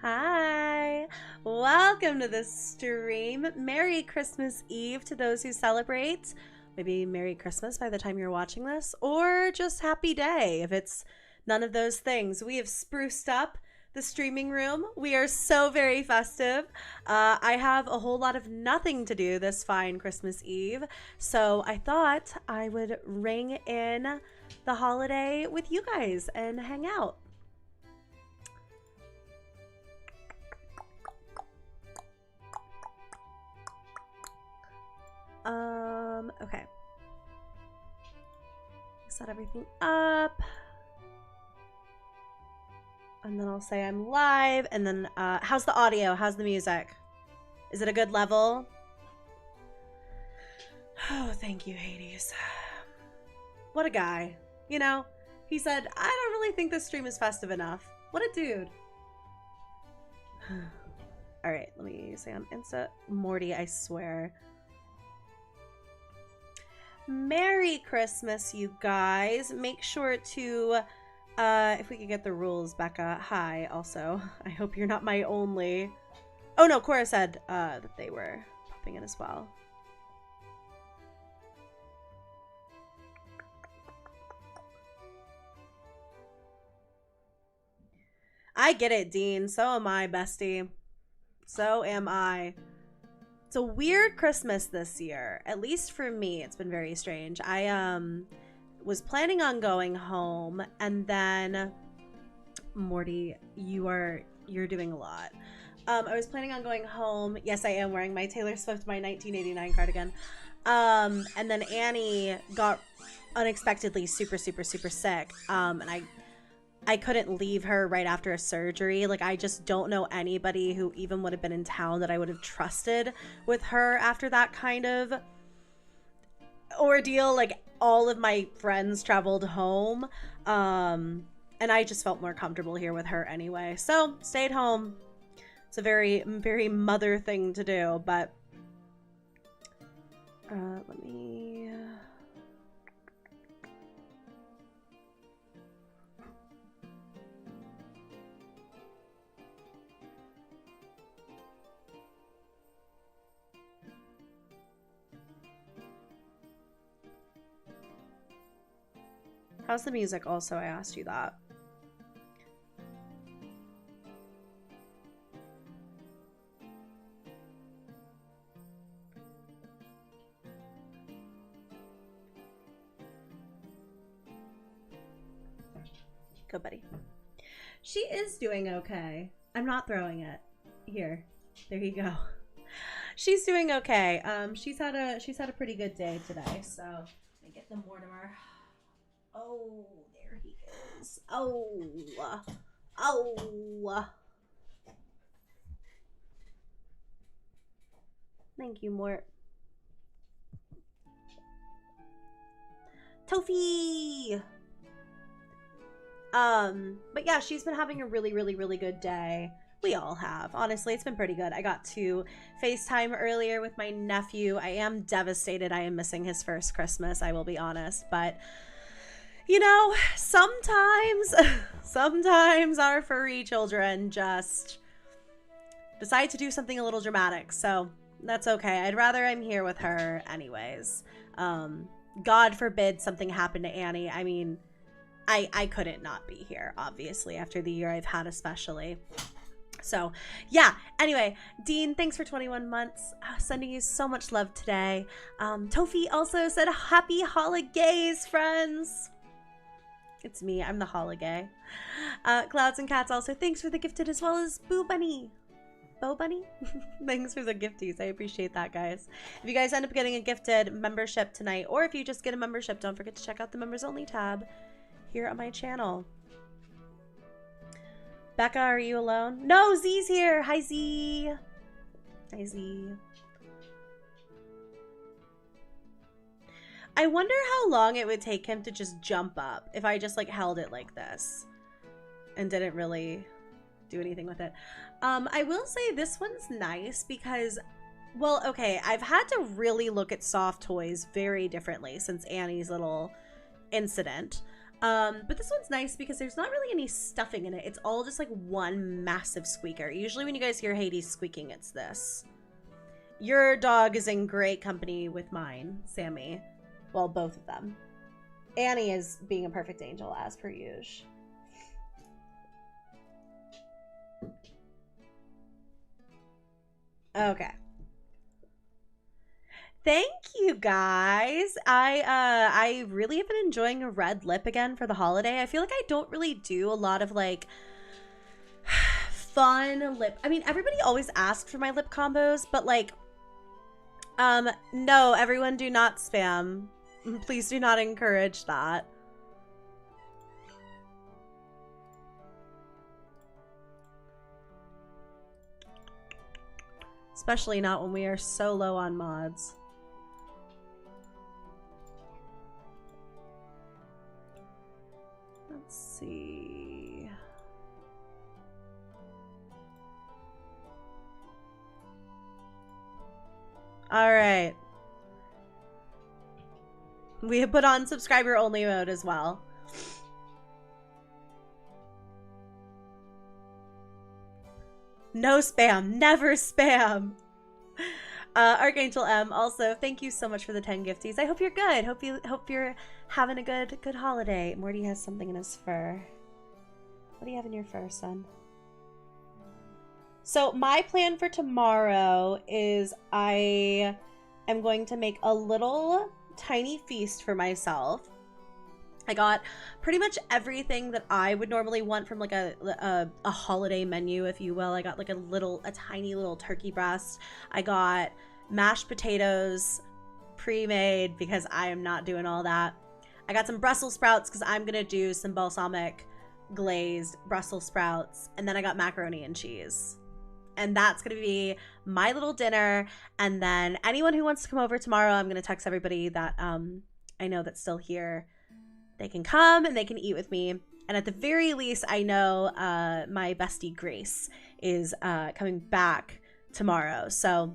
Hi, welcome to the stream. Merry Christmas Eve to those who celebrate. Maybe Merry Christmas by the time you're watching this, or just Happy Day if it's none of those things. We have spruced up the streaming room. We are so very festive. I have a whole lot of nothing to do this fine Christmas Eve, so I thought I would ring in the holiday with you guys and hang out. Okay. Set everything up. And then I'll say I'm live. And then, how's the audio? How's the music? Is it a good level? Oh, thank you, Hades. What a guy. You know, he said, I don't really think this stream is festive enough. What a dude. All right, let me say on Insta. Morty, I swear. Merry Christmas, you guys. Make sure to, if we could get the rules, Becca. Hi, also. I hope you're not my only. Oh, no, Cora said that they were popping in as well. I get it, Dean. So am I, bestie. So am I. It's a weird Christmas this year. At least for me, it's been very strange. I was planning on going home, and then Morty, you're doing a lot. I was planning on going home. Yes, I am wearing my Taylor Swift, my 1989 cardigan. And then Annie got unexpectedly super sick. And I couldn't leave her right after a surgery. Like, I just don't know anybody who even would have been in town that I would have trusted with her after that kind of ordeal. Like, all of my friends traveled home. And I just felt more comfortable here with her anyway. So, stayed home. It's a very, very mother thing to do, but let me... How's the music also? I asked you that. Go, buddy. She is doing okay. I'm not throwing it. Here. There you go. She's doing okay. She's had a pretty good day today, so let me get the Mortimer. Oh, there he is. Oh. Thank you, Mort. Tofi! But yeah, she's been having a really good day. We all have. Honestly, it's been pretty good. I got to FaceTime earlier with my nephew. I am devastated I am missing his first Christmas, I will be honest, but... You know, sometimes our furry children just decide to do something a little dramatic, so that's okay. I'd rather I'm here with her anyways. God forbid something happened to Annie. I mean, I couldn't not be here, obviously, after the year I've had especially. So, yeah. Anyway, Dean, thanks for 21 months. Sending you so much love today. Tofi also said, happy holidays, friends. It's me. I'm the holiday. Clouds and Cats also, thanks for the gifted, as well as Boo Bunny. Bo Bunny? Thanks for the gifties. I appreciate that, guys. If you guys end up getting a gifted membership tonight, or if you just get a membership, don't forget to check out the Members Only tab here on my channel. Becca, are you alone? No, Z's here. Hi, Z. Hi, Z. I wonder how long it would take him to just jump up if I just like held it like this and didn't really do anything with it. I will say this one's nice because, well, okay, I've had to really look at soft toys very differently since Annie's little incident. But this one's nice because there's not really any stuffing in it. It's all just like one massive squeaker. Usually when you guys hear Hades squeaking, it's this. Your dog is in great company with mine, Sammy. Well, both of them. Annie is being a perfect angel as per usual. Okay. Thank you guys. I really have been enjoying a red lip again for the holiday. I feel like I don't really do a lot of like fun lip. I mean, everybody always asks for my lip combos, but like no, everyone do not spam. Please do not encourage that. Especially not when we are so low on mods. Let's see. All right. We have put on subscriber only mode as well. No spam. Never spam. Archangel M, also, thank you so much for the 10 gifties. I hope you're good. Hope you're having a good holiday. Morty has something in his fur. What do you have in your fur, son? So my plan for tomorrow is I am going to make a little tiny feast for myself. I got pretty much everything that I would normally want from like a holiday menu, if you will. I got like a tiny little turkey breast. I got mashed potatoes pre-made because I am not doing all that. I got some Brussels sprouts because I'm gonna do some balsamic glazed Brussels sprouts, and then I got macaroni and cheese. And that's gonna be my little dinner. And then anyone who wants to come over tomorrow, I'm gonna text everybody that I know that's still here. They can come and they can eat with me. And at the very least, I know my bestie Grace is coming back tomorrow. So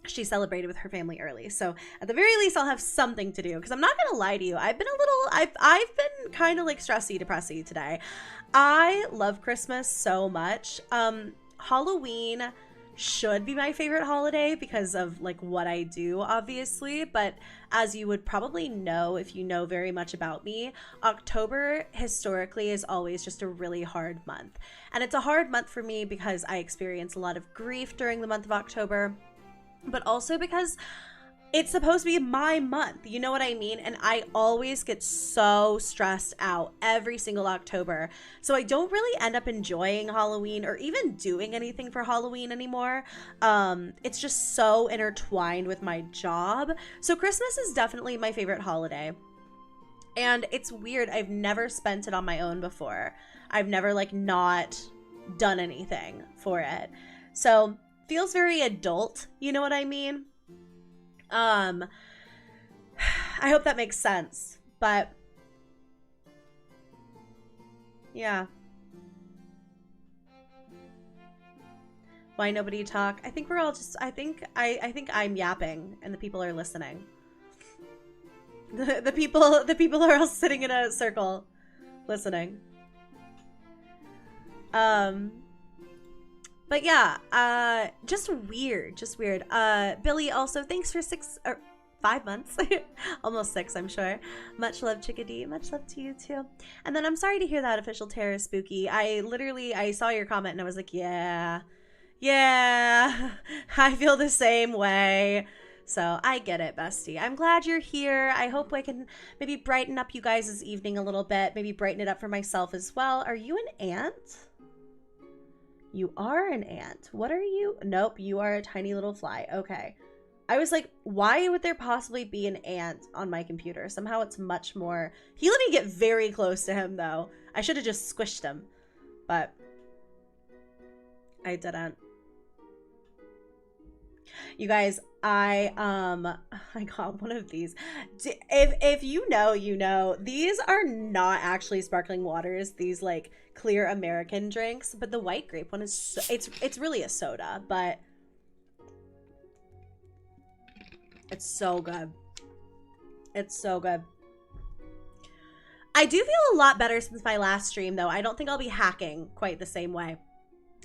she celebrated with her family early. So at the very least, I'll have something to do. Because I'm not going to lie to you. I've been I've been kind of like stressy depressy today. I love Christmas so much. Halloween should be my favorite holiday because of like what I do, obviously, but as you would probably know if you know very much about me, October historically is always just a really hard month. And it's a hard month for me because I experience a lot of grief during the month of October, but also because it's supposed to be my month, you know what I mean? And I always get so stressed out every single October. So I don't really end up enjoying Halloween or even doing anything for Halloween anymore. It's just so intertwined with my job. So Christmas is definitely my favorite holiday. And it's weird, I've never spent it on my own before. I've never like not done anything for it. So feels very adult, you know what I mean? I hope that makes sense, but yeah. Why nobody talk? I think we're all just, I think I'm yapping and the people are listening. The people are all sitting in a circle listening. But yeah, just weird. Billy, also, thanks for 5 months. Almost 6, I'm sure. Much love, Chickadee. Much love to you, too. And then I'm sorry to hear that, Official Terror Spooky. I saw your comment and I was like, yeah, I feel the same way. So I get it, bestie. I'm glad you're here. I hope I can maybe brighten up you guys' evening a little bit. Maybe brighten it up for myself as well. Are you an ant? You are an ant. What are you? Nope, you are a tiny little fly. Okay. I was like, why would there possibly be an ant on my computer? Somehow it's much more... He let me get very close to him, though. I should have just squished him. But I didn't. You guys, I got one of these. If you know, you know. These are not actually sparkling waters. These, like, clear American drinks, but the white grape one is so, it's really a soda, but it's so good. It's so good. I do feel a lot better since my last stream, though. I don't think I'll be hacking quite the same way.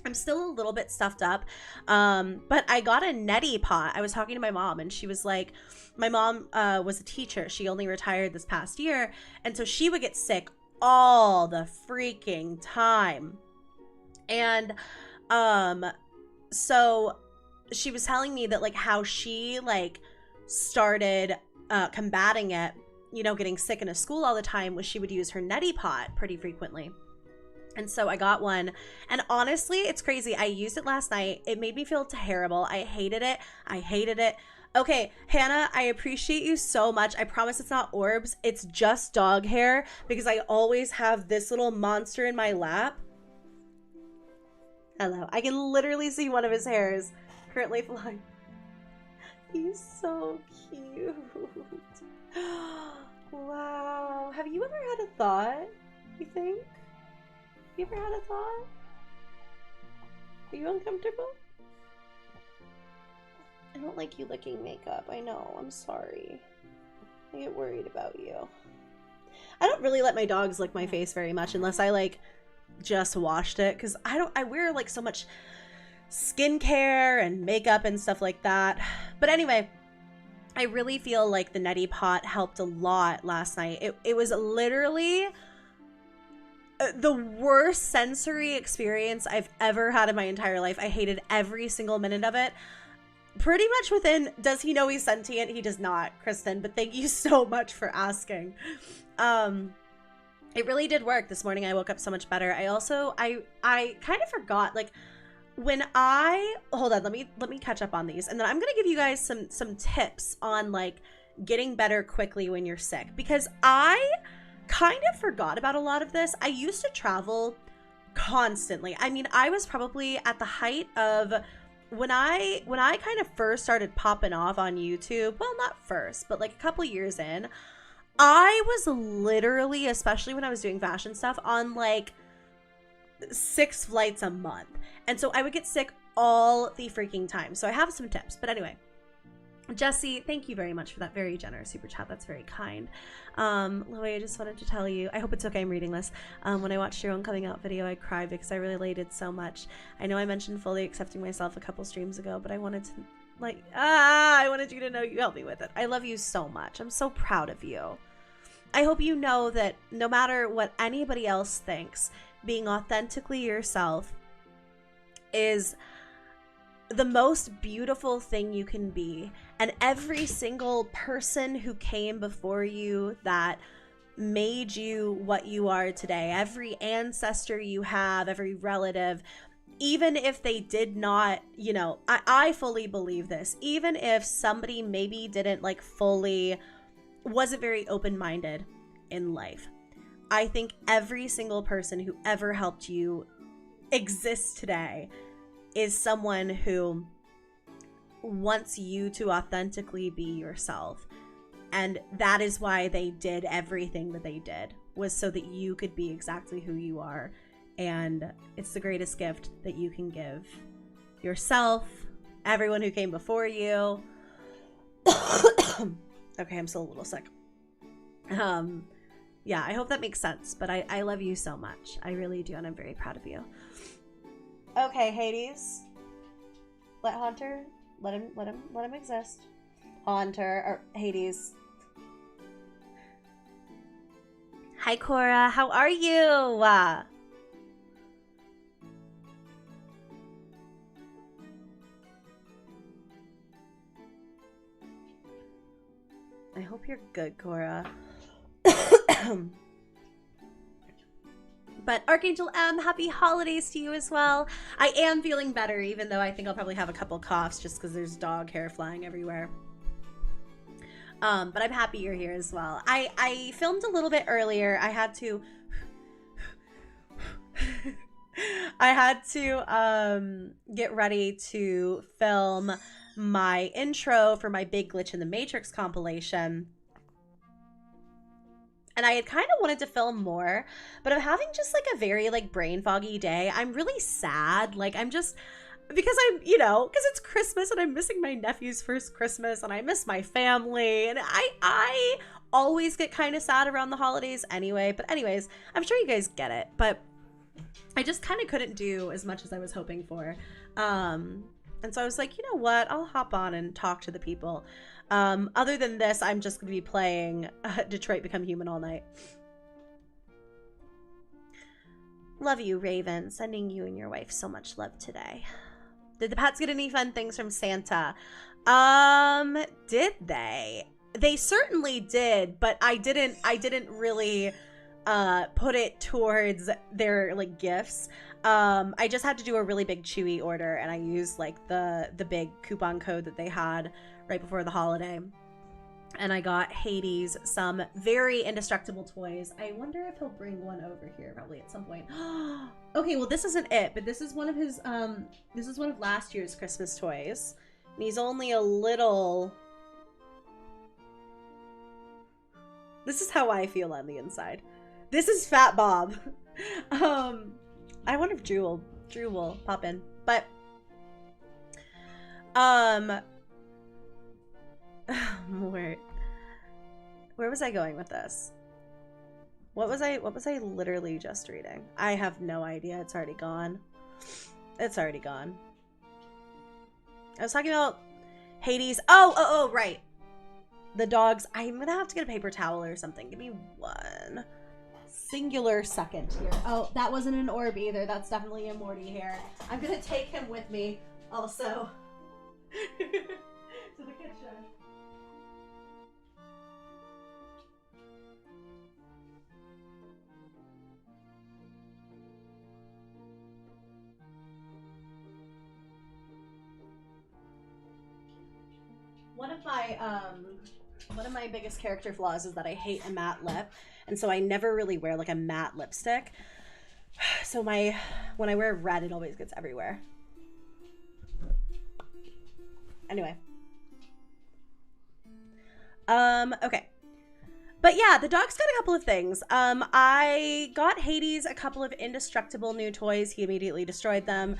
I'm still a little bit stuffed up, but I got a neti pot. I was talking to my mom, and she was like, my mom was a teacher. She only retired this past year, and so she would get sick all the freaking time. And so she was telling me that, like, how she, like, started combating it, you know, getting sick in a school all the time, was she would use her neti pot pretty frequently. And so I got one, and honestly, it's crazy. I used it last night. It made me feel terrible. I hated it. I hated it. Okay, Hannah, I appreciate you so much. I promise it's not orbs. It's just dog hair, because I always have this little monster in my lap. Hello. I can literally see one of his hairs currently flying. He's so cute. Wow. Have you ever had a thought, you think? You ever had a thought? Are you uncomfortable? I don't like you licking makeup. I know. I'm sorry. I get worried about you. I don't really let my dogs lick my face very much unless I, like, just washed it, because I wear, like, so much skincare and makeup and stuff like that. But anyway, I really feel like the neti pot helped a lot last night. It was literally the worst sensory experience I've ever had in my entire life. I hated every single minute of it. Pretty much within, does he know he's sentient? He does not, Kristen, but thank you so much for asking. It really did work. This morning I woke up so much better. I also, I kind of forgot, like, when hold on, let me catch up on these, and then I'm gonna give you guys some tips on, like, getting better quickly when you're sick, because I kind of forgot about a lot of this. I used to travel constantly. I mean, I was probably at the height of when I kind of first started popping off on YouTube. Well, not first, but like a couple years in, I was literally, especially when I was doing fashion stuff, on like 6 flights a month. And so I would get sick all the freaking time. So I have some tips. But anyway, Jesse, thank you very much for that very generous super chat. That's very kind. Loey, I just wanted to tell you, I hope it's okay I'm reading this. When I watched your own coming out video, I cried because I related so much. I know I mentioned fully accepting myself a couple streams ago, but I wanted to, like, I wanted you to know you helped me with it. I love you so much. I'm so proud of you. I hope you know that no matter what anybody else thinks, being authentically yourself is the most beautiful thing you can be. And every single person who came before you that made you what you are today, every ancestor you have, every relative, even if they did not, you know, I fully believe this, even if somebody maybe didn't like fully, wasn't very open-minded in life, I think every single person who ever helped you exist today is someone who wants you to authentically be yourself. And that is why they did everything that they did, was so that you could be exactly who you are. And it's the greatest gift that you can give yourself, everyone who came before you. Okay, I'm still a little sick. Yeah, I hope that makes sense, but I love you so much. I really do, and I'm very proud of you. Okay, Hades. Let Haunter, let him exist. Haunter, or Hades. Hi, Cora. How are you? I hope you're good, Cora. But Archangel M, happy holidays to you as well. I am feeling better, even though I think I'll probably have a couple coughs just because there's dog hair flying everywhere. But I'm happy you're here as well. I filmed a little bit earlier. I had to get ready to film my intro for my Big Glitch in the Matrix compilation. And I had kind of wanted to film more, but I'm having just like a very like brain foggy day. I'm really sad. Like I'm just, because I'm, you know, because it's Christmas and I'm missing my nephew's first Christmas and I miss my family. And I always get kind of sad around the holidays anyway. But anyways, I'm sure you guys get it. But I just kind of couldn't do as much as I was hoping for. And so I was like, you know what? I'll hop on and talk to the people. Other than this, I'm just going to be playing Detroit Become Human all night. Love you, Raven. Sending you and your wife so much love today. Did the pets get any fun things from Santa? Did they? They certainly did, but I didn't really put it towards their like gifts. I just had to do a really big Chewy order, and I used like the big coupon code that they had right before the holiday. And I got Hades some very indestructible toys. I wonder if he'll bring one over here probably at some point. Okay, well this isn't it, but this is one of his this is one of last year's Christmas toys. And he's only a little... This is how I feel on the inside. This is Fat Bob. I wonder if Drew will pop in. But where was I going with this? What was I literally just reading? I have no idea. It's already gone. It's already gone. I was talking about Hades. Oh, right. The dogs. I'm gonna have to get a paper towel or something. Give me one singular second here. Oh, that wasn't an orb either. That's definitely a Morty hair. I'm gonna take him with me also to the kitchen. One of my biggest character flaws is that I hate a matte lip, and so I never really wear like a matte lipstick. So when I wear red, it always gets everywhere. Anyway. Okay. But yeah, the dog's got a couple of things. I got Hades a couple of indestructible new toys. He immediately destroyed them.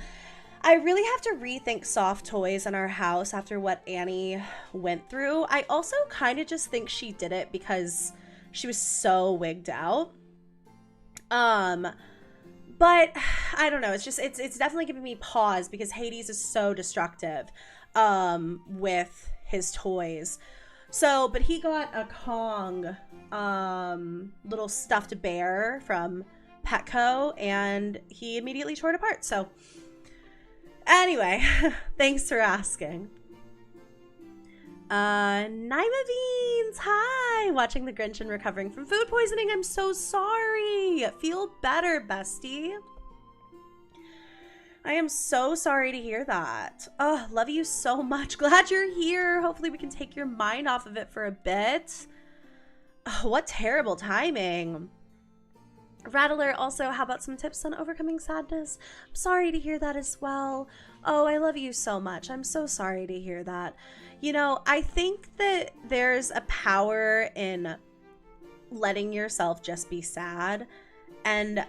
I really have to rethink soft toys in our house after what Annie went through. I also kind of just think she did it because she was so wigged out. But I don't know. It's definitely giving me pause because Hades is so destructive with his toys. So, but he got a Kong little stuffed bear from Petco, and he immediately tore it apart. So anyway, thanks for asking. Naima Beans, hi! Watching The Grinch and recovering from food poisoning. I'm so sorry. Feel better, bestie. I am so sorry to hear that. Oh, love you so much. Glad you're here. Hopefully we can take your mind off of it for a bit. Oh, what terrible timing. Rattler, also, how about some tips on overcoming sadness? I'm sorry to hear that as well. Oh, I love you so much. I'm so sorry to hear that. You know, I think that there's a power in letting yourself just be sad. And,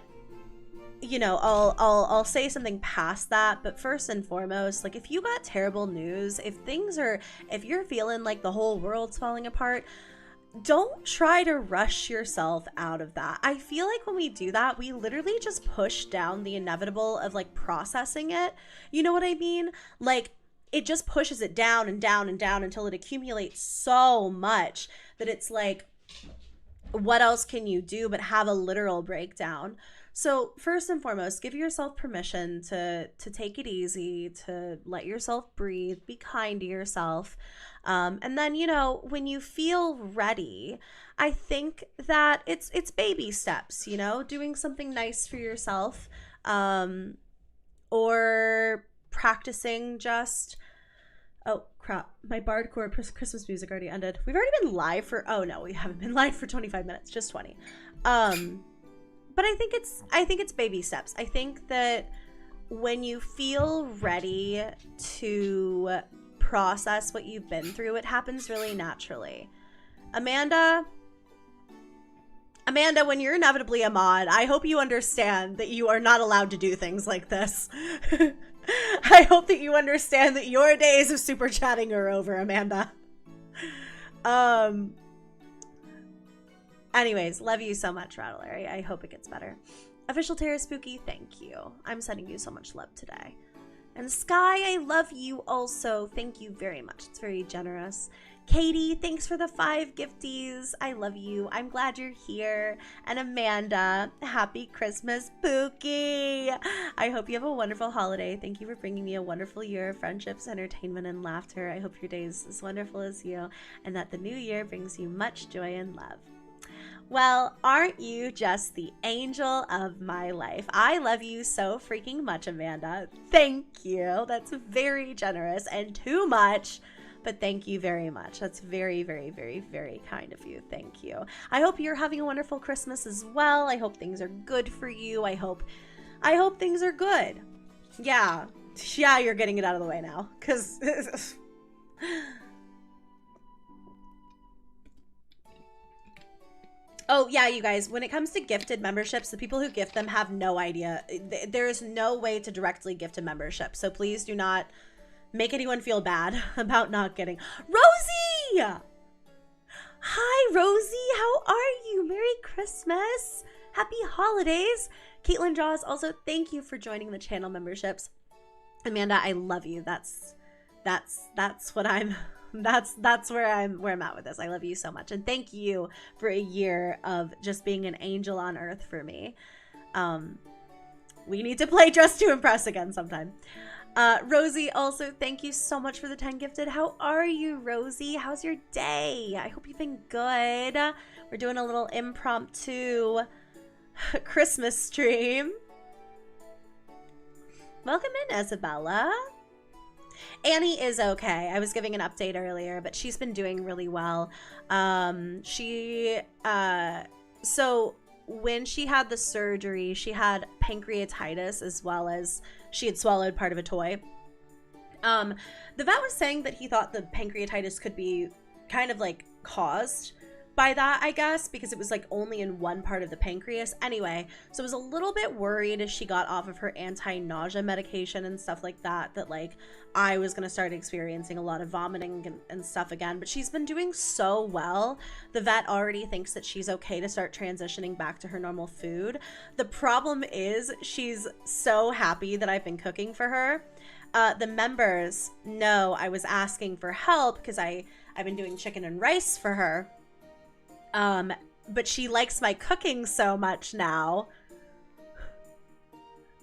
you know, I'll say something past that, but first and foremost, like, if you got terrible news, if you're feeling like the whole world's falling apart, don't try to rush yourself out of that. I feel like when we do that, we literally just push down the inevitable of like processing it. You know what I mean? Like, it just pushes it down and down and down until it accumulates so much that it's like, what else can you do but have a literal breakdown? So first and foremost, give yourself permission to take it easy, to let yourself breathe, be kind to yourself. And then, you know, when you feel ready, I think that it's baby steps, you know, doing something nice for yourself, or practicing just, oh crap, my Bardcore Christmas music already ended. We've already been live for, oh no, we haven't been live for 25 minutes, just 20. But I think it's baby steps. I think that when you feel ready to process what you've been through, it happens really naturally. Amanda, when you're inevitably a mod, I hope you understand that you are not allowed to do things like this. I hope that you understand that your days of super chatting are over, Amanda. Anyways, love you so much, Rattler. I hope it gets better. Official Terror Spooky, thank you. I'm sending you so much love today. And Sky, I love you also. Thank you very much. It's very generous. Katie, thanks for the 5 gifties. I love you. I'm glad you're here. And Amanda, happy Christmas, Pookie. I hope you have a wonderful holiday. Thank you for bringing me a wonderful year of friendships, entertainment, and laughter. I hope your day is as wonderful as you, and that the new year brings you much joy and love. Well, aren't you just the angel of my life? I love you so freaking much, Amanda. Thank you. That's very generous and too much, but thank you very much. That's very, very, very, very kind of you. Thank you. I hope you're having a wonderful Christmas as well. I hope things are good for you. I hope things are good. Yeah, you're getting it out of the way now, because... Oh, yeah, you guys, when it comes to gifted memberships, the people who gift them have no idea. There is no way to directly gift a membership. So please do not make anyone feel bad about not getting. Rosie! Hi, Rosie. How are you? Merry Christmas. Happy holidays. Caitlin Jaws, also, thank you for joining the channel memberships. Amanda, I love you. That's what I'm... That's where I'm at with this. I love you so much, and thank you for a year of just being an angel on earth for me. We need to play Dress to Impress again sometime. Rosie, also thank you so much for the 10 gifted. How are you, Rosie? How's your day? I hope you've been good. We're doing a little impromptu Christmas stream. Welcome in, Isabella. Annie is okay. I was giving an update earlier, but she's been doing really well. So when she had the surgery, she had pancreatitis, as well as she had swallowed part of a toy. The vet was saying that he thought the pancreatitis could be kind of like caused by that, I guess, because it was like only in one part of the pancreas. Anyway, so I was a little bit worried as she got off of her anti-nausea medication and stuff like that, that like I was going to start experiencing a lot of vomiting and stuff again. But she's been doing so well. The vet already thinks that she's okay to start transitioning back to her normal food. The problem is she's so happy that I've been cooking for her. The members know I was asking for help because I've been doing chicken and rice for her. But she likes my cooking so much now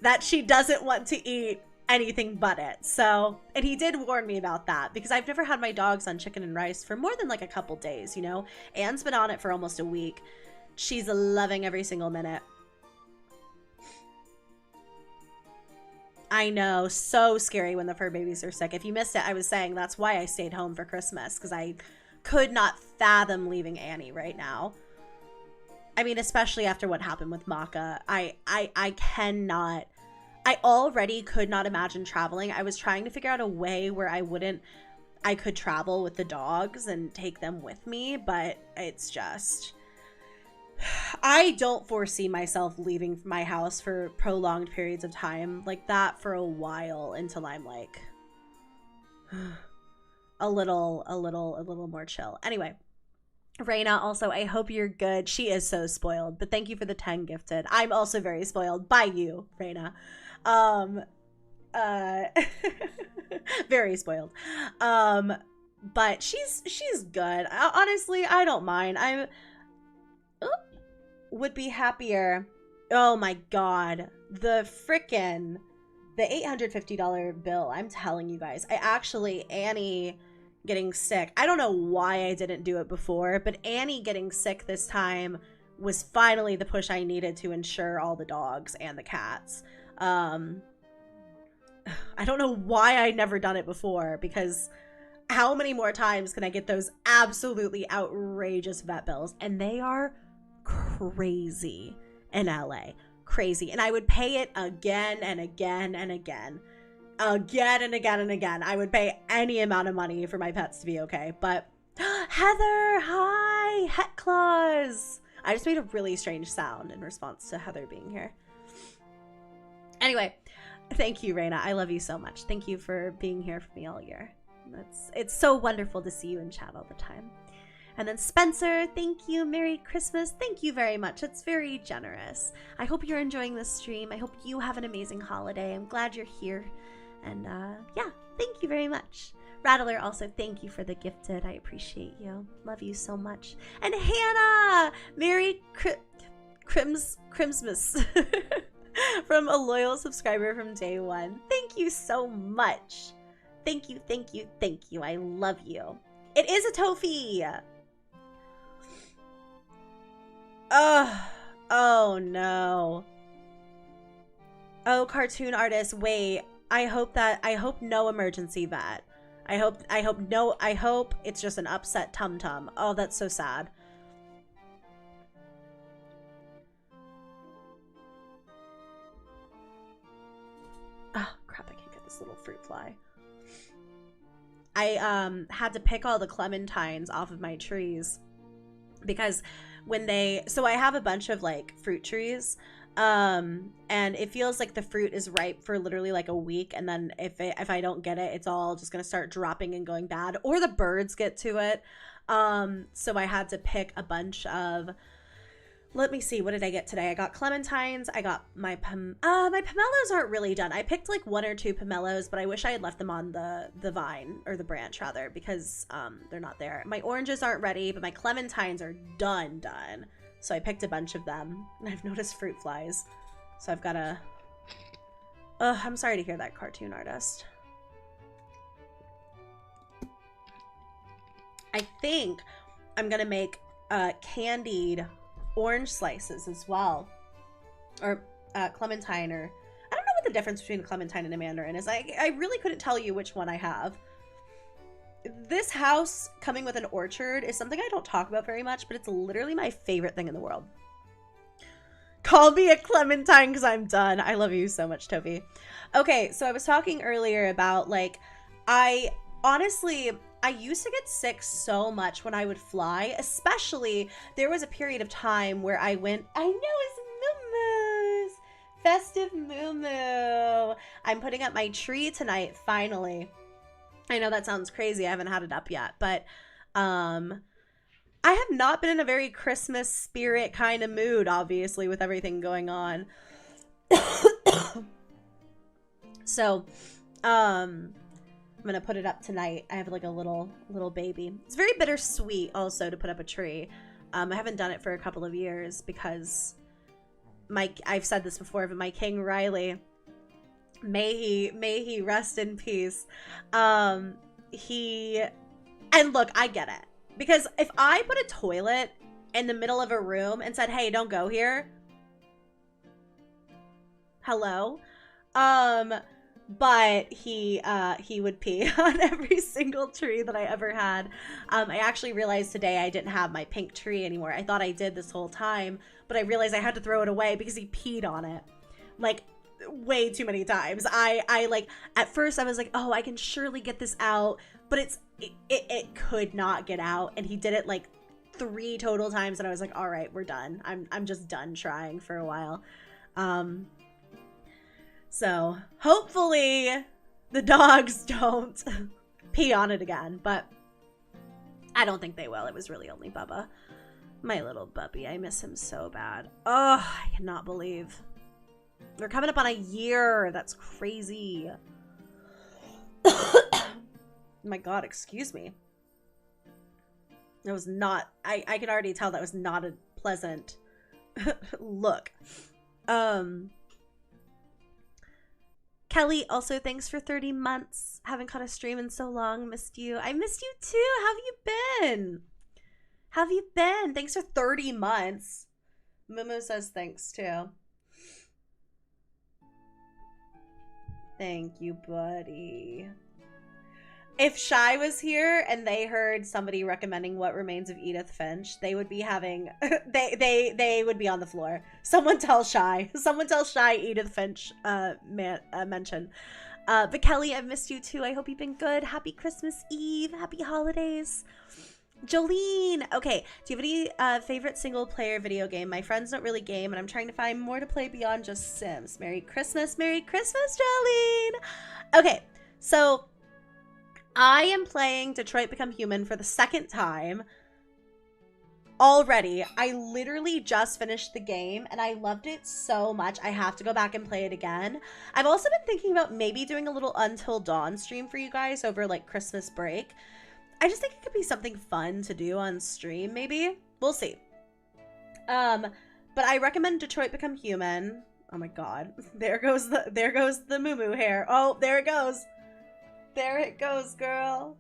that she doesn't want to eat anything but it. So, and he did warn me about that because I've never had my dogs on chicken and rice for more than like a couple days, you know? Anne's been on it for almost a week. She's loving every single minute. I know, so scary when the fur babies are sick. If you missed it, I was saying that's why I stayed home for Christmas, because I could not fathom leaving Annie right now. I mean, especially after what happened with Maka. I cannot. I already could not imagine traveling. I was trying to figure out a way where I could travel with the dogs and take them with me, but it's just... I don't foresee myself leaving my house for prolonged periods of time like that for a while until I'm like... a little more chill. Anyway, Raina, also, I hope you're good. She is so spoiled, but thank you for the 10 gifted. I'm also very spoiled by you, Raina. Very spoiled. But she's good. Honestly, I don't mind. Would be happier. Oh my god. The $850 bill. I'm telling you guys. Annie getting sick. I don't know why I didn't do it before, but Annie getting sick this time was finally the push I needed to insure all the dogs and the cats. I don't know why I'd never done it before, because how many more times can I get those absolutely outrageous vet bills? And they are crazy in LA. Crazy. And I would pay it again and again and again. Again and again and again. I would pay any amount of money for my pets to be okay. But Heather, hi, Het Claus. I just made a really strange sound in response to Heather being here. Anyway, thank you, Raina. I love you so much. Thank you for being here for me all year. It's so wonderful to see you in chat all the time. And then Spencer, thank you. Merry Christmas. Thank you very much. It's very generous. I hope you're enjoying this stream. I hope you have an amazing holiday. I'm glad you're here. And yeah, thank you very much. Rattler, also, thank you for the gifted. I appreciate you. Love you so much. And Hannah! Merry Christmas. From a loyal subscriber from day one. Thank you so much. Thank you, thank you, thank you. I love you. It is a Tofi! Oh no. Oh, cartoon artist, wait. I hope no emergency vet. I hope it's just an upset tum-tum. Oh, that's so sad. Oh, crap, I can't get this little fruit fly. I had to pick all the clementines off of my trees because so I have a bunch of like fruit trees, and it feels like the fruit is ripe for literally like a week, and then if I don't get it, it's all just gonna start dropping and going bad, or the birds get to it. So I had to pick a bunch of, let me see, what did I get today? I got clementines. I got my pomelos aren't really done. I picked like 1 or 2 pomelos, but I wish I had left them on the vine, or the branch rather, because they're not there. My oranges aren't ready, but my clementines are done. So I picked a bunch of them, and I've noticed fruit flies. So I've got to... I'm sorry to hear that, cartoon artist. I think I'm going to make candied orange slices as well, or clementine, or I don't know what the difference between a clementine and a mandarin is. I really couldn't tell you which one I have. This house coming with an orchard is something I don't talk about very much, but it's literally my favorite thing in the world. Call me a clementine because I'm done. I love you so much, Toby. Okay, so I was talking earlier about, like, I used to get sick so much when I would fly, especially there was a period of time where I know it's Moo-Moo's festive Moo-Moo. I'm putting up my tree tonight, finally. I know that sounds crazy. I haven't had it up yet, but I have not been in a very Christmas spirit kind of mood, obviously, with everything going on. So, I'm gonna put it up tonight. I have like a little baby. It's very bittersweet also to put up a tree. I haven't done it for a couple of years because I've said this before, but my King Riley, may he rest in peace. And look, I get it. Because if I put a toilet in the middle of a room and said, hey, don't go here. Hello? But he would pee on every single tree that I ever had. I actually realized today I didn't have my pink tree anymore. I thought I did this whole time, but I realized I had to throw it away because he peed on it. Like, way too many times. I like, at first I was like, oh, I can surely get this out, but it could not get out, and he did it like 3 total times, and I was like, all right, we're done. I'm just done trying for a while. So hopefully the dogs don't pee on it again, but I don't think they will. It was really only Bubba, my little bubby. I miss him so bad. Oh, I cannot believe we're coming up on a year. That's crazy. My God, excuse me. That was not, I can already tell that was not a pleasant look. Kelly, also thanks for 30 months. Haven't caught a stream in so long. Missed you. I missed you too. How have you been? How have you been? Thanks for 30 months. Momo says thanks too. Thank you, buddy. If Shy was here and they heard somebody recommending What Remains of Edith Finch, they would be having they would be on the floor. Someone tell Shy. Someone tell Shy Edith Finch mention. But Kelly, I've missed you too. I hope you've been good. Happy Christmas Eve. Happy holidays. Jolene. Okay, do you have any favorite single player video game? My friends don't really game, and I'm trying to find more to play beyond just Sims. Merry Christmas, Jolene. Okay, so I am playing Detroit Become Human for the 2nd time. already. I literally just finished the game and I loved it so much. I have to go back and play it again. I've also been thinking about maybe doing a little Until Dawn stream for you guys over like Christmas break. I just think it could be something fun to do on stream, maybe. We'll see. But I recommend Detroit Become Human. Oh my god. There goes the moo-moo hair. Oh, there it goes. There it goes, girl.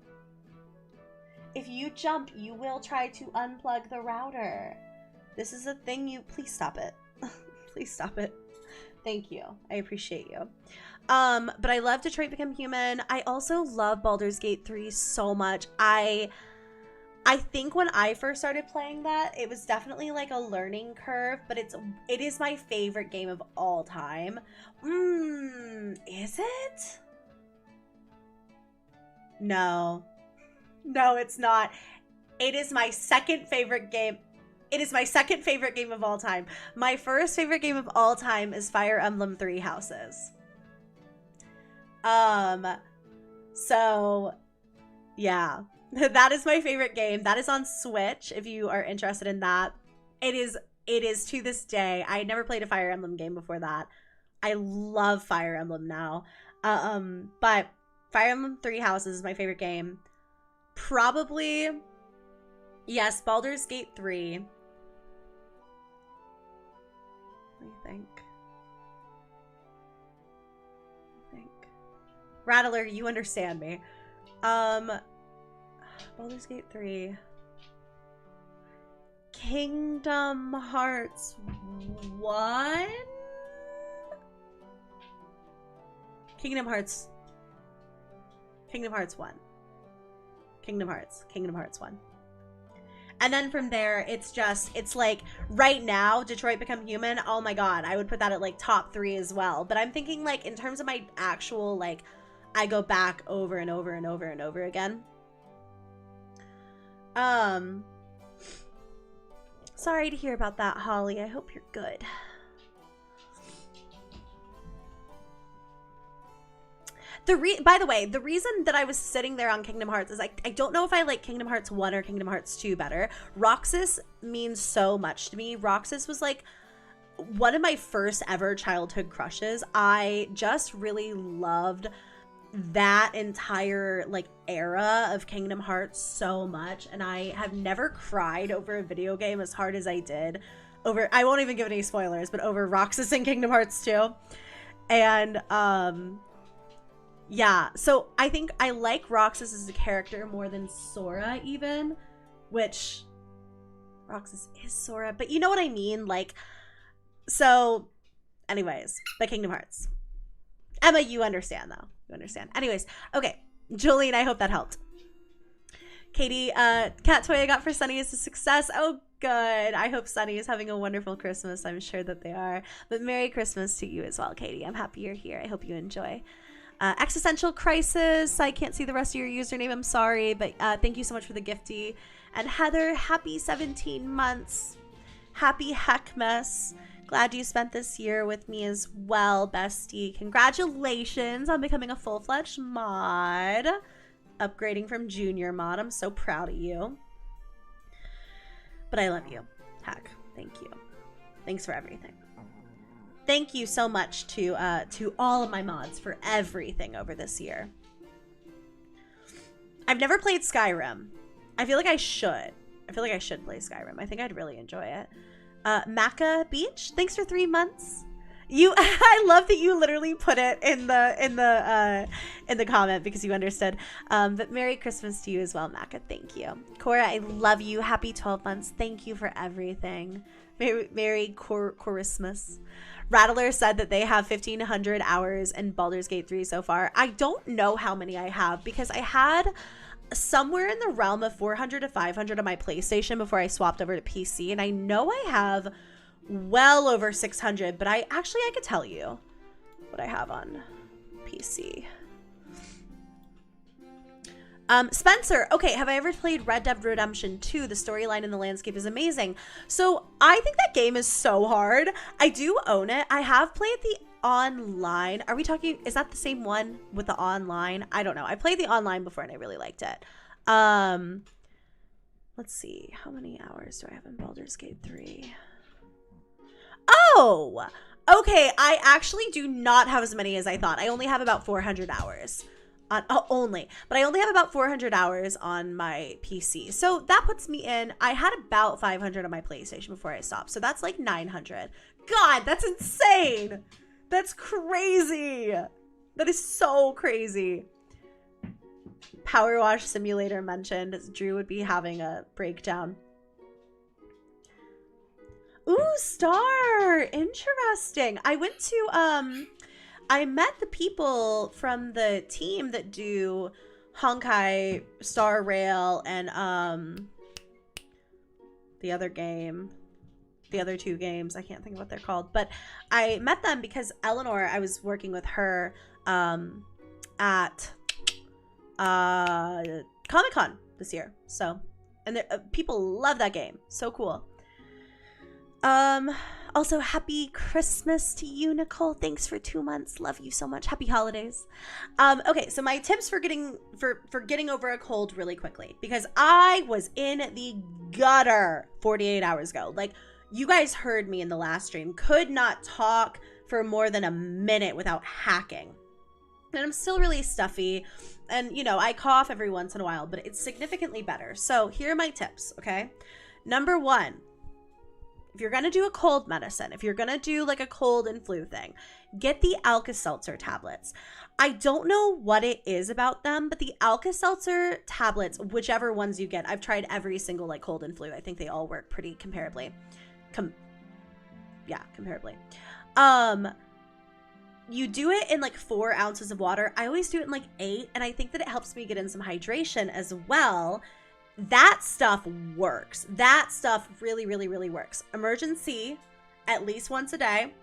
If you jump, you will try to unplug the router. This is a thing you... Please stop it. Please stop it. Thank you. I appreciate you. But I love Detroit Become Human. I also love Baldur's Gate 3 so much. I think when I first started playing that, it was definitely like a learning curve, but it is my favorite game of all time. Is it? No. No, it's not. It is my second favorite game. It is my second favorite game of all time. My first favorite game of all time is Fire Emblem Three Houses. So yeah, that is my favorite game. That is on Switch if you are interested in that. It is to this day. I had never played a Fire Emblem game before that. I love Fire Emblem now. But Fire Emblem Three Houses is my favorite game. Probably, yes, Baldur's Gate 3. What do you think? Rattler, you understand me. Baldur's Gate 3. Kingdom Hearts 1? Kingdom Hearts 1. Kingdom Hearts 1. And then from there, it's like right now, Detroit Become Human. Oh my god, I would put that at like top 3 as well. But I'm thinking like in terms of my actual like, I go back over and over and over and over again. Sorry to hear about that, Holly. I hope you're good. By the way, the reason that I was sitting there on Kingdom Hearts is I don't know if I like Kingdom Hearts 1 or Kingdom Hearts 2 better. Roxas means so much to me. Roxas was like one of my first ever childhood crushes. I just really loved that entire like era of Kingdom Hearts so much, and I have never cried over a video game as hard as I did over, I won't even give any spoilers, but over Roxas and Kingdom Hearts 2. And yeah, so I think I like Roxas as a character more than Sora even, which Roxas is Sora, but you know what I mean? Like, so anyways, but Kingdom Hearts. Emma, you understand though. You understand. Anyways, okay. Jolene, I hope that helped. Katie, cat toy I got for Sunny is a success. Oh, good. I hope Sunny is having a wonderful Christmas. I'm sure that they are. But Merry Christmas to you as well, Katie. I'm happy you're here. I hope you enjoy. Existential Crisis. I can't see the rest of your username. I'm sorry, but thank you so much for the gifty. And Heather, happy 17 months. Happy Heckmas. Glad you spent this year with me as well, bestie. Congratulations on becoming a full-fledged mod. Upgrading from junior mod. I'm so proud of you. But I love you, Heck. Thank you. Thanks for everything. Thank you so much to all of my mods for everything over this year. I've never played Skyrim. I feel like I should. I feel like I should play Skyrim. I think I'd really enjoy it. Maca Beach, thanks for 3 months. I love that you literally put it in the comment because you understood. But Merry Christmas to you as well, Maca. Thank you. Cora, I love you. Happy 12 months. Thank you for everything. Merry Christmas. Rattler said that they have 1,500 hours in Baldur's Gate 3 so far. I don't know how many I have because I had somewhere in the realm of 400 to 500 on my PlayStation before I swapped over to PC, and I know I have well over 600, but I could tell you what I have on PC. Spencer, okay, have I ever played Red Dead Redemption 2? The storyline in the landscape is amazing. So I think that game is so hard. I do own it. I have played the online. Are we talking, is that the same one with the online? I don't know. I played the online before and I really liked it. Let's see. How many hours do I have in Baldur's Gate 3? Oh! Okay, I actually do not have as many as I thought. I only have about 400 hours. But I only have about 400 hours on my PC. So that puts me in, I had about 500 on my PlayStation before I stopped. So that's like 900. God, that's insane. That's crazy. That is so crazy. Power Wash Simulator mentioned. Drew would be having a breakdown. Ooh, Star. Interesting. I went to, I met the people from the team that do Honkai Star Rail and, the other game. The other two games. I can't think of what they're called. But I met them because Eleanor, I was working with her, at Comic-Con this year. So, and people love that game. So cool. Also happy Christmas to you, Nicole. Thanks for 2 months. Love you so much. Happy holidays. Okay, so my tips for getting over a cold really quickly, because I was in the gutter 48 hours ago. Like, you guys heard me in the last stream. Could not talk for more than a minute without hacking. And I'm still really stuffy. And, you know, I cough every once in a while, but it's significantly better. So here are my tips, okay? Number 1, if you're going to do a cold medicine, if you're going to do like a cold and flu thing, get the Alka-Seltzer tablets. I don't know what it is about them, but the Alka-Seltzer tablets, whichever ones you get, I've tried every single like cold and flu. I think they all work pretty comparably. Comparably. You do it in like 4 ounces of water. I always do it in like 8, and I think that it helps me get in some hydration as well. That stuff works. That stuff really, really, really works. Emergency, at least once a day.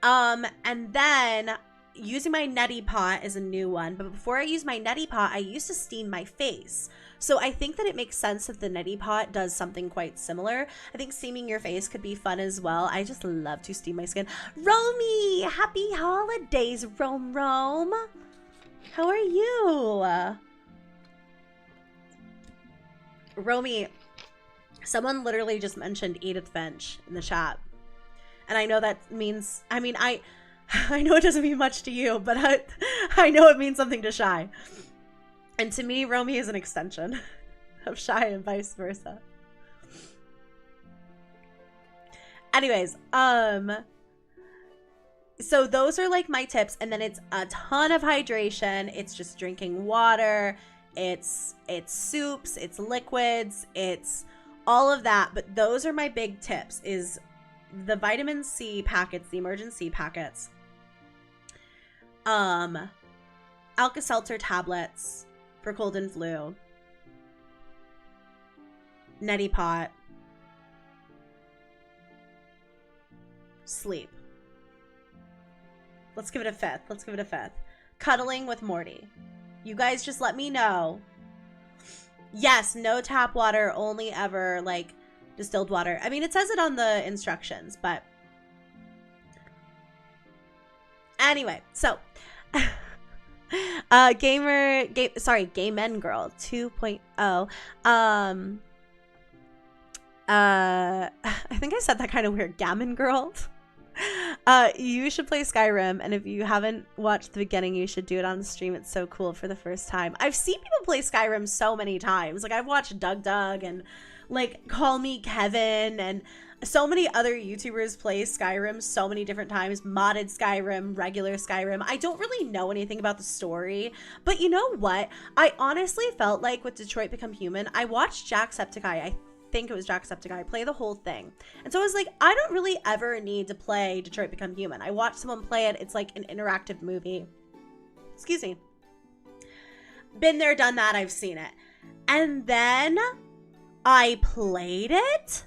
And then using my neti pot is a new one. But before I use my neti pot, I used to steam my face. So I think that it makes sense that the neti pot does something quite similar. I think steaming your face could be fun as well. I just love to steam my skin. Romy, happy holidays, Rome. How are you? Romy, someone literally just mentioned Edith Finch in the chat. And I know that means, I mean, I know it doesn't mean much to you, but I know it means something to Shy. And to me, Romy is an extension of Shy and vice versa. Anyways, so those are like my tips. And then it's a ton of hydration. It's just drinking water. It's soups, it's liquids, it's all of that. But those are my big tips, is the vitamin C packets, the emergency packets, Alka-Seltzer tablets for cold and flu, neti pot, sleep. Let's give it a fifth. Cuddling with Morty. You guys just let me know. Yes, no tap water, only ever like distilled water. I mean, it says it on the instructions, but anyway, so Gay Men Girl 2.0. I think I said that kind of weird. Gammon Girl. You should play Skyrim, and if you haven't watched the beginning, you should do it on the stream. It's so cool for the first time. I've seen people play Skyrim so many times. Like, I've watched Doug and like Call Me Kevin and so many other YouTubers play Skyrim so many different times. Modded Skyrim, regular Skyrim. I don't really know anything about the story, but you know what? I honestly felt like with Detroit Become Human, I watched Jacksepticeye, I think it was Jacksepticeye, play the whole thing. And so I was like, I don't really ever need to play Detroit Become Human. I watched someone play it. It's like an interactive movie. Excuse me. Been there, done that. I've seen it. And then I played it.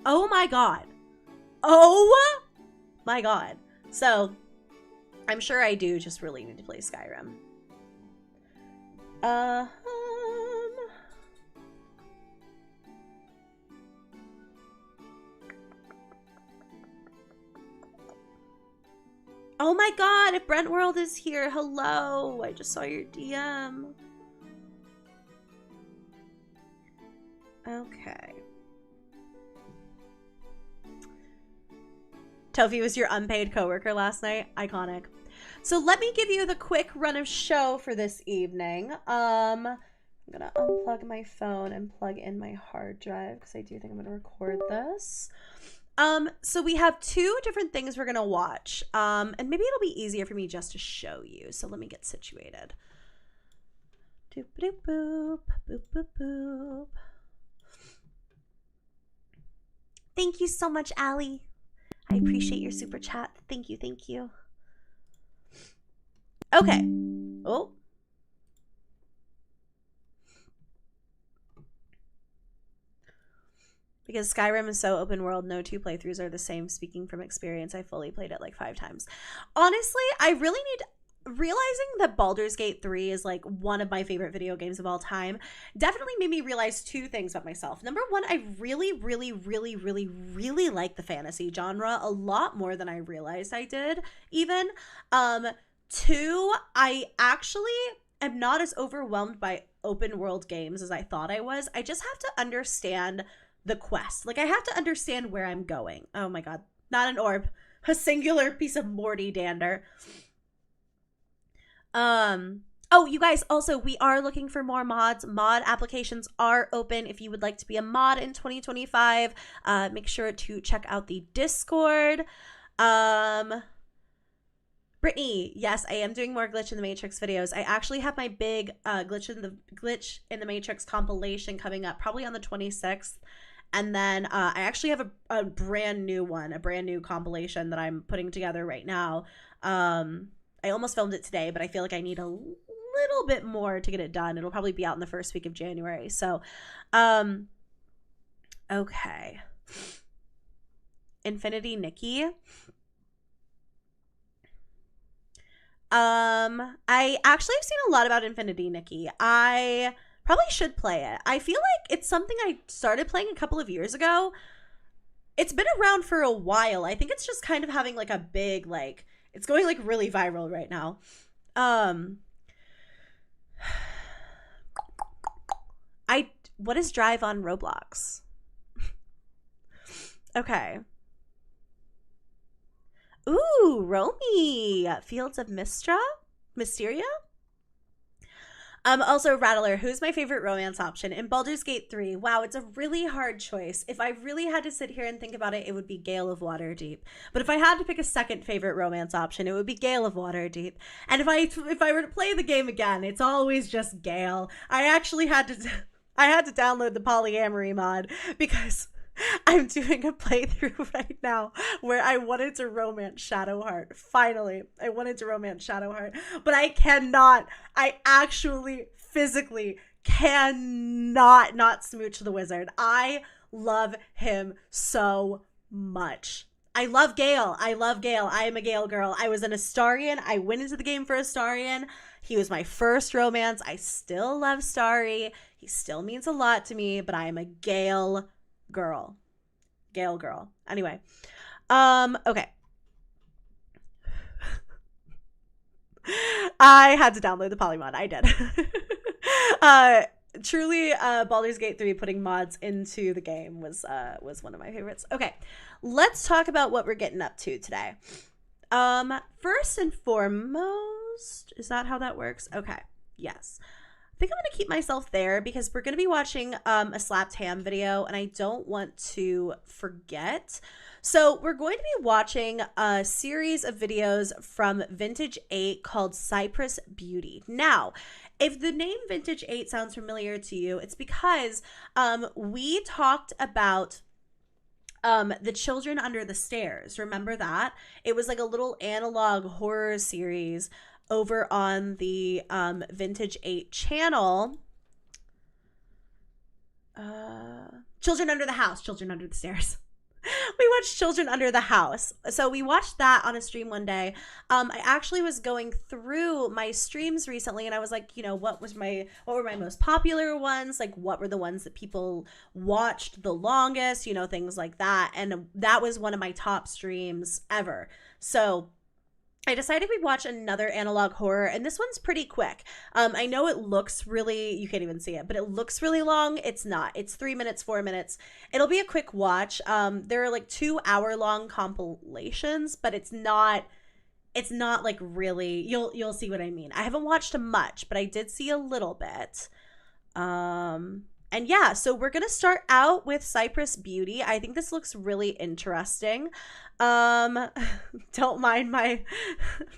Oh my god. Oh my god. So I'm sure I do just really need to play Skyrim. Oh my god, if Brent World is here, hello. I just saw your DM. Okay. Tofi was your unpaid coworker last night. Iconic. So let me give you the quick run of show for this evening. I'm gonna unplug my phone and plug in my hard drive because I do think I'm gonna record this. So we have two different things we're gonna watch. And maybe it'll be easier for me just to show you. So let me get situated. Doop doop boop, boop boop boop. Thank you so much, Allie. I appreciate your super chat. Thank you, thank you. Okay. Oh. Because Skyrim is so open world, no two playthroughs are the same. Speaking from experience, I fully played it like 5 times. Honestly, I really need... Realizing that Baldur's Gate 3 is like one of my favorite video games of all time definitely made me realize 2 things about myself. Number one, I really like the fantasy genre a lot more than I realized I did even. 2, I actually am not as overwhelmed by open world games as I thought I was. I just have to understand the quest. Like, I have to understand where I'm going. Oh my god, not an orb. A singular piece of Morty dander. Oh, you guys, also, we are looking for more mods. Mod applications are open. If you would like to be a mod in 2025, make sure to check out the Discord. Brittany, yes, I am doing more Glitch in the Matrix videos. I actually have my big Glitch in the Matrix compilation coming up probably on the 26th. And then I actually have a brand new compilation that I'm putting together right now. I almost filmed it today, but I feel like I need a little bit more to get it done. It'll probably be out in the first week of January. So, okay. Infinity Nikki. I actually have seen a lot about Infinity Nikki. I probably should play it. I feel like it's something I started playing a couple of years ago. It's been around for a while. I think it's just kind of having like a big, like, it's going like really viral right now. What is Drive on Roblox? Okay. Ooh, Romy. Fields of Mysteria? Also, Rattler, who's my favorite romance option? In Baldur's Gate 3, wow, it's a really hard choice. If I really had to sit here and think about it, it would be Gale of Waterdeep. But if I had to pick a second favorite romance option, it would be Gale of Waterdeep. And if I were to play the game again, it's always just Gale. I actually had to download the polyamory mod because I'm doing a playthrough right now where I wanted to romance Shadowheart. Finally, I wanted to romance Shadowheart, but I cannot. I actually physically cannot not smooch the wizard. I love him so much. I love Gale. I am a Gale girl. I was an Astarion. I went into the game for Astarion. He was my first romance. I still love Starry. He still means a lot to me, but I am a Gale girl. Anyway, okay. I had to download the polymod. I did. Truly, Baldur's Gate 3 putting mods into the game was one of my favorites. Okay, let's talk about what we're getting up to today. First and foremost, is that how that works? Okay, yes. I think I'm going to keep myself there because we're going to be watching a slapped ham video and I don't want to forget. So we're going to be watching a series of videos from Vintage 8 called Cypress Beauty. Now, if the name Vintage 8 sounds familiar to you, it's because we talked about The Children Under the Stairs. Remember that? It was like a little analog horror series over on the Vintage 8 channel. Children Under the House, Children Under the Stairs. We watched Children Under the House. So we watched that on a stream one day. I actually was going through my streams recently and I was like, you know, what were my most popular ones? Like, what were the ones that people watched the longest, you know, things like that. And that was one of my top streams ever. So I decided we'd watch another analog horror, and this one's pretty quick. I know it looks really, you can't even see it, but it looks really long. It's not. It's 3 minutes, 4 minutes. It'll be a quick watch. There are like 2-hour-long compilations, but it's not like really, you'll see what I mean. I haven't watched much, but I did see a little bit. And yeah, so we're gonna start out with Cypress Beauty. I think this looks really interesting. Don't mind my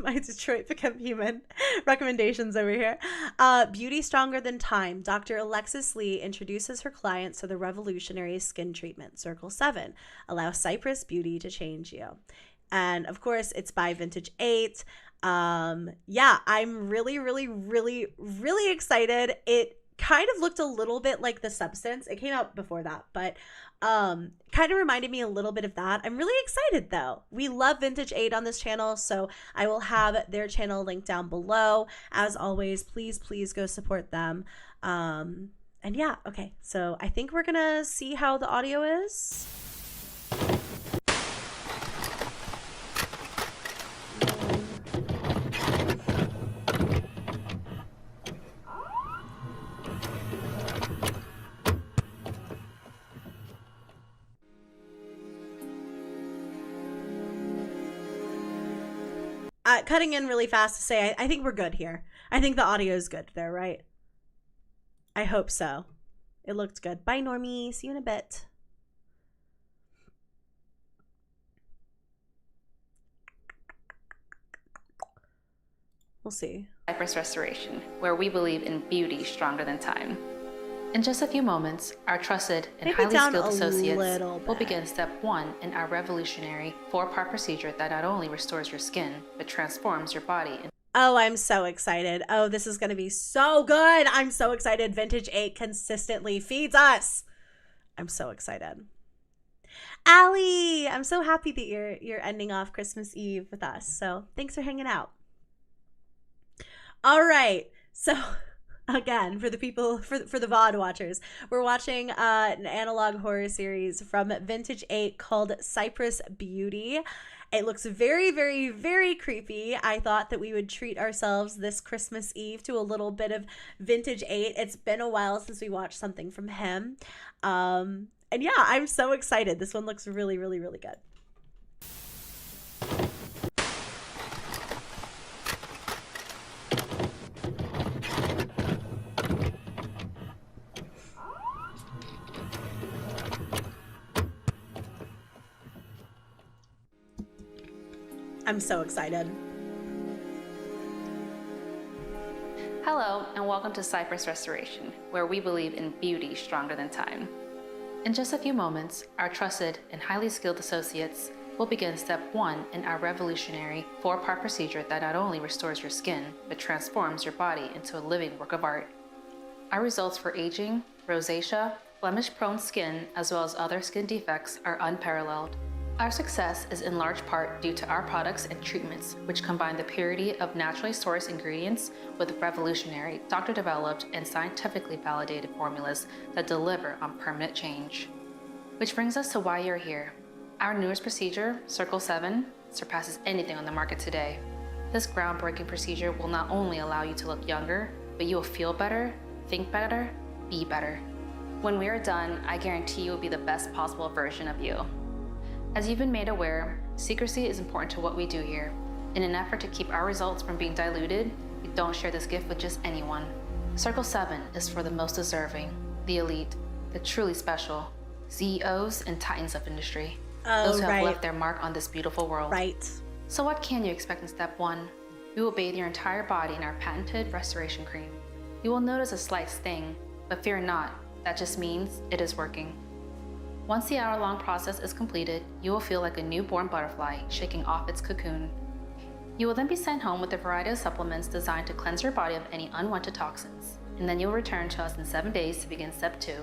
Detroit Become Human recommendations over here. Beauty Stronger Than Time. Dr. Alexis Lee introduces her clients to the revolutionary skin treatment, Circle 7. Allow Cypress Beauty to change you. And of course, it's by Vintage 8. Yeah, I'm really, really, really, really excited. It kind of looked a little bit like The Substance. It came out before that, but kind of reminded me a little bit of that. I'm really excited though. We love Vintage 8 on this channel, so I will have their channel linked down below. As always, please go support them. And yeah, okay, so I think we're gonna see how the audio is. Cutting in really fast to say, I think we're good here. I think the audio is good there, right? I hope so. It looked good. Bye, Normie. See you in a bit. We'll see. Cypress Restoration, where we believe in beauty stronger than time. In just a few moments, our trusted and highly skilled associates will begin step 1 in our revolutionary 4-part procedure that not only restores your skin, but transforms your body. Oh, I'm so excited. Oh, this is going to be so good. I'm so excited. Vintage 8 consistently feeds us. I'm so excited. Allie, I'm so happy that you're ending off Christmas Eve with us. So thanks for hanging out. All right. So again, for the people, for the VOD watchers, we're watching an analog horror series from Vintage 8 called Cypress Beauty. It looks very, very, very creepy. I thought that we would treat ourselves this Christmas Eve to a little bit of Vintage 8. It's been a while since we watched something from him. And yeah, I'm so excited. This one looks really, really, really good. I'm so excited. Hello, and welcome to Cypress Restoration, where we believe in beauty stronger than time. In just a few moments, our trusted and highly skilled associates will begin step 1 in our revolutionary 4-part procedure that not only restores your skin, but transforms your body into a living work of art. Our results for aging, rosacea, blemish-prone skin, as well as other skin defects are unparalleled. Our success is in large part due to our products and treatments, which combine the purity of naturally sourced ingredients with revolutionary, doctor-developed, and scientifically validated formulas that deliver on permanent change. Which brings us to why you're here. Our newest procedure, Circle 7, surpasses anything on the market today. This groundbreaking procedure will not only allow you to look younger, but you will feel better, think better, be better. When we are done, I guarantee you will be the best possible version of you. As you've been made aware, secrecy is important to what we do here. In an effort to keep our results from being diluted, we don't share this gift with just anyone. Circle 7 is for the most deserving, the elite, the truly special, CEOs and titans of industry, those who have left their mark on this beautiful world. Right. So what can you expect in step 1? We will bathe your entire body in our patented restoration cream. You will notice a slight sting, but fear not, that just means it is working. Once the hour-long process is completed, you will feel like a newborn butterfly shaking off its cocoon. You will then be sent home with a variety of supplements designed to cleanse your body of any unwanted toxins, and then you'll return to us in 7 days to begin step 2.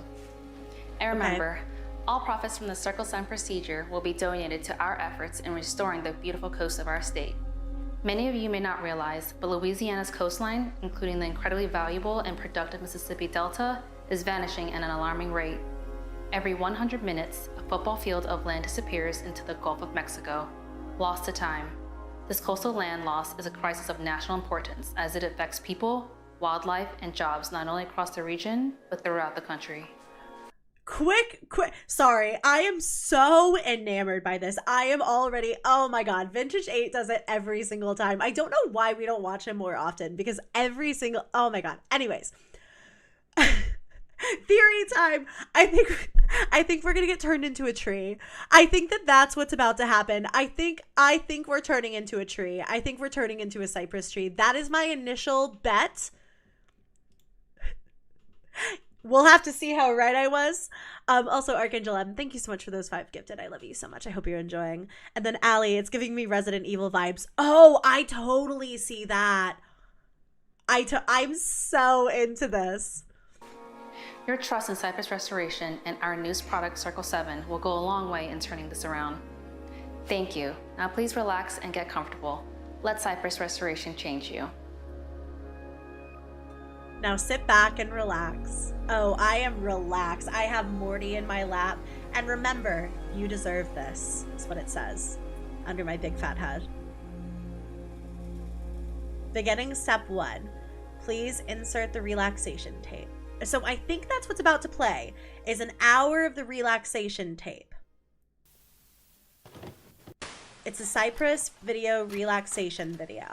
And remember, all profits from the Circle 7 procedure will be donated to our efforts in restoring the beautiful coast of our state. Many of you may not realize, but Louisiana's coastline, including the incredibly valuable and productive Mississippi Delta, is vanishing at an alarming rate. Every 100 minutes, a football field of land disappears into the Gulf of Mexico, lost to time. This coastal land loss is a crisis of national importance as it affects people, wildlife, and jobs not only across the region, but throughout the country. Quick. Sorry, I am so enamored by this. I am already, oh my God, Vintage 8 does it every single time. I don't know why we don't watch him more often because oh my God. Anyways, theory time. I think we're gonna get turned into a tree. I think that's what's about to happen. I think we're turning into a tree. I think we're turning into a cypress tree. That is my initial bet. We'll have to see how right I was. Also, Archangel M, thank you so much for those 5 gifted. I love you so much. I hope you're enjoying. And then Allie, it's giving me Resident Evil vibes. Oh, I totally see that. I'm so into this. Your trust in Cypress Restoration and our newest product, Circle 7, will go a long way in turning this around. Thank you. Now please relax and get comfortable. Let Cypress Restoration change you. Now sit back and relax. Oh, I am relaxed. I have Morty in my lap. And remember, you deserve this. That's what it says under my big fat head. Beginning step 1. Please insert the relaxation tape. So I think that's what's about to play, is an hour of the relaxation tape. It's a Cypress video relaxation video.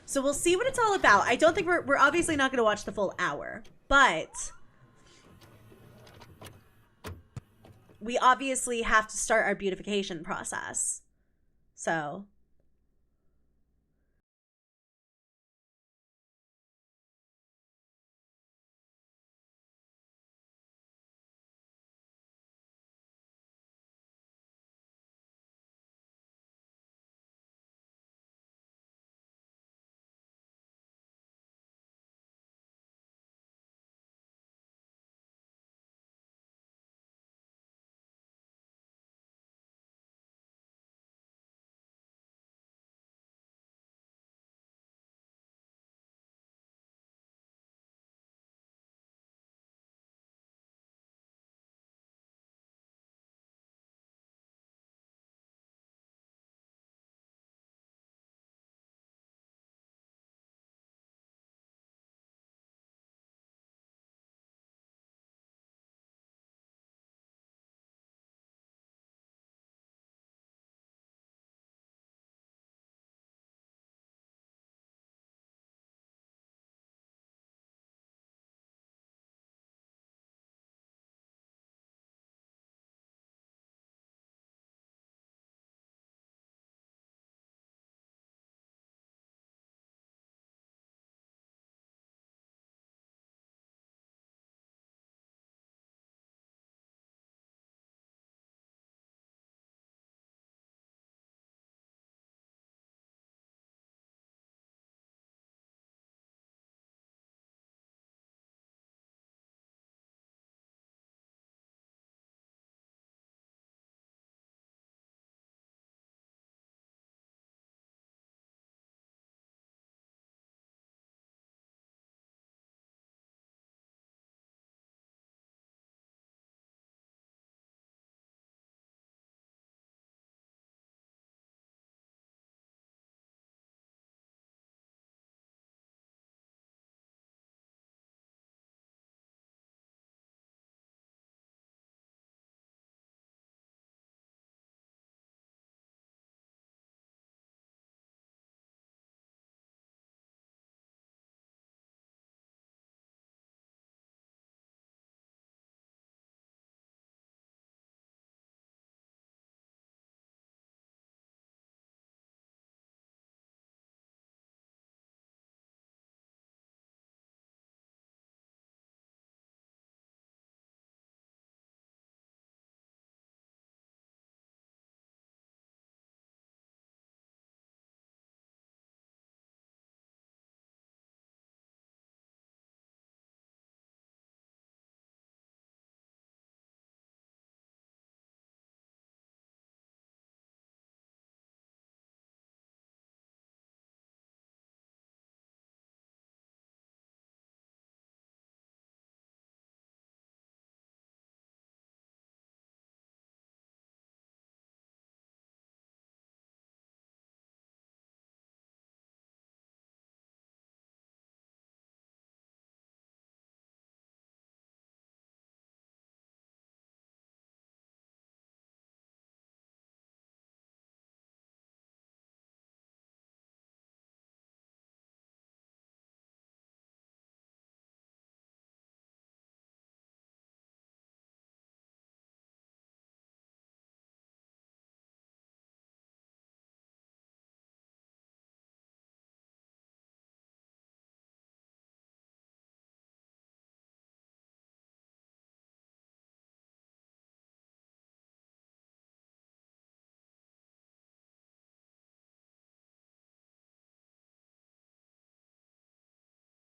So we'll see what it's all about. I don't think we're obviously not going to watch the full hour, but we obviously have to start our beautification process. So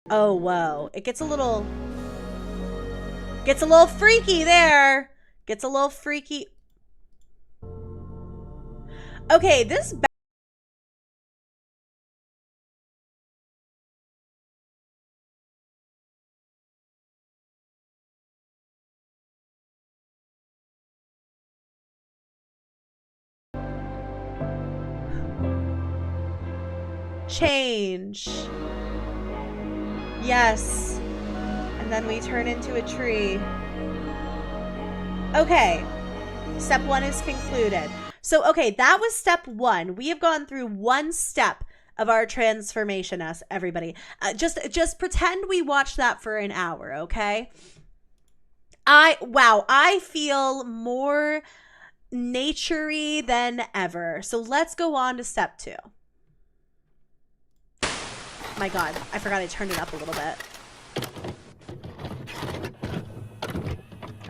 Oh, whoa. It gets a little freaky there. Gets a little freaky. Okay, this change. Yes. And then we turn into a tree. Okay. Step 1 is concluded. So, okay, that was step 1. We have gone through one step of our transformation, us everybody. Just pretend we watched that for an hour, okay? I feel more nature-y than ever. So let's go on to step 2. My God, I forgot I turned it up a little bit.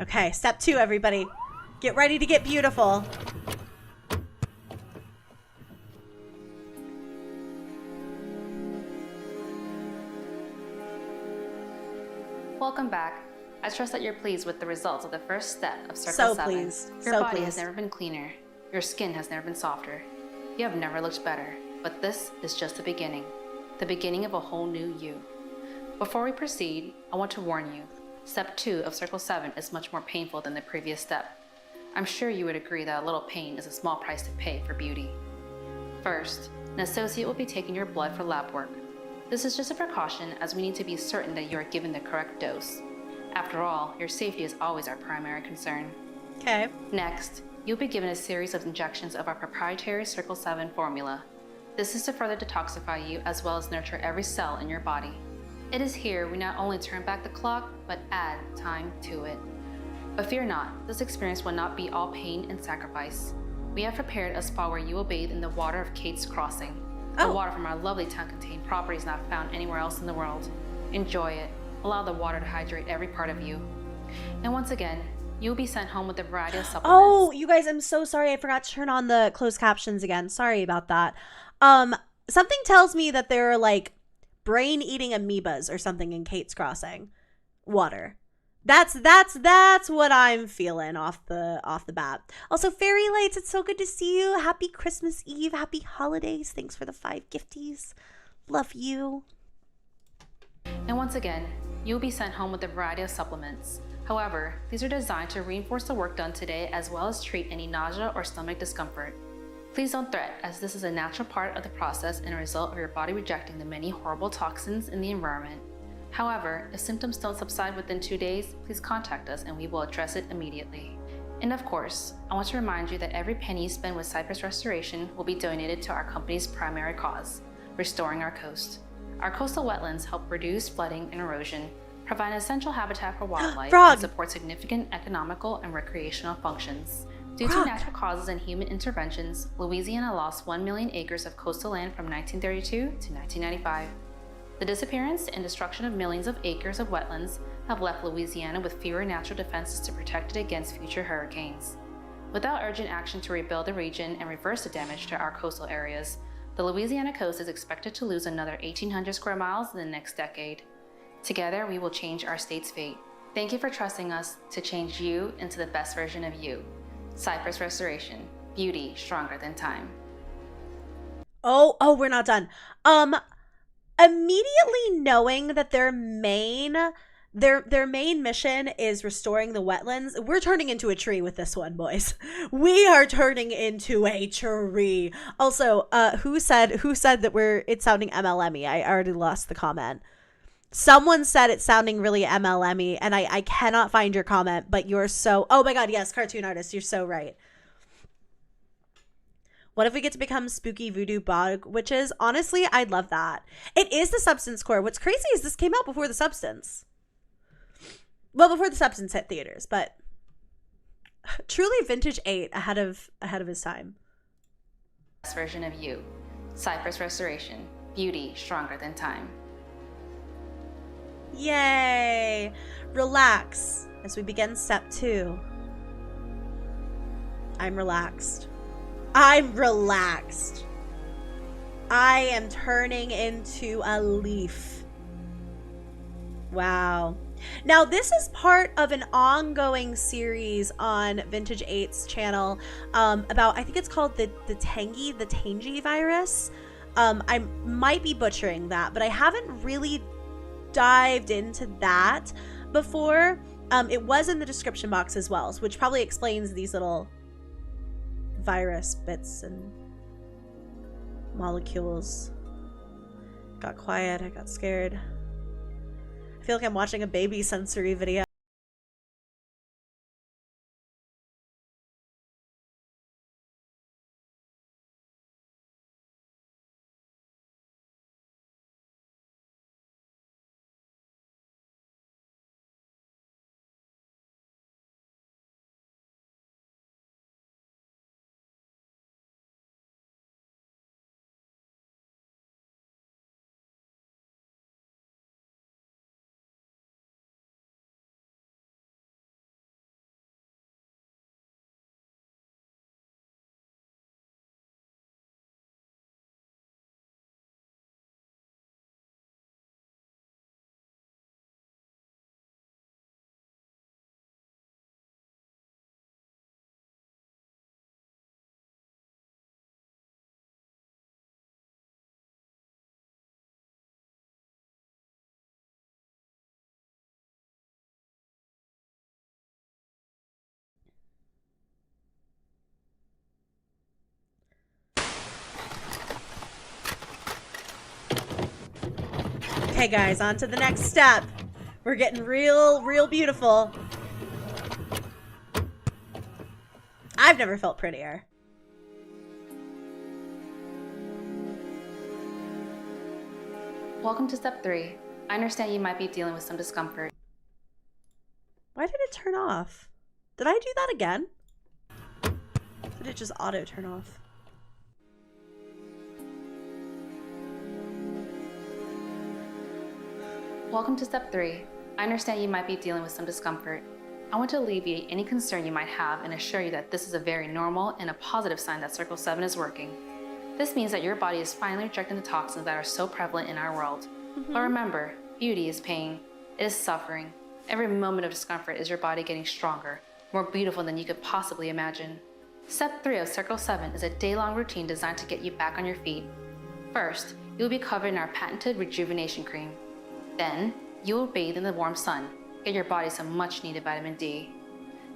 Okay, step 2, everybody. Get ready to get beautiful. Welcome back. I trust that you're pleased with the results of the first step of Circle 7. So pleased. Your body has never been cleaner. Your skin has never been softer. You have never looked better. But this is just the beginning. The beginning of a whole new you. Before we proceed, I want to warn you. Step 2 of Circle 7 is much more painful than the previous step. I'm sure you would agree that a little pain is a small price to pay for beauty. First, an associate will be taking your blood for lab work. This is just a precaution as we need to be certain that you are given the correct dose. After all, your safety is always our primary concern. Okay. Next, you'll be given a series of injections of our proprietary Circle 7 formula. This is to further detoxify you as well as nurture every cell in your body. It is here we not only turn back the clock, but add time to it. But fear not, this experience will not be all pain and sacrifice. We have prepared a spa where you will bathe in the water of Kate's Crossing. The water from our lovely town contains properties not found anywhere else in the world. Enjoy it. Allow the water to hydrate every part of you. And once again, you'll be sent home with a variety of supplements. Oh, you guys, I'm so sorry. I forgot to turn on the closed captions again. Sorry about that. Something tells me that there are like brain-eating amoebas or something in Kate's Crossing water. That's what I'm feeling off the bat. Also, Fairy Lights, it's so good to see you. Happy Christmas Eve. Happy holidays. Thanks for the 5 gifties. Love you. And once again, you'll be sent home with a variety of supplements. However, these are designed to reinforce the work done today as well as treat any nausea or stomach discomfort. Please don't fret, as this is a natural part of the process and a result of your body rejecting the many horrible toxins in the environment. However, if symptoms don't subside within 2 days, please contact us and we will address it immediately. And of course, I want to remind you that every penny you spend with Cypress Restoration will be donated to our company's primary cause, restoring our coast. Our coastal wetlands help reduce flooding and erosion, provide an essential habitat for wildlife, and support significant economical and recreational functions. Due to natural causes and human interventions, Louisiana lost 1 million acres of coastal land from 1932 to 1995. The disappearance and destruction of millions of acres of wetlands have left Louisiana with fewer natural defenses to protect it against future hurricanes. Without urgent action to rebuild the region and reverse the damage to our coastal areas, the Louisiana coast is expected to lose another 1,800 square miles in the next decade. Together, we will change our state's fate. Thank you for trusting us to change you into the best version of you. Cypress Restoration, beauty stronger than time. Oh, we're not done. Immediately knowing that their main mission is restoring the wetlands, we're turning into a tree with this one, boys. We are turning into a tree. Also, who said that it's sounding MLM-y? I already lost the comment. Someone said it's sounding really MLM-y, and I cannot find your comment, but you're so... Oh my God, yes, cartoon artist, you're so right. What if we get to become spooky voodoo bog witches? Honestly, I'd love that. It is the Substance core. What's crazy is this came out before the Substance. Well, before the Substance hit theaters, but truly vintage 8 ahead of his time. Best version of you. Cypress Restoration, beauty stronger than time. Yay! Relax as we begin step 2. I'm relaxed. I am turning into a leaf. Wow. Now, this is part of an ongoing series on Vintage 8's channel about, I think it's called the Tangy virus. I might be butchering that, but I haven't really dived into that before. It was in the description box as well, which probably explains these little virus bits and molecules. Got quiet, I got scared. I feel like I'm watching a baby sensory video. Okay, guys, on to the next step. We're getting real beautiful. I've never felt prettier. Welcome to step 3. I understand you might be dealing with some discomfort. Why did it turn off? Did I do that again? Did it just auto turn off? Welcome to step 3. I understand you might be dealing with some discomfort. I want to alleviate any concern you might have and assure you that this is a very normal and a positive sign that Circle 7 is working. This means that your body is finally rejecting the toxins that are so prevalent in our world. But remember, beauty is pain. It is suffering. Every moment of discomfort is your body getting stronger, more beautiful than you could possibly imagine. Step 3 of Circle 7 is a day-long routine designed to get you back on your feet. First, you will be covered in our patented rejuvenation cream. Then, you will bathe in the warm sun, get your body some much-needed vitamin D.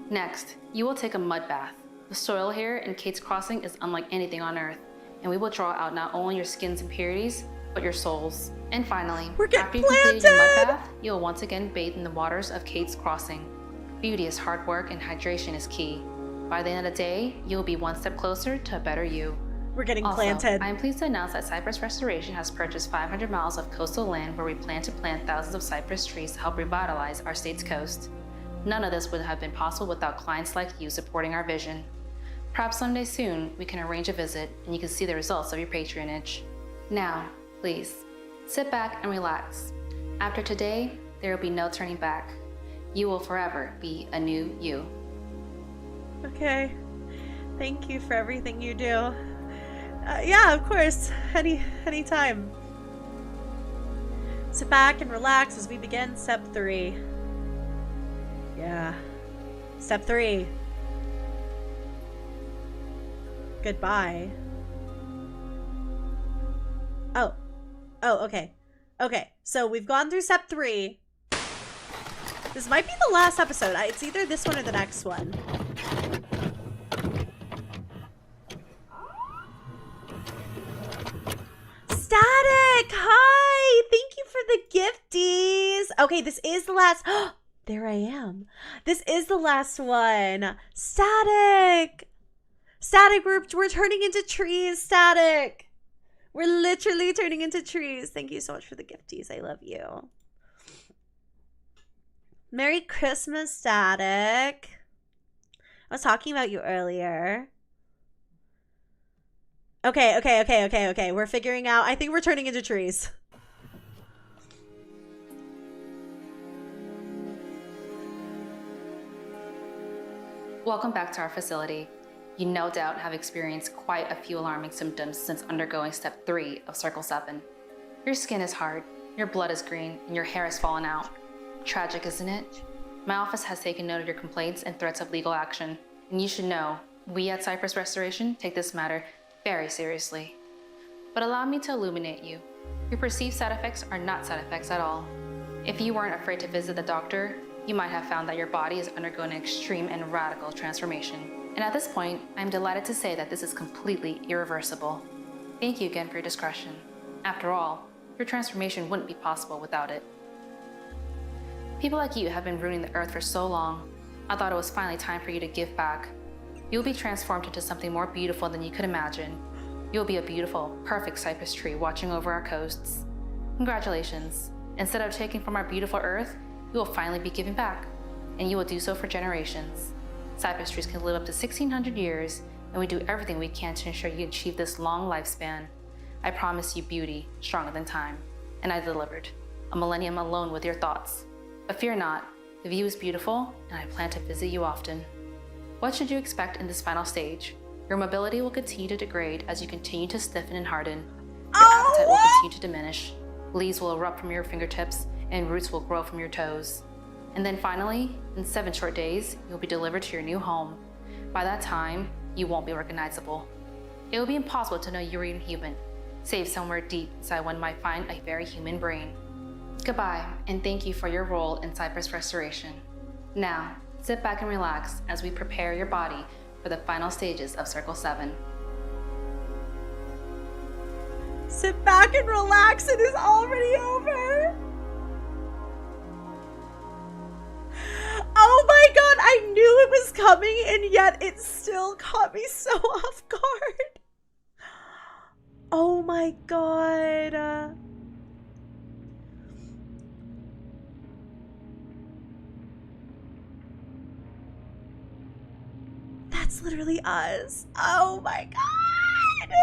Next, you will take a mud bath. The soil here in Kate's Crossing is unlike anything on Earth, and we will draw out not only your skin's impurities, but your souls. And finally, after you completed your mud bath, you will once again bathe in the waters of Kate's Crossing. Beauty is hard work and hydration is key. By the end of the day, you will be one step closer to a better you. We're getting Also, planted. I am pleased to announce that Cypress Restoration has purchased 500 miles of coastal land where we plan to plant thousands of cypress trees to help revitalize our state's coast. None of this would have been possible without clients like you supporting our vision. Perhaps someday soon, we can arrange a visit and you can see the results of your patronage. Now, please, sit back and relax. After today, there will be no turning back. You will forever be a new you. Okay. Thank you for everything you do. Yeah, of course. Anytime. Sit back and relax as we begin step 3. Yeah. Step 3. Goodbye. Oh, okay. Okay, so we've gone through step 3. This might be the last episode. It's either this one or the next one. Static! Hi! Thank you for the gifties! Okay, this is the last... There I am. This is the last one. Static! Static, we're turning into trees, Static! We're literally turning into trees. Thank you so much for the gifties. I love you. Merry Christmas, Static. I was talking about you earlier. Okay. We're figuring out. I think we're turning into trees. Welcome back to our facility. You no doubt have experienced quite a few alarming symptoms since undergoing step 3 of Circle 7. Your skin is hard, your blood is green, and your hair has fallen out. Tragic, isn't it? My office has taken note of your complaints and threats of legal action, and you should know, we at Cypress Restoration take this matter very seriously. But allow me to illuminate you. Your perceived side effects are not side effects at all. If you weren't afraid to visit the doctor, you might have found that your body is undergoing an extreme and radical transformation. And at this point, I'm delighted to say that this is completely irreversible. Thank you again for your discretion. After all, your transformation wouldn't be possible without it. People like you have been ruining the earth for so long. I thought it was finally time for you to give back. You'll be transformed into something more beautiful than you could imagine. You'll be a beautiful, perfect cypress tree watching over our coasts. Congratulations. Instead of taking from our beautiful earth, you will finally be giving back, and you will do so for generations. Cypress trees can live up to 1,600 years, and we do everything we can to ensure you achieve this long lifespan. I promised you beauty stronger than time, and I delivered. A millennium alone with your thoughts. But fear not, the view is beautiful, and I plan to visit you often. What should you expect in this final stage? Your mobility will continue to degrade as you continue to stiffen and harden. Your appetite will continue to diminish. Leaves will erupt from your fingertips, and roots will grow from your toes. And then finally, in 7 short days, you'll be delivered to your new home. By that time, you won't be recognizable. It will be impossible to know you were even human, save somewhere deep inside one might find a very human brain. Goodbye, and thank you for your role in Cypress Restoration. Now, sit back and relax as we prepare your body for the final stages of Circle 7. Sit back and relax, it is already over. Oh my god, I knew it was coming, and yet it still caught me so off guard. Oh my god. That's literally us. Oh my god.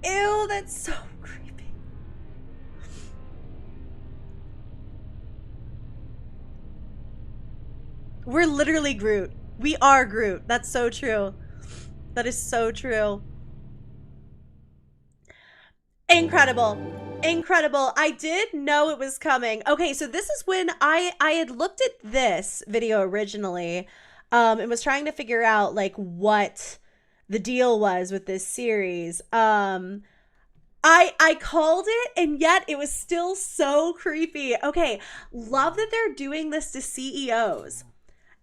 Ew, that's so creepy. We're literally Groot. We are Groot. That's so true. That is so true. Incredible. Incredible. I did know it was coming. Okay, so this is when I had looked at this video originally, and was trying to figure out like what the deal was with this series. I called it, and yet it was still so creepy. Okay, love that they're doing this to CEOs,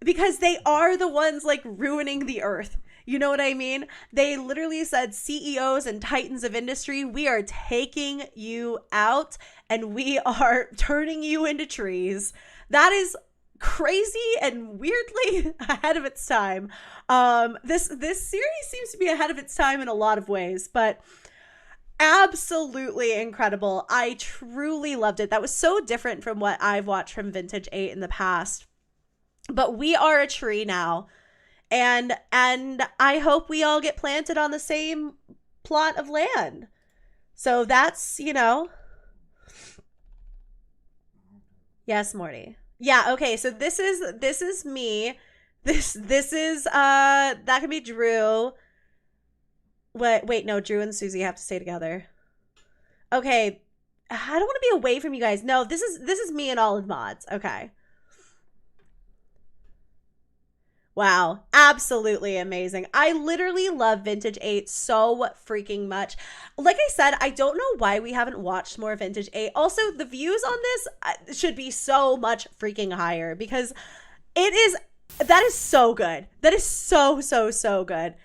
because they are the ones like ruining the earth. You know what I mean? They literally said, CEOs and titans of industry, we are taking you out and we are turning you into trees. That is crazy and weirdly ahead of its time. This series seems to be ahead of its time in a lot of ways, but absolutely incredible. I truly loved it. That was so different from what I've watched from Vintage 8 in the past. But we are a tree now. And I hope we all get planted on the same plot of land. So that's, you know. Yes, Morty. Yeah, okay, so this is me. This is that could be Drew. Wait, no, Drew and Susie have to stay together. Okay. I don't want to be away from you guys. No, this is me and all of mods. Okay. Wow, absolutely amazing. I literally love Vintage 8 so freaking much. Like I said, I don't know why we haven't watched more Vintage 8. Also, the views on this should be so much freaking higher, because that is so good. That is so good.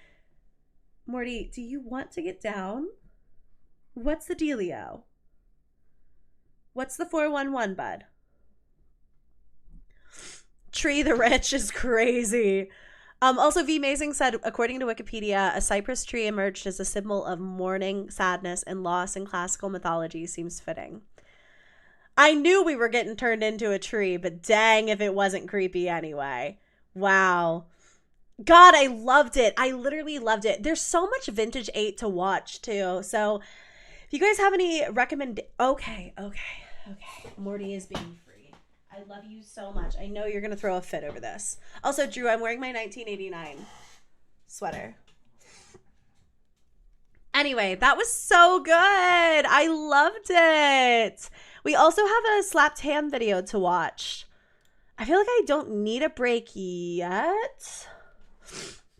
Morty, do you want to get down? What's the dealio? What's the 411, bud? Tree the Rich is crazy. Also, V Amazing said, according to Wikipedia, a cypress tree emerged as a symbol of mourning, sadness, and loss in classical mythology. Seems fitting. I knew we were getting turned into a tree, but dang if it wasn't creepy anyway. Wow. God, I loved it. I literally loved it. There's so much Vintage 8 to watch, too. So, if you guys have any Okay. Morty is being free. I love you so much. I know you're going to throw a fit over this. Also, Drew, I'm wearing my 1989 sweater. Anyway, that was so good. I loved it. We also have a slapped ham video to watch. I feel like I don't need a break yet,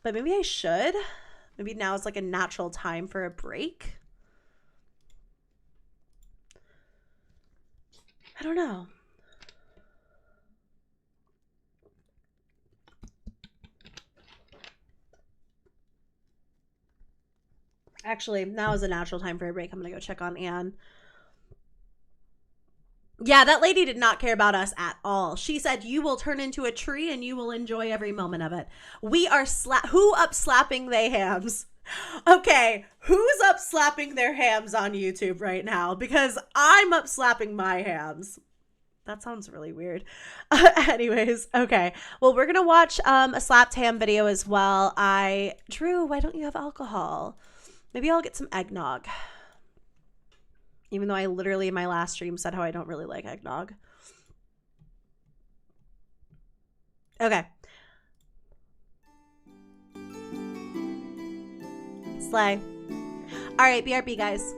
but maybe I should. Maybe now is like a natural time for a break. I don't know. Actually, now is a natural time for a break. I'm going to go check on Anne. Yeah, that lady did not care about us at all. She said, you will turn into a tree and you will enjoy every moment of it. We are who up slapping they hams? Okay, who's up slapping their hams on YouTube right now? Because I'm up slapping my hams. That sounds really weird. Anyways, okay. Well, we're going to watch a slapped ham video as well. Drew, why don't you have alcohol? Maybe I'll get some eggnog. Even though I literally in my last stream said how I don't really like eggnog. Okay. Slay. All right, BRB, guys.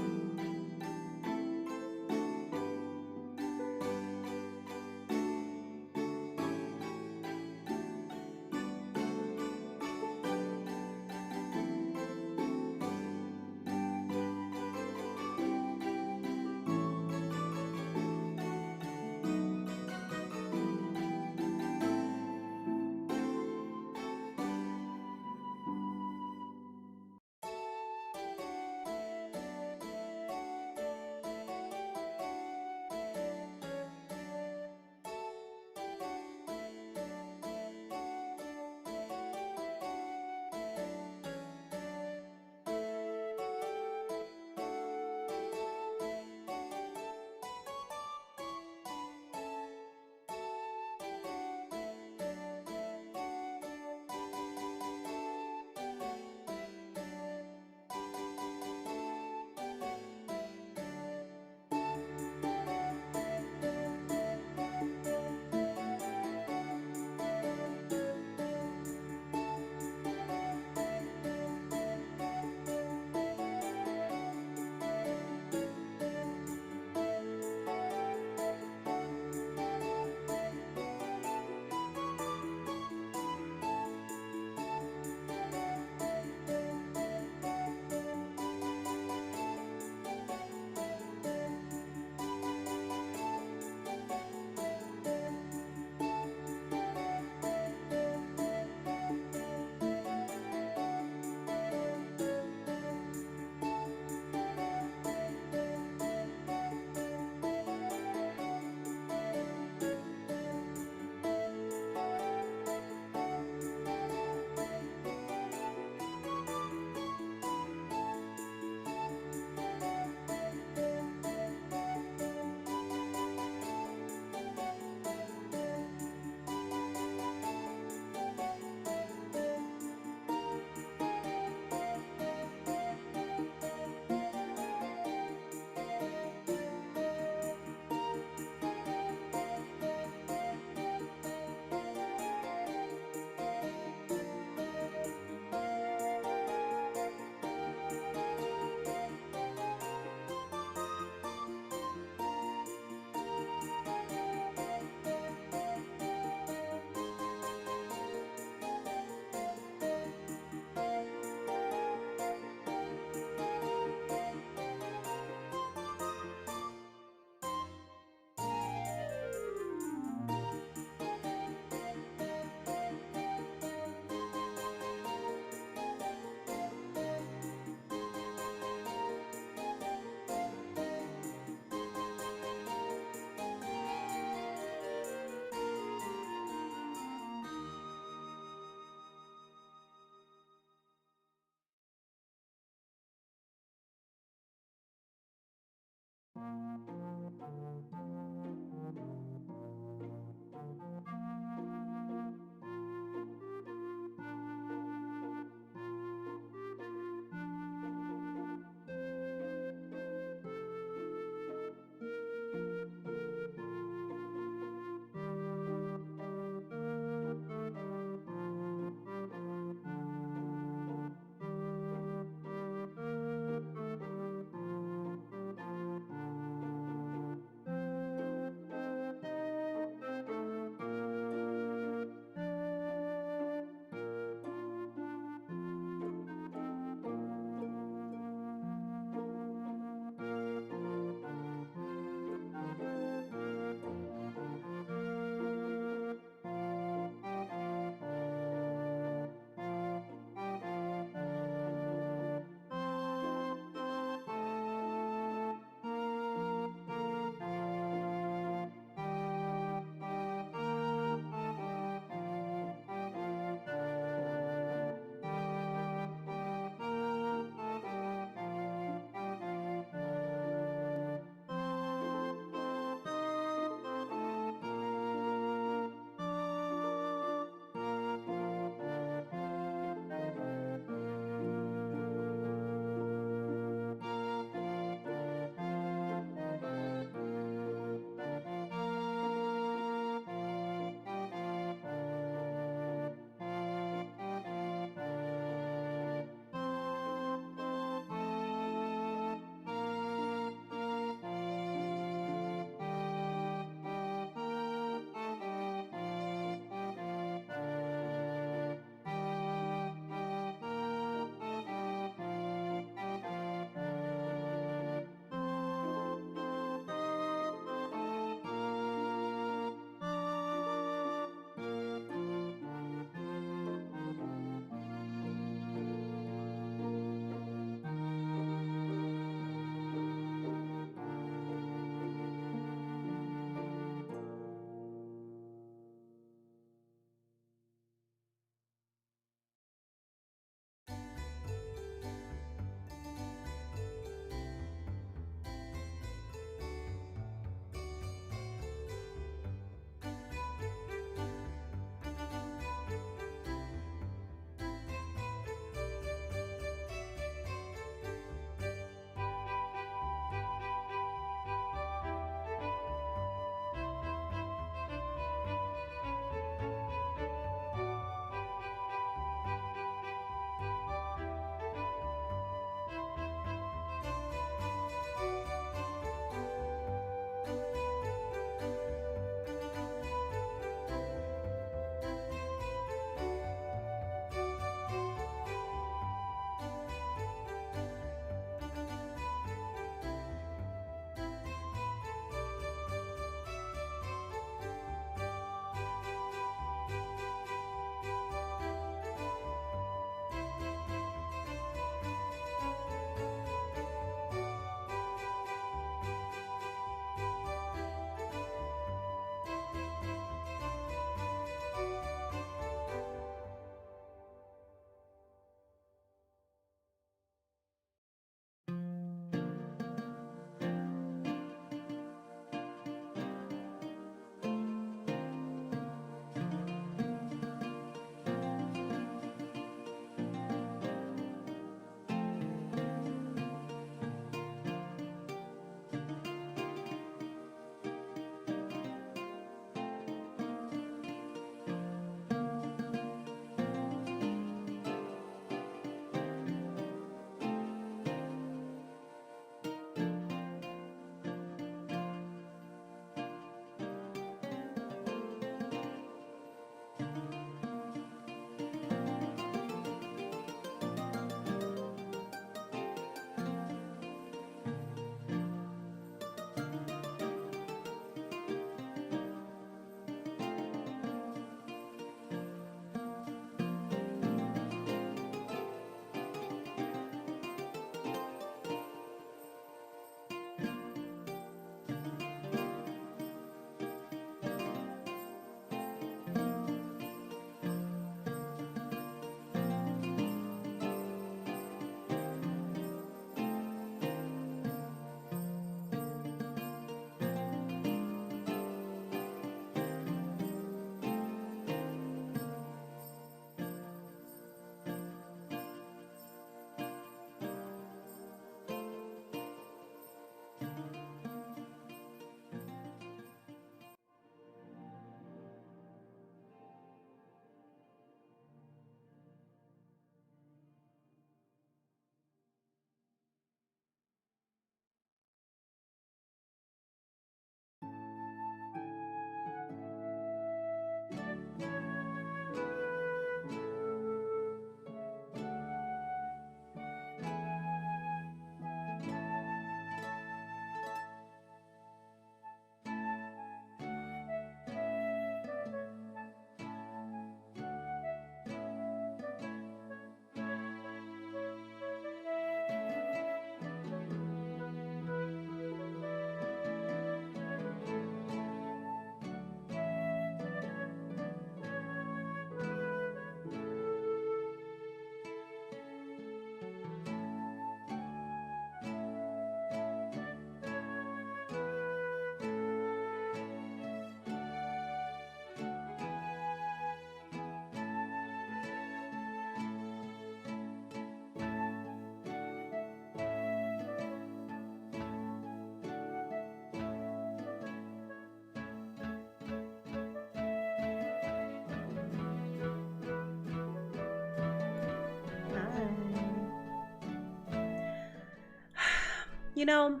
you know?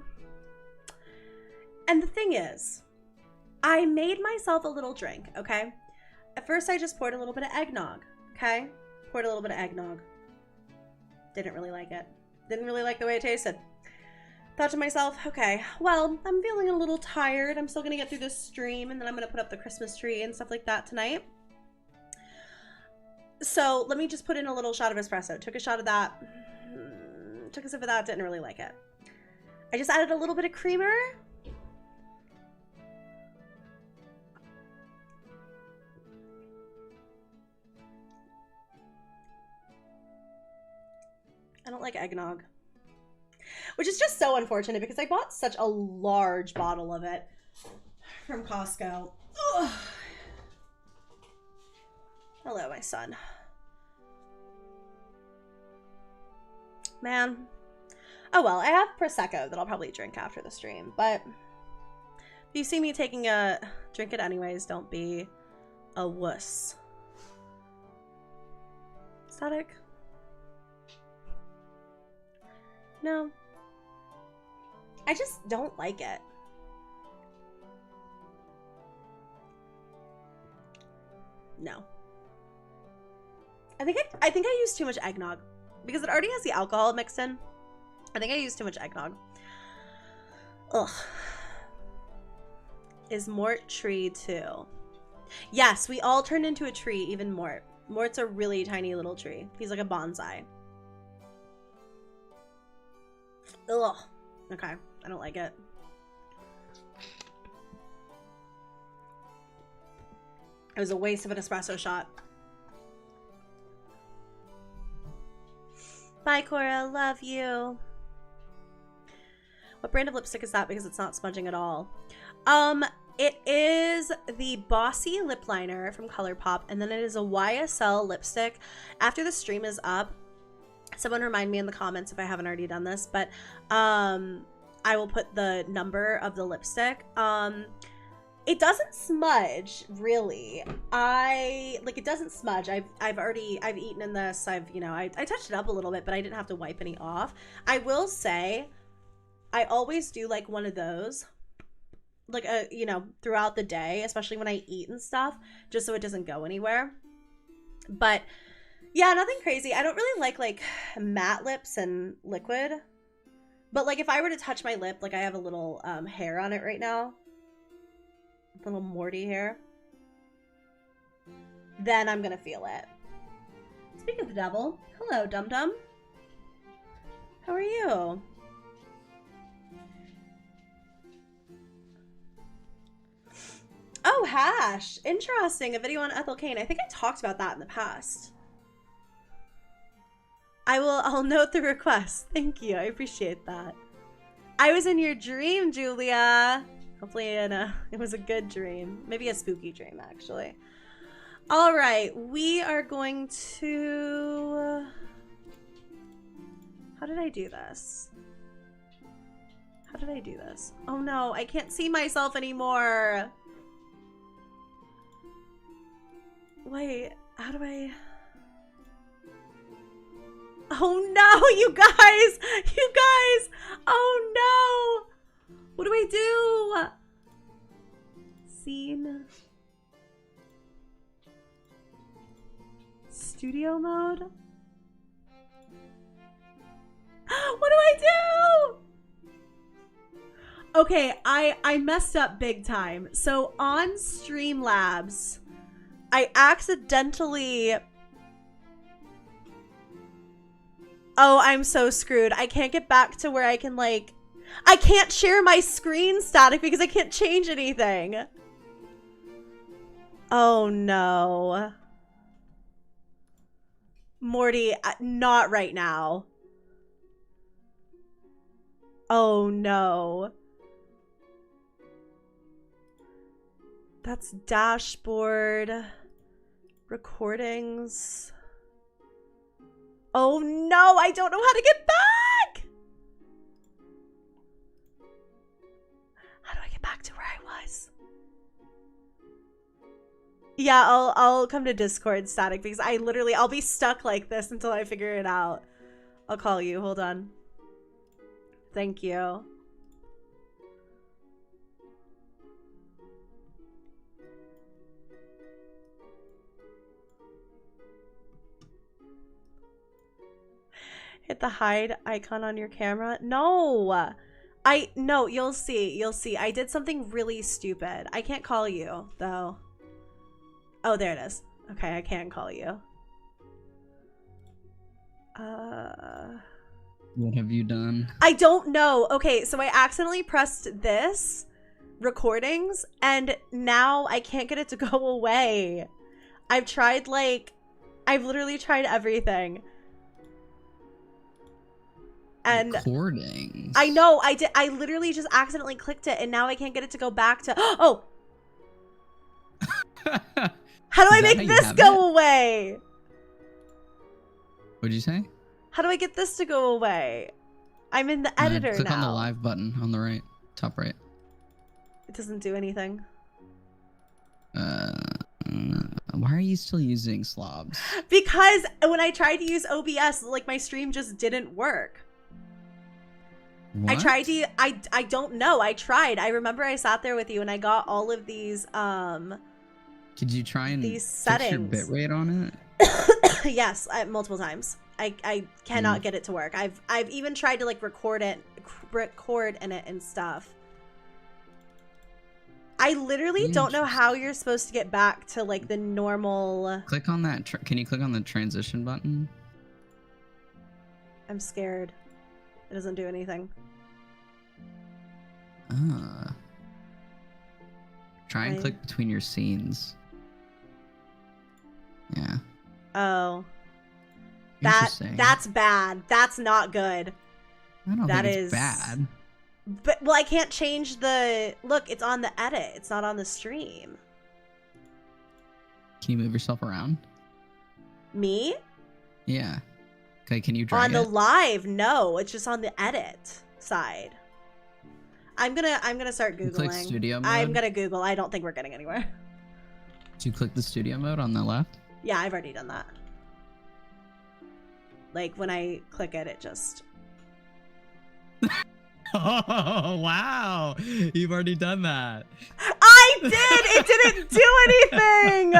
And the thing is, I made myself a little drink, okay? At first, I just poured a little bit of eggnog, okay? Poured a little bit of eggnog. Didn't really like it. Didn't really like the way it tasted. Thought to myself, okay, well, I'm feeling a little tired. I'm still gonna get through this stream, and then I'm gonna put up the Christmas tree and stuff like that tonight. So let me just put in a little shot of espresso. Took a shot of that. Took a sip of that. Didn't really like it. I just added a little bit of creamer. I don't like eggnog. Which is just so unfortunate because I bought such a large bottle of it from Costco. Ugh. Hello, my son. Man. Oh well, I have Prosecco that I'll probably drink after the stream, but if you see me taking a drink it anyways, don't be a wuss. Static? No. I just don't like it. No. I think I used too much eggnog because it already has the alcohol mixed in. I think I used too much eggnog. Ugh. Is Mort tree too? Yes, we all turned into a tree, even Mort. Mort's a really tiny little tree. He's like a bonsai. Ugh. Okay, I don't like it. It was a waste of an espresso shot. Bye, Cora. Love you. What brand of lipstick is that? Because it's not smudging at all. It is the Bossy lip liner from ColourPop, and then it is a YSL lipstick. After the stream is up, someone remind me in the comments if I haven't already done this, but I will put the number of the lipstick. It doesn't smudge, really. It doesn't smudge. I've eaten in this. I touched it up a little bit, but I didn't have to wipe any off. I will say, I always do like one of those, like throughout the day, especially when I eat and stuff, just so it doesn't go anywhere. But yeah, nothing crazy. I don't really like matte lips and liquid, but like if I were to touch my lip, like I have a little hair on it right now, little Morty hair, then I'm gonna feel it. Speaking of the devil, hello, Dum Dum. How are you? Oh, Hash. Interesting. A video on Ethel Kane. I think I talked about that in the past. I'll note the request. Thank you. I appreciate that. I was in your dream, Julia. Hopefully it was a good dream. Maybe a spooky dream, actually. All right. We are going to... How did I do this? How did I do this? Oh, no. I can't see myself anymore. Wait. How do I... Oh no, you guys! You guys! Oh no! What do I do? Scene. Studio mode? What do I do? Okay, I messed up big time. So on Streamlabs, I accidentally... Oh, I'm so screwed. I can't get back to where I can, like... I can't share my screen static because I can't change anything. Oh, no. Morty, not right now. Oh, no. That's dashboard. Recordings. Oh no, I don't know how to get back! How do I get back to where I was? Yeah, I'll come to Discord static because I'll be stuck like this until I figure it out. I'll call you, hold on. Thank you. Hit the hide icon on your camera. No, no, you'll see. You'll see. I did something really stupid. I can't call you though. Oh, there it is. Okay, I can call you. What have you done? I don't know. Okay, so I accidentally pressed this recordings and now I can't get it to go away. I've tried I've literally tried everything. And recordings. I know, I did. I literally just accidentally clicked it and now I can't get it to go back to, oh! How do I make this go away? What'd you say? How do I get this to go away? I'm in the editor now. Click on the live button on the right, top right. It doesn't do anything. Why are you still using slobs? Because when I tried to use OBS, like my stream just didn't work. What? I tried to, I don't know. I tried. I remember I sat there with you and I got all of these, Could you try and these fix your settings. bitrate on it? Yes, multiple times. I cannot get it to work. I've even tried to like record in it and stuff. I literally don't know how you're supposed to get back to like the normal. Click on that. Can you click on the transition button? I'm scared. It doesn't do anything. Try and click between your scenes. Yeah. Oh. That's bad. That's not good. I don't think it's bad. But well, I can't change the look. It's on the edit. It's not on the stream. Can you move yourself around? Me? Yeah. Okay. Can you drag on the live? No, it's just on the edit side. I'm gonna start googling. Click studio mode. I'm gonna Google. I don't think we're getting anywhere. Did you click the studio mode on the left? Yeah, I've already done that. Like when I click it, it just. Oh wow! You've already done that. I did. It didn't do anything.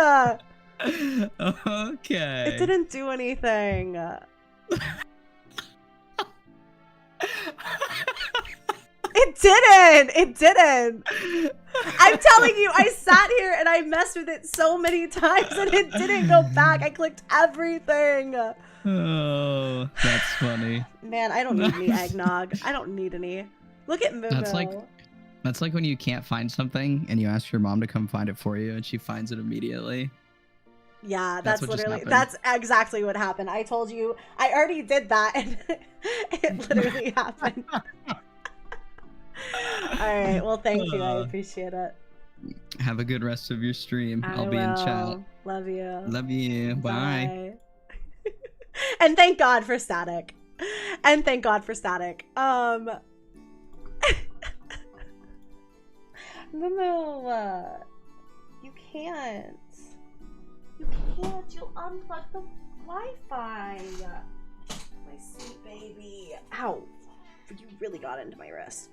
Okay. It didn't do anything. It didn't. I'm telling you, I sat here and I messed with it so many times and it didn't go back. I clicked everything. Oh, that's funny. Man, I don't need any eggnog. I don't need any. Look at Moo. That's like when you can't find something and you ask your mom to come find it for you and she finds it immediately. Yeah, that's exactly what happened. I told you, I already did that and it literally happened. All right, well, thank you. I appreciate it. Have a good rest of your stream. I'll be in chat. Love you. Love you. Bye. And thank God for static. No, you can't. You'll unplug the Wi-Fi. My sweet baby. Ow. You really got into my wrist.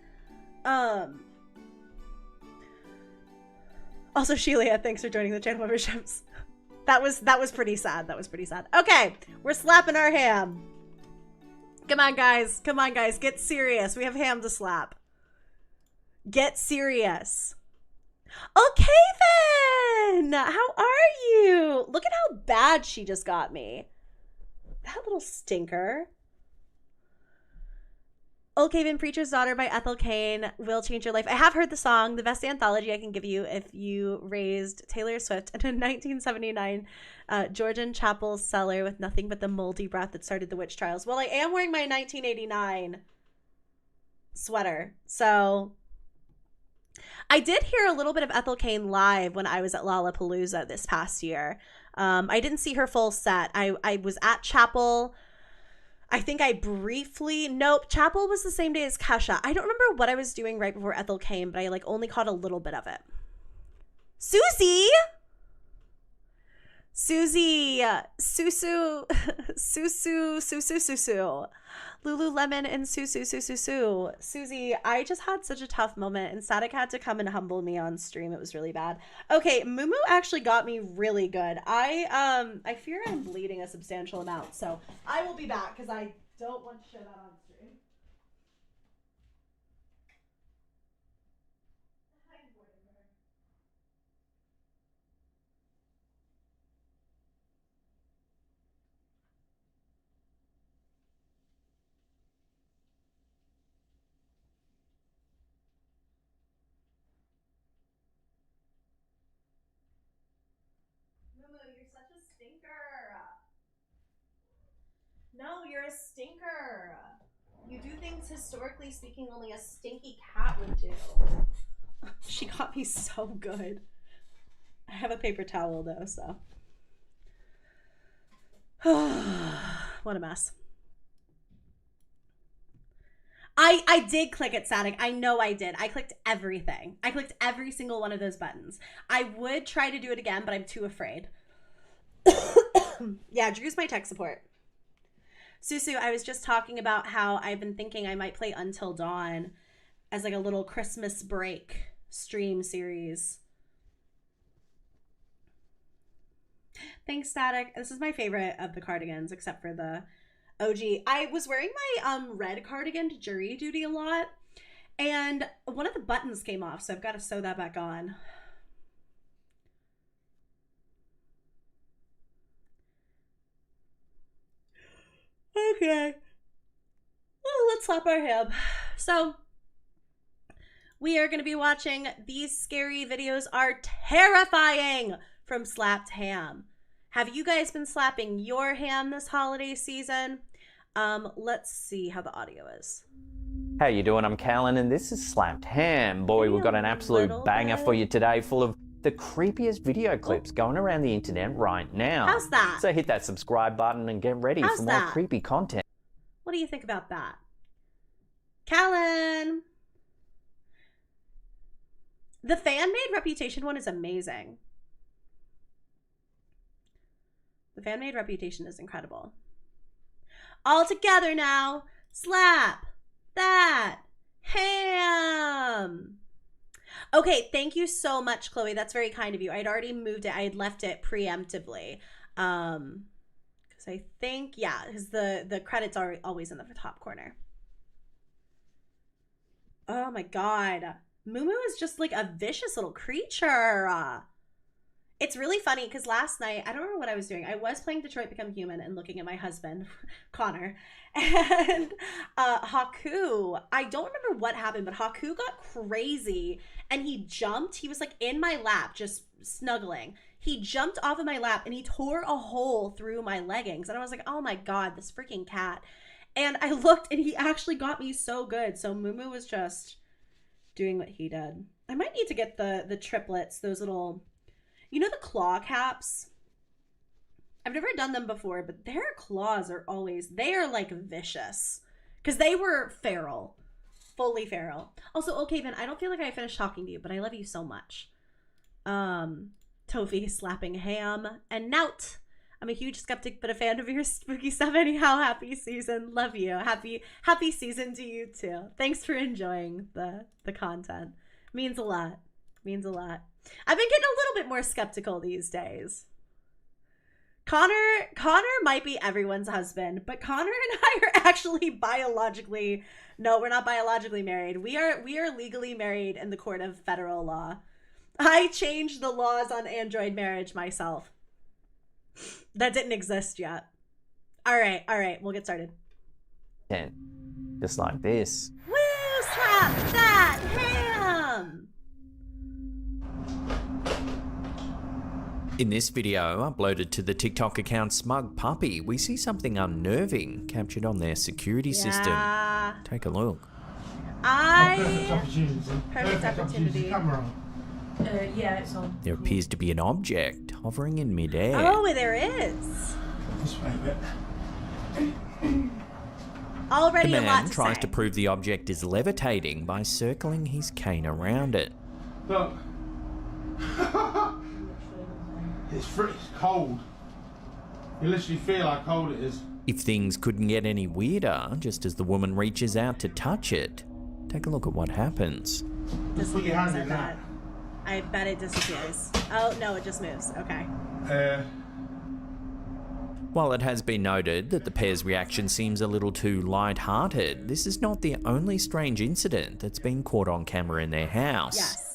Also, Sheila, thanks for joining the channel memberships. That was pretty sad. Okay, we're slapping our ham. Come on, guys. Get serious. We have ham to slap. Get serious. Okay, then. How are you? Look at how bad she just got me. That little stinker. Old Caven Preacher's Daughter by Ethel Cain will change your life. I have heard the song. The best anthology I can give you if you raised Taylor Swift in a 1979 Georgian chapel cellar with nothing but the moldy breath that started the witch trials. Well, I am wearing my 1989 sweater. So I did hear a little bit of Ethel Cain live when I was at Lollapalooza this past year. I didn't see her full set. I was at Chapel. I think I briefly, nope, Chapel was the same day as Kesha. I don't remember what I was doing right before Ethel came, but I like only caught a little bit of it. Susie! Susie, Susu, Susu, Susu, Susu, Lululemon and Susu, Susu, Susu. Susie, I just had such a tough moment, and Static had to come and humble me on stream. It was really bad. Okay, Mumu actually got me really good. I fear I'm bleeding a substantial amount, so I will be back because I don't want to show that on stream. You're such a stinker. No, you're a stinker. You do things, historically speaking, only a stinky cat would do. She got me so good. I have a paper towel though, so. What a mess. I did click it, Static. I know I did. I clicked everything. I clicked every single one of those buttons. I would try to do it again, but I'm too afraid. Yeah, Drew's my tech support. Susu, I was just talking about how I've been thinking I might play Until Dawn as like a little Christmas break stream series. Thanks, Static. This is my favorite of the cardigans, except for the OG. I was wearing my red cardigan to jury duty a lot, and one of the buttons came off, so I've got to sew that back on. Okay. Well, let's slap our hip. So, we are going to be watching These Scary Videos Are Terrifying from Slapped Ham. Have you guys been slapping your ham this holiday season? Let's see how the audio is. How you doing? I'm Callan and this is Slapped Ham. Boy, we've got an absolute banger for you today, full of the creepiest video clips going around the internet right now. How's that? So hit that subscribe button and get ready for more creepy content. What do you think about that? Callan! The fan-made Reputation one is amazing. The fan-made Reputation is incredible. All together now. Slap that ham. Okay, thank you so much, Chloe. That's very kind of you. I'd already moved it. I had left it preemptively. Because I think, yeah, because the credits are always in the top corner. Oh my god. Mumu is just like a vicious little creature. It's really funny because last night, I don't remember what I was doing. I was playing Detroit Become Human and looking at my husband, Connor, and Haku. I don't remember what happened, but Haku got crazy and he jumped. He was like in my lap, just snuggling. He jumped off of my lap and he tore a hole through my leggings. And I was like, oh my god, this freaking cat. And I looked and he actually got me so good. So Mumu was just doing what he did. I might need to get the triplets, those little... You know the claw caps? I've never done them before, but their claws are always, they are like vicious. Because they were feral. Fully feral. Also, okay, Ben, I don't feel like I finished talking to you, but I love you so much. Tofi slapping ham. And Nout. I'm a huge skeptic, but a fan of your spooky stuff. Anyhow, happy season. Love you. Happy season to you too. Thanks for enjoying the content. Means a lot. Means a lot. I've been getting a little bit more skeptical these days. Connor might be everyone's husband, but Connor and I are actually biologically, no, we're not biologically married. We are legally married in the court of federal law. I changed the laws on Android marriage myself. That didn't exist yet. All right, we'll get started. Just like this. Woo, slap that ham! In this video, uploaded to the TikTok account Smug Puppy, we see something unnerving captured on their security system. Take a look. Perfect opportunity. Yeah, it's on. There appears to be an object hovering in midair. Oh, there is. Already The a lot man to tries say. to prove the object is levitating by circling his cane around it. Look. It's cold. You literally feel how cold it is. If things couldn't get any weirder, just as the woman reaches out to touch it, take a look at what happens. Just put your hand in that. that. I bet it disappears. Oh, no, it just moves. Okay. While it has been noted that the pair's reaction seems a little too light-hearted, this is not the only strange incident that's been caught on camera in their house. Yes.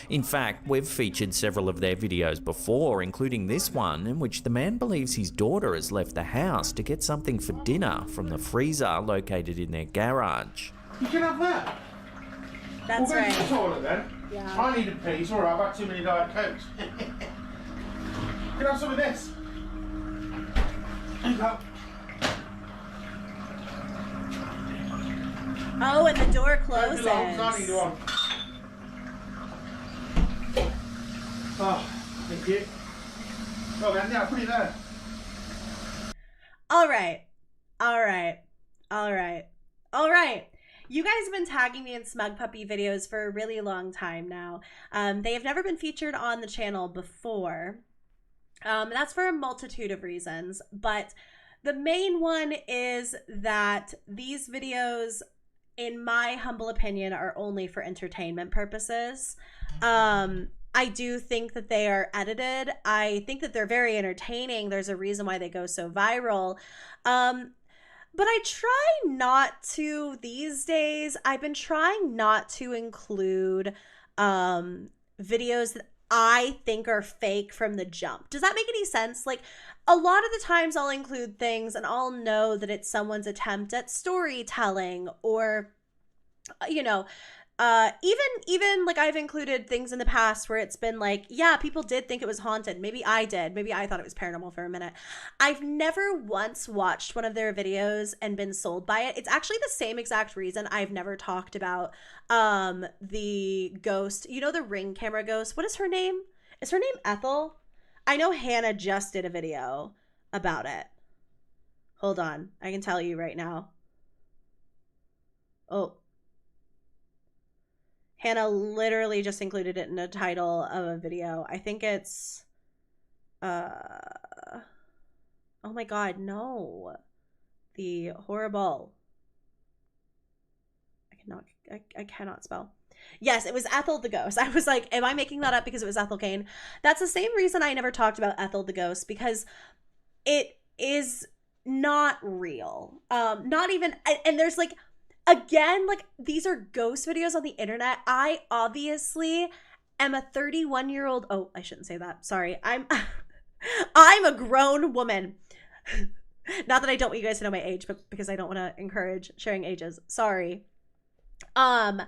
In fact, we've featured several of their videos before, including this one, in which the man believes his daughter has left the house to get something for dinner from the freezer located in their garage. You can have that. That's we'll right. Go to the toilet then. Yeah. I need a pee. It's alright, I've had too many Diet Cokes. Can I have some of this? Oh, and the door closes. I need one. Oh, thank you. Oh, then, yeah, put it there. All right. You guys have been tagging me in Smug Puppy videos for a really long time now. They have never been featured on the channel before. That's for a multitude of reasons, but the main one is that these videos, in my humble opinion, are only for entertainment purposes. I do think that they are edited. I think that they're very entertaining. There's a reason why they go so viral. But I try not to these days. I've been trying not to include videos that I think are fake from the jump. Does that make any sense? Like, a lot of the times I'll include things and I'll know that it's someone's attempt at storytelling, or, you know, even like I've included things in the past where it's been like, yeah, people did think it was haunted. Maybe I did. Maybe I thought it was paranormal for a minute. I've never once watched one of their videos and been sold by it. It's actually the same exact reason I've never talked about the ghost. You know, the Ring camera ghost. What is her name? Is her name Ethel? I know Hannah just did a video about it. Hold on. I can tell you right now. Oh. Hannah literally just included it in the title of a video. I think it's, oh my God, no. The horrible, I cannot spell. Yes, it was Ethel the Ghost. I was like, am I making that up because it was Ethel Kane? That's the same reason I never talked about Ethel the Ghost, because it is not real. Not even, and there's like, again, like, these are ghost videos on the internet. I obviously am a 31-year-old. Oh, I shouldn't say that. Sorry. I'm a grown woman. Not that I don't want you guys to know my age, but because I don't want to encourage sharing ages. Sorry. I'm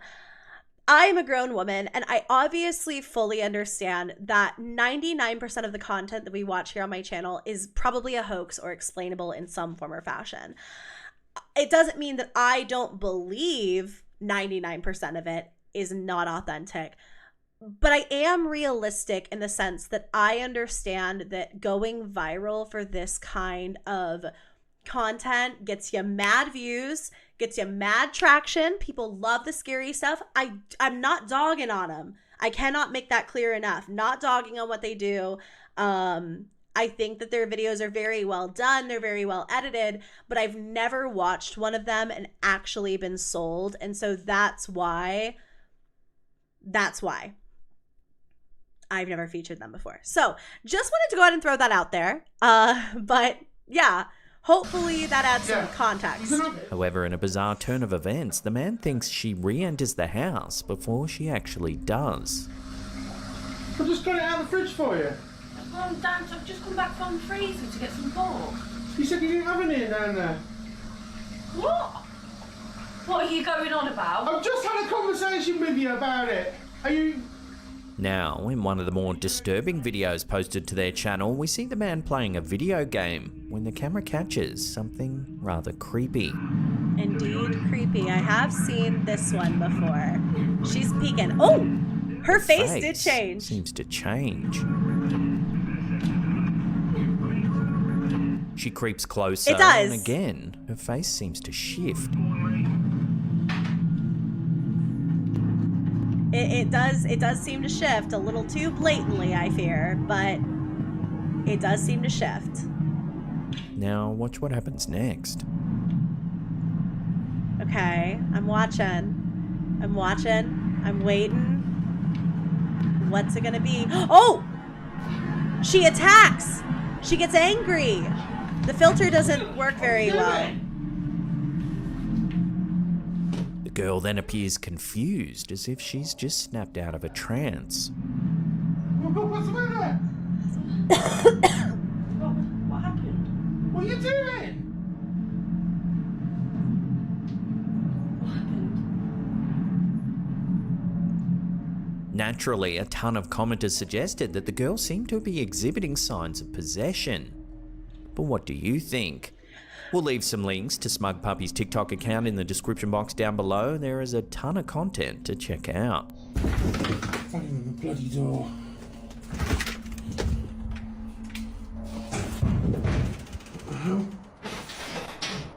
a grown woman, and I obviously fully understand that 99% of the content that we watch here on my channel is probably a hoax or explainable in some form or fashion. It doesn't mean that I don't believe 99% of it is not authentic, but I am realistic in the sense that I understand that going viral for this kind of content gets you mad views, gets you mad traction. People love the scary stuff. I'm not dogging on them. I cannot make that clear enough. Not dogging on what they do. I think that their videos are very well done. They're very well edited, but I've never watched one of them and actually been sold. And so that's why I've never featured them before. So just wanted to go ahead and throw that out there. But yeah, hopefully that adds some context. However, in a bizarre turn of events, the man thinks she re-enters the house before she actually does. I just got it out of the fridge for you. Oh, Dad, I've just come back from the freezer to get some pork. You said you didn't have any down there. What? What are you going on about? I've just had a conversation with you about it. Are you... Now, in one of the more disturbing videos posted to their channel, we see the man playing a video game when the camera catches something rather creepy. Indeed creepy. I have seen this one before. She's peeking. Oh! Her face did change. Seems to change. She creeps closer. It does. And again, her face seems to shift. It does seem to shift a little too blatantly, I fear, but It does seem to shift. Now, watch what happens next. Okay, I'm watching. I'm waiting. What's it gonna be? Oh! She attacks! She gets angry! The filter doesn't work very well. The girl then appears confused, as if she's just snapped out of a trance. What's the matter? What happened? What are you doing? What happened? Naturally, a ton of commenters suggested that the girl seemed to be exhibiting signs of possession. But what do you think? We'll leave some links to Smug Puppy's TikTok account in the description box down below. There is a ton of content to check out. Find the bloody door.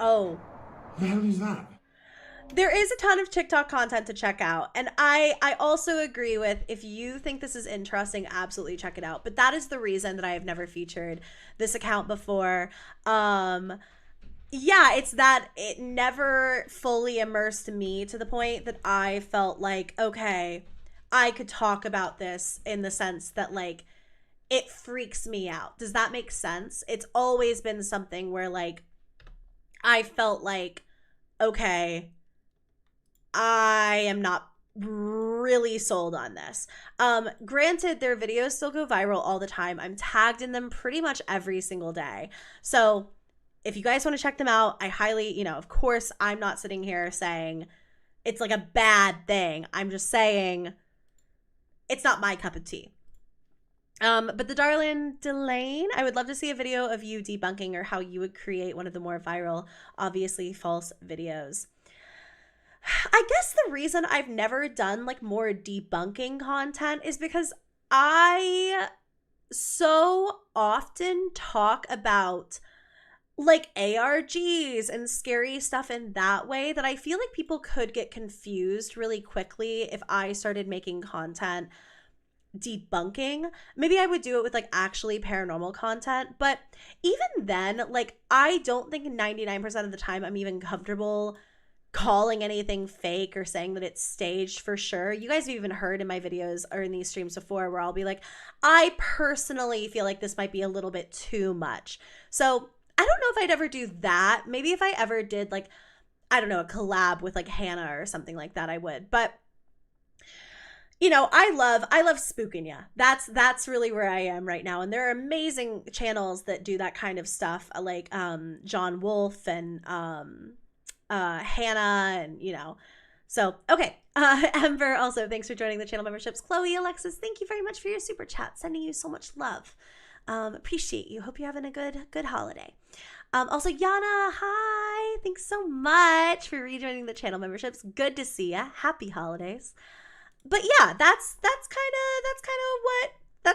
Oh. The hell is that? There is a ton of TikTok content to check out. And I also agree with, if you think this is interesting, absolutely check it out. But that is the reason that I have never featured this account before. Yeah, it's that it never fully immersed me to the point that I felt like, okay, I could talk about this in the sense that, like, it freaks me out. Does that make sense? It's always been something where, like, I felt like, okay, I am not really sold on this. Granted, their videos still go viral all the time. I'm tagged in them pretty much every single day. So if you guys want to check them out, I highly, of course, I'm not sitting here saying it's like a bad thing. I'm just saying it's not my cup of tea. But the darling Delane, I would love to see a video of you debunking or how you would create one of the more viral, obviously false videos. I guess the reason I've never done like more debunking content is because I so often talk about like ARGs and scary stuff in that way that I feel like people could get confused really quickly if I started making content debunking. Maybe I would do it with like actually paranormal content, but even then, like, I don't think 99% of the time I'm even comfortable calling anything fake or saying that it's staged for sure. You guys have even heard in my videos or in these streams before where I'll be like, I personally feel like this might be a little bit too much. So I don't know if I'd ever do that. Maybe if I ever did like, I don't know, a collab with like Hannah or something like that, I would. But I love spooking ya. That's really where I am right now. And there are amazing channels that do that kind of stuff, like John Wolfe and Hannah, and so okay. Ember, also thanks for joining the channel memberships. Chloe, Alexis, thank you very much for your super chat. Sending you so much love. Appreciate you. Hope you're having a good holiday. Also, Yana, hi. Thanks so much for rejoining the channel memberships. Good to see ya. Happy holidays. But yeah, that's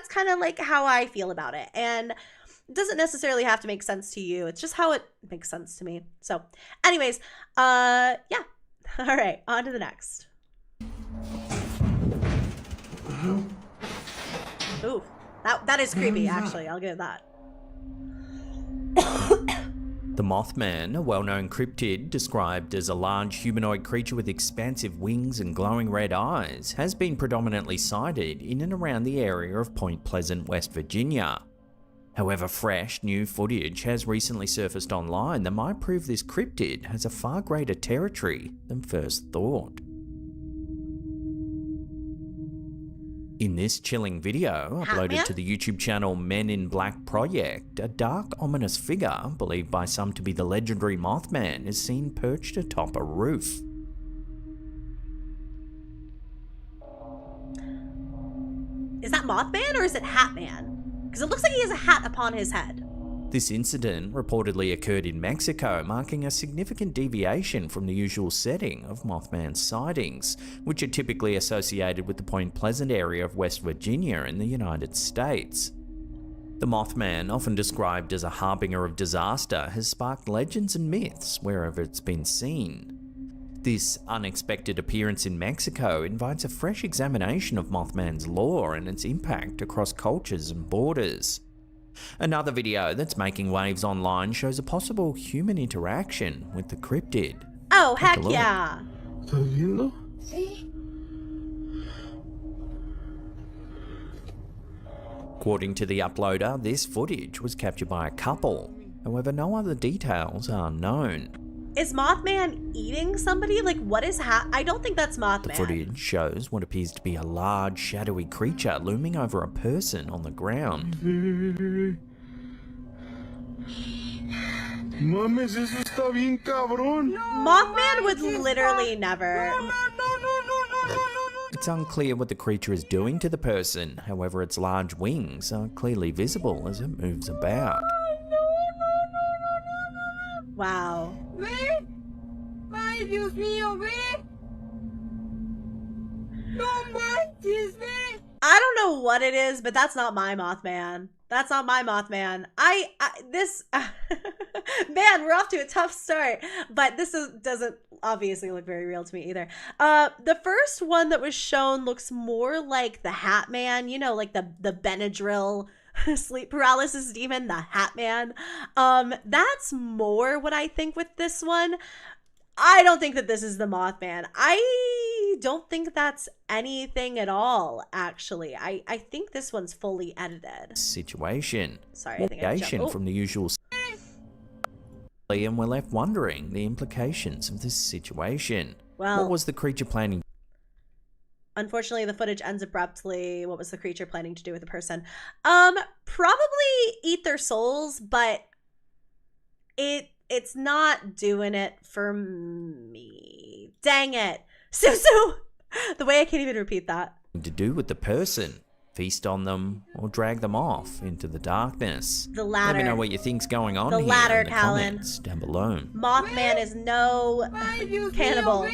kind of like how I feel about it. And it doesn't necessarily have to make sense to you. It's just how it makes sense to me. So anyways, yeah. All right, on to the next. Ooh, that is creepy, actually. I'll give that. The Mothman, a well-known cryptid described as a large humanoid creature with expansive wings and glowing red eyes, has been predominantly sighted in and around the area of Point Pleasant, West Virginia. However, fresh, new footage has recently surfaced online that might prove this cryptid has a far greater territory than first thought. In this chilling video, uploaded to the YouTube channel Men in Black Project, a dark, ominous figure, believed by some to be the legendary Mothman, is seen perched atop a roof. Is that Mothman or is it Hatman? Because it looks like he has a hat upon his head. This incident reportedly occurred in Mexico, marking a significant deviation from the usual setting of Mothman sightings, which are typically associated with the Point Pleasant area of West Virginia in the United States. The Mothman, often described as a harbinger of disaster, has sparked legends and myths wherever it's been seen. This unexpected appearance in Mexico invites a fresh examination of Mothman's lore and its impact across cultures and borders. Another video that's making waves online shows a possible human interaction with the cryptid. Oh, Take a heck look. yeah. ¿Estás viendo? According to the uploader, this footage was captured by a couple. However, no other details are known. Is Mothman eating somebody? Like, what is I don't think that's Mothman. The footage shows what appears to be a large, shadowy creature looming over a person on the ground. Mames, eso está bien cabrón. Mothman would literally never. It's unclear what the creature is doing to the person. However, its large wings are clearly visible as it moves about. Wow. Ay, Dios mío, ve. No manches, ve. I don't know what it is, but that's not my Mothman. That's not my Mothman. This man, we're off to a tough start, but doesn't obviously look very real to me either. The first one that was shown looks more like the Hat Man, you know, like the Benadryl sleep paralysis demon, the Hat Man. That's more what I think with this one. I don't think that this is the Mothman. I don't think that's anything at all, actually. I think this one's fully edited. Situation. Sorry, I think I jumped. From the usual. And we're left wondering the implications of this situation. Well, what was the creature planning? Unfortunately, the footage ends abruptly. What was the creature planning to do with the person? Probably eat their souls, but it's not doing it for me. Dang it. Susu! The way I can't even repeat that. To do with the person? Feast on them or drag them off into the darkness? The latter. Let me know what you think's going on The here latter, in the Callan. comments down below. Mothman is no cannibal.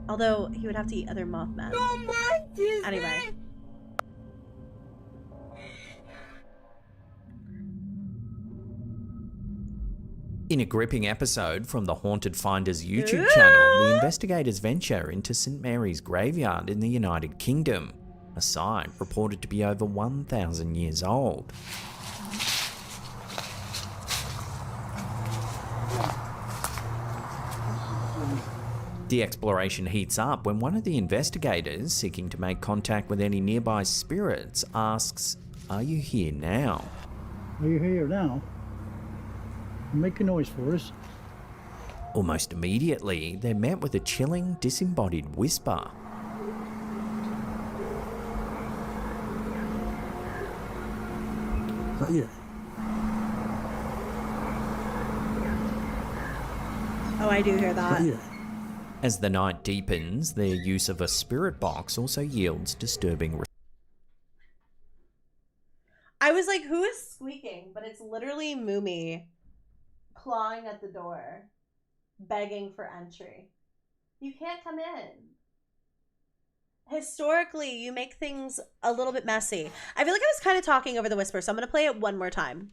Although he would have to eat other Mothman. Anyway. In a gripping episode from the Haunted Finders YouTube channel, the investigators venture into St. Mary's graveyard in the United Kingdom, a site reported to be over 1,000 years old. The exploration heats up when one of the investigators, seeking to make contact with any nearby spirits, asks, "Are you here now?" Are you here now? Make a noise for us. Almost immediately, they're met with a chilling, disembodied whisper. Is that you? Oh, I do hear that. Is that you? As the night deepens, their use of a spirit box also yields disturbing. I was like, who is squeaking? But it's literally Moomy clawing at the door, begging for entry. You can't come in. Historically, you make things a little bit messy. I feel like I was kind of talking over the whisper, so I'm going to play it one more time.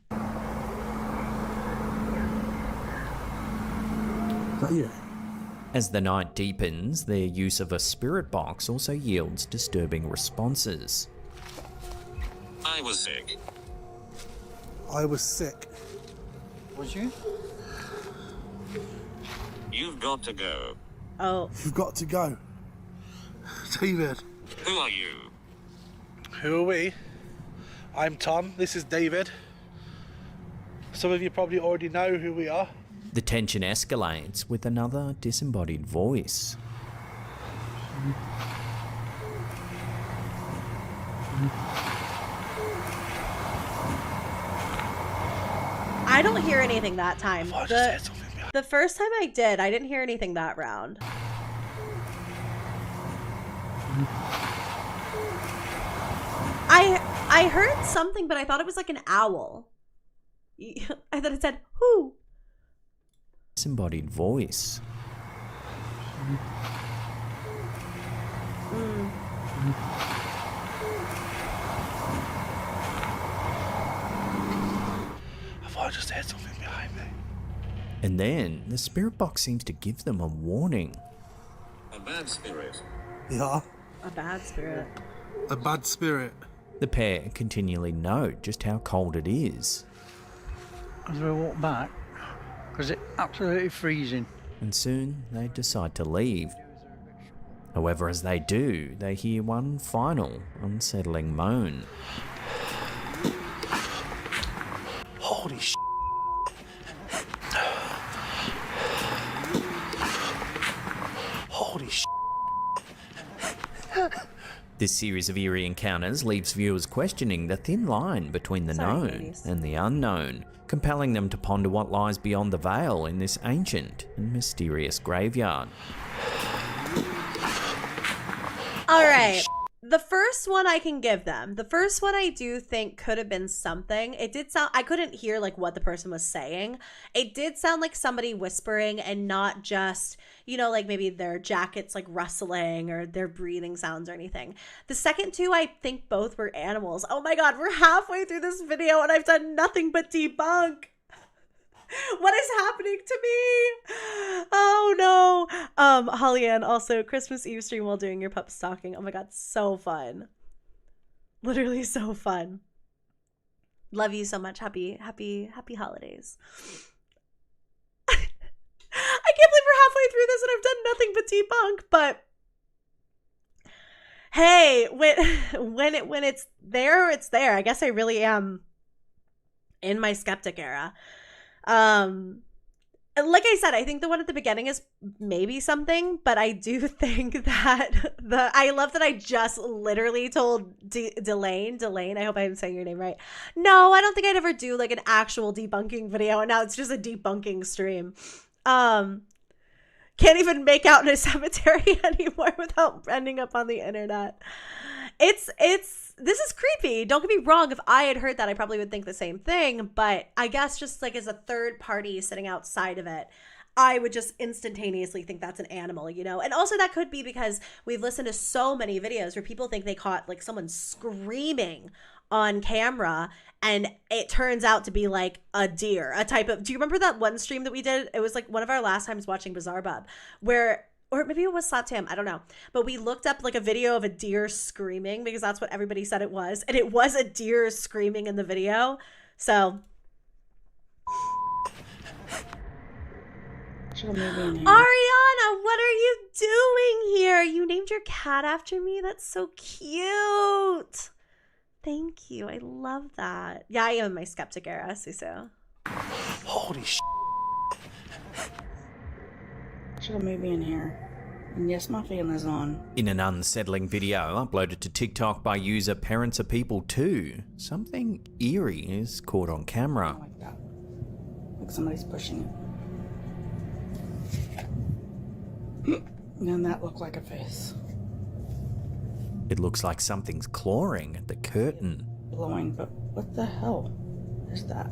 Is that you? As the night deepens, their use of a spirit box also yields disturbing responses. I was sick. I was sick. Was you? You've got to go. Oh. You've got to go. David. Who are you? Who are we? I'm Tom. This is David. Some of you probably already know who we are. The tension escalates with another disembodied voice. I don't hear anything that time. I just heard something behind. The first time I did, I didn't hear anything that round. I heard something, but I thought it was like an owl. I thought it said, whoo. Disembodied voice. I just heard something behind me. And then the spirit box seems to give them a warning. A bad spirit. Yeah. A bad spirit. A bad spirit. The pair continually note just how cold it is, As we walk back, because it's absolutely freezing. and soon they decide to leave. However, as they do, they hear one final unsettling moan. Holy sh! Holy sh! This series of eerie encounters leaves viewers questioning the thin line between the known ladies. and the unknown, compelling them to ponder what lies beyond the veil in this ancient and mysterious graveyard. All right. The first one I can give them. The first one I do think could have been something. It did sound, I couldn't hear like what the person was saying. It did sound like somebody whispering and not just, you know, like maybe their jackets like rustling or their breathing sounds or anything. The second two, I think both were animals. Oh my God, we're halfway through this video and I've done nothing but debunk. What is happening to me? Oh no. Holly Ann, also Christmas Eve stream while doing your pup stalking. Oh my God, so fun. Literally so fun. Love you so much. Happy holidays. I can't believe we're halfway through this and I've done nothing but debunk, but hey, when it's there, it's there. I guess I really am in my skeptic era. Like I said, I think the one at the beginning is maybe something, but I do think that I love that I just literally told Delane, I hope I'm saying your name right. No, I don't think I'd ever do like an actual debunking video, and now it's just a debunking stream. Can't even make out in a cemetery anymore without ending up on the internet. This is creepy. Don't get me wrong. If I had heard that, I probably would think the same thing. But I guess just like as a third party sitting outside of it, I would just instantaneously think that's an animal, you know? And also that could be because we've listened to so many videos where people think they caught like someone screaming on camera and it turns out to be like a deer, a type of, do you remember that one stream that we did? It was like one of our last times watching Bizarre Bub where, or maybe it was Slap Tam, I don't know. But we looked up like a video of a deer screaming because that's what everybody said it was. And it was a deer screaming in the video. So. Ariana, what are you doing here? You named your cat after me? That's so cute. Thank you. I love that. Yeah, I am in my skeptic era, Suso. Holy sh! Should have moved me in here. And yes, my fan is on. In an unsettling video uploaded to TikTok by user Parents Are People Too, something eerie is caught on camera. Like that. Like somebody's pushing it. And then that looked like a face. It looks like something's clawing at the curtain. Blowing, but what the hell is that?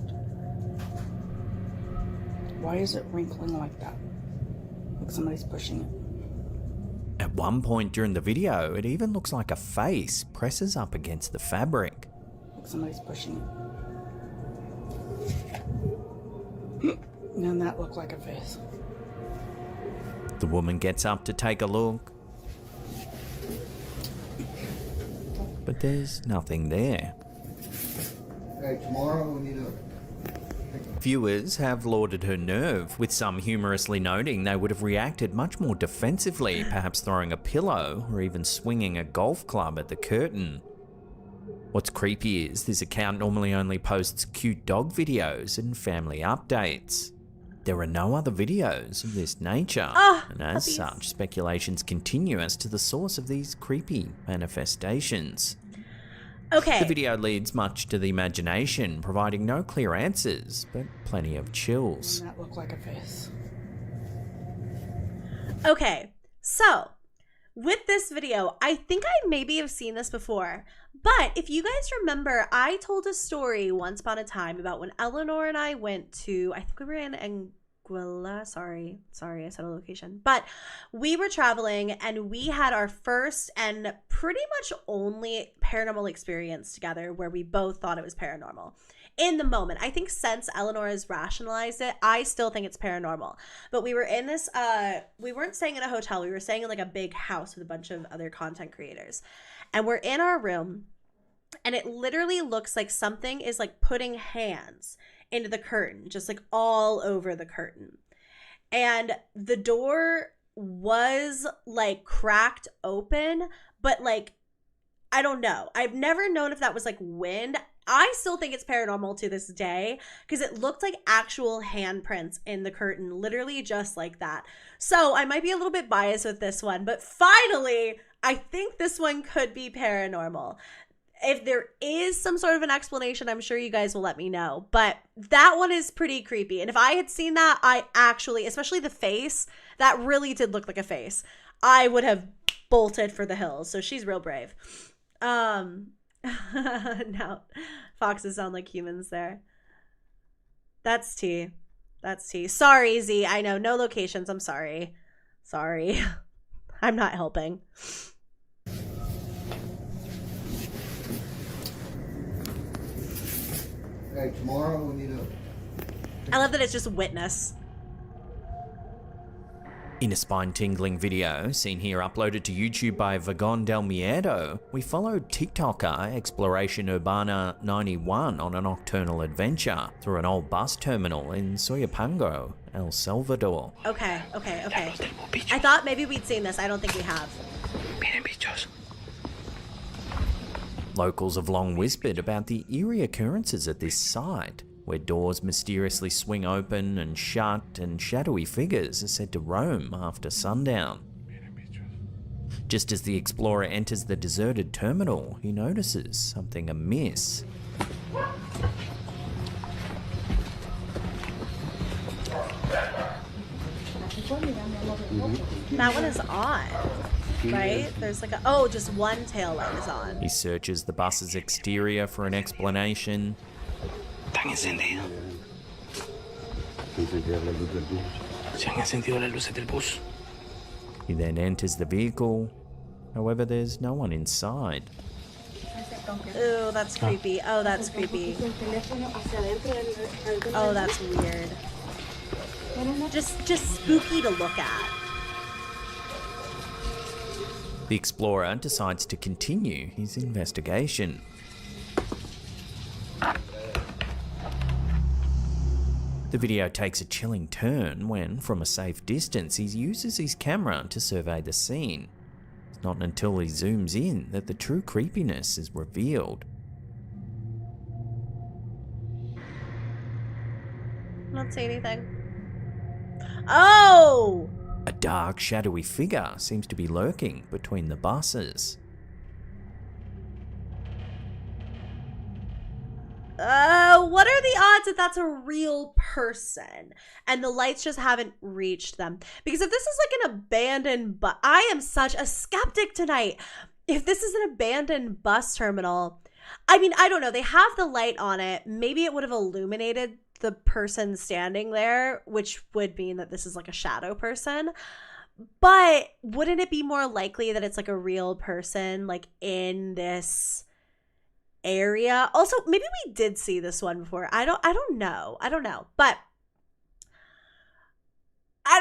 Why is it wrinkling like that? Like somebody's pushing it. At one point during the video, it even looks like a face presses up against the fabric. Like somebody's pushing it. And then that looked like a face. The woman gets up to take a look, but there's nothing there. Hey, tomorrow we need to... Viewers have lauded her nerve, with some humorously noting they would have reacted much more defensively, perhaps throwing a pillow or even swinging a golf club at the curtain. What's creepy is this account normally only posts cute dog videos and family updates. There are no other videos of this nature, and as puppies. such, speculations continue as to the source of these creepy manifestations. Okay. The video leads much to the imagination, providing no clear answers, but plenty of chills. And that looked like a face. Okay, so with this video, I think I maybe have seen this before, but if you guys remember, I told a story once upon a time about when Eleanor and I went to, I think we were in Anguilla, sorry, I said a location, but we were traveling and we had our first and pretty much only paranormal experience together where we both thought it was paranormal. In the moment, I think since Eleanor has rationalized it, I still think it's paranormal. But we were in this, we weren't staying in a hotel. We were staying in like a big house with a bunch of other content creators. And we're in our room and it literally looks like something is like putting hands into the curtain, just like all over the curtain. And the door was like cracked open, but like, I don't know. I've never known if that was like wind. I still think it's paranormal to this day because it looked like actual handprints in the curtain, literally just like that. So I might be a little bit biased with this one, but finally, I think this one could be paranormal. If there is some sort of an explanation, I'm sure you guys will let me know. But that one is pretty creepy. And if I had seen that, I actually, especially the face, that really did look like a face, I would have bolted for the hills. So she's real brave. Now, foxes sound like humans there. That's T. That's T. Sorry, Z. I know. No locations. I'm sorry. Sorry. I'm not helping. Hey, tomorrow we need a... I love that it's just witness. In a spine-tingling video, seen here uploaded to YouTube by Vagon Del Miedo, we followed TikToker Exploration Urbana 91 on a nocturnal adventure through an old bus terminal in Soyapango, El Salvador. Okay. I thought maybe we'd seen this. I don't think we have. Locals have long whispered about the eerie occurrences at this site, where doors mysteriously swing open and shut and shadowy figures are said to roam after sundown. Just as the explorer enters the deserted terminal, he notices something amiss. That one is on, right? There's like a, just one tail light is on. He searches the bus's exterior for an explanation. Están encendidos. Se han encendido las luces del bus. He then enters the vehicle. However, there's no one inside. Ooh, that's creepy. Oh, that's creepy. Oh, that's weird. Just spooky to look at. The explorer decides to continue his investigation. The video takes a chilling turn when, from a safe distance, he uses his camera to survey the scene. It's not until he zooms in that the true creepiness is revealed. I don't see anything. Oh! A dark, shadowy figure seems to be lurking between the buses. What are the odds that that's a real person and the lights just haven't reached them? Because if this is like an abandoned bus, I am such a skeptic tonight. If this is an abandoned bus terminal, I mean, I don't know. They have the light on it. Maybe it would have illuminated the person standing there, which would mean that this is like a shadow person. But wouldn't it be more likely that it's like a real person like in this area? Also, maybe we did see this one before. I don't know. But I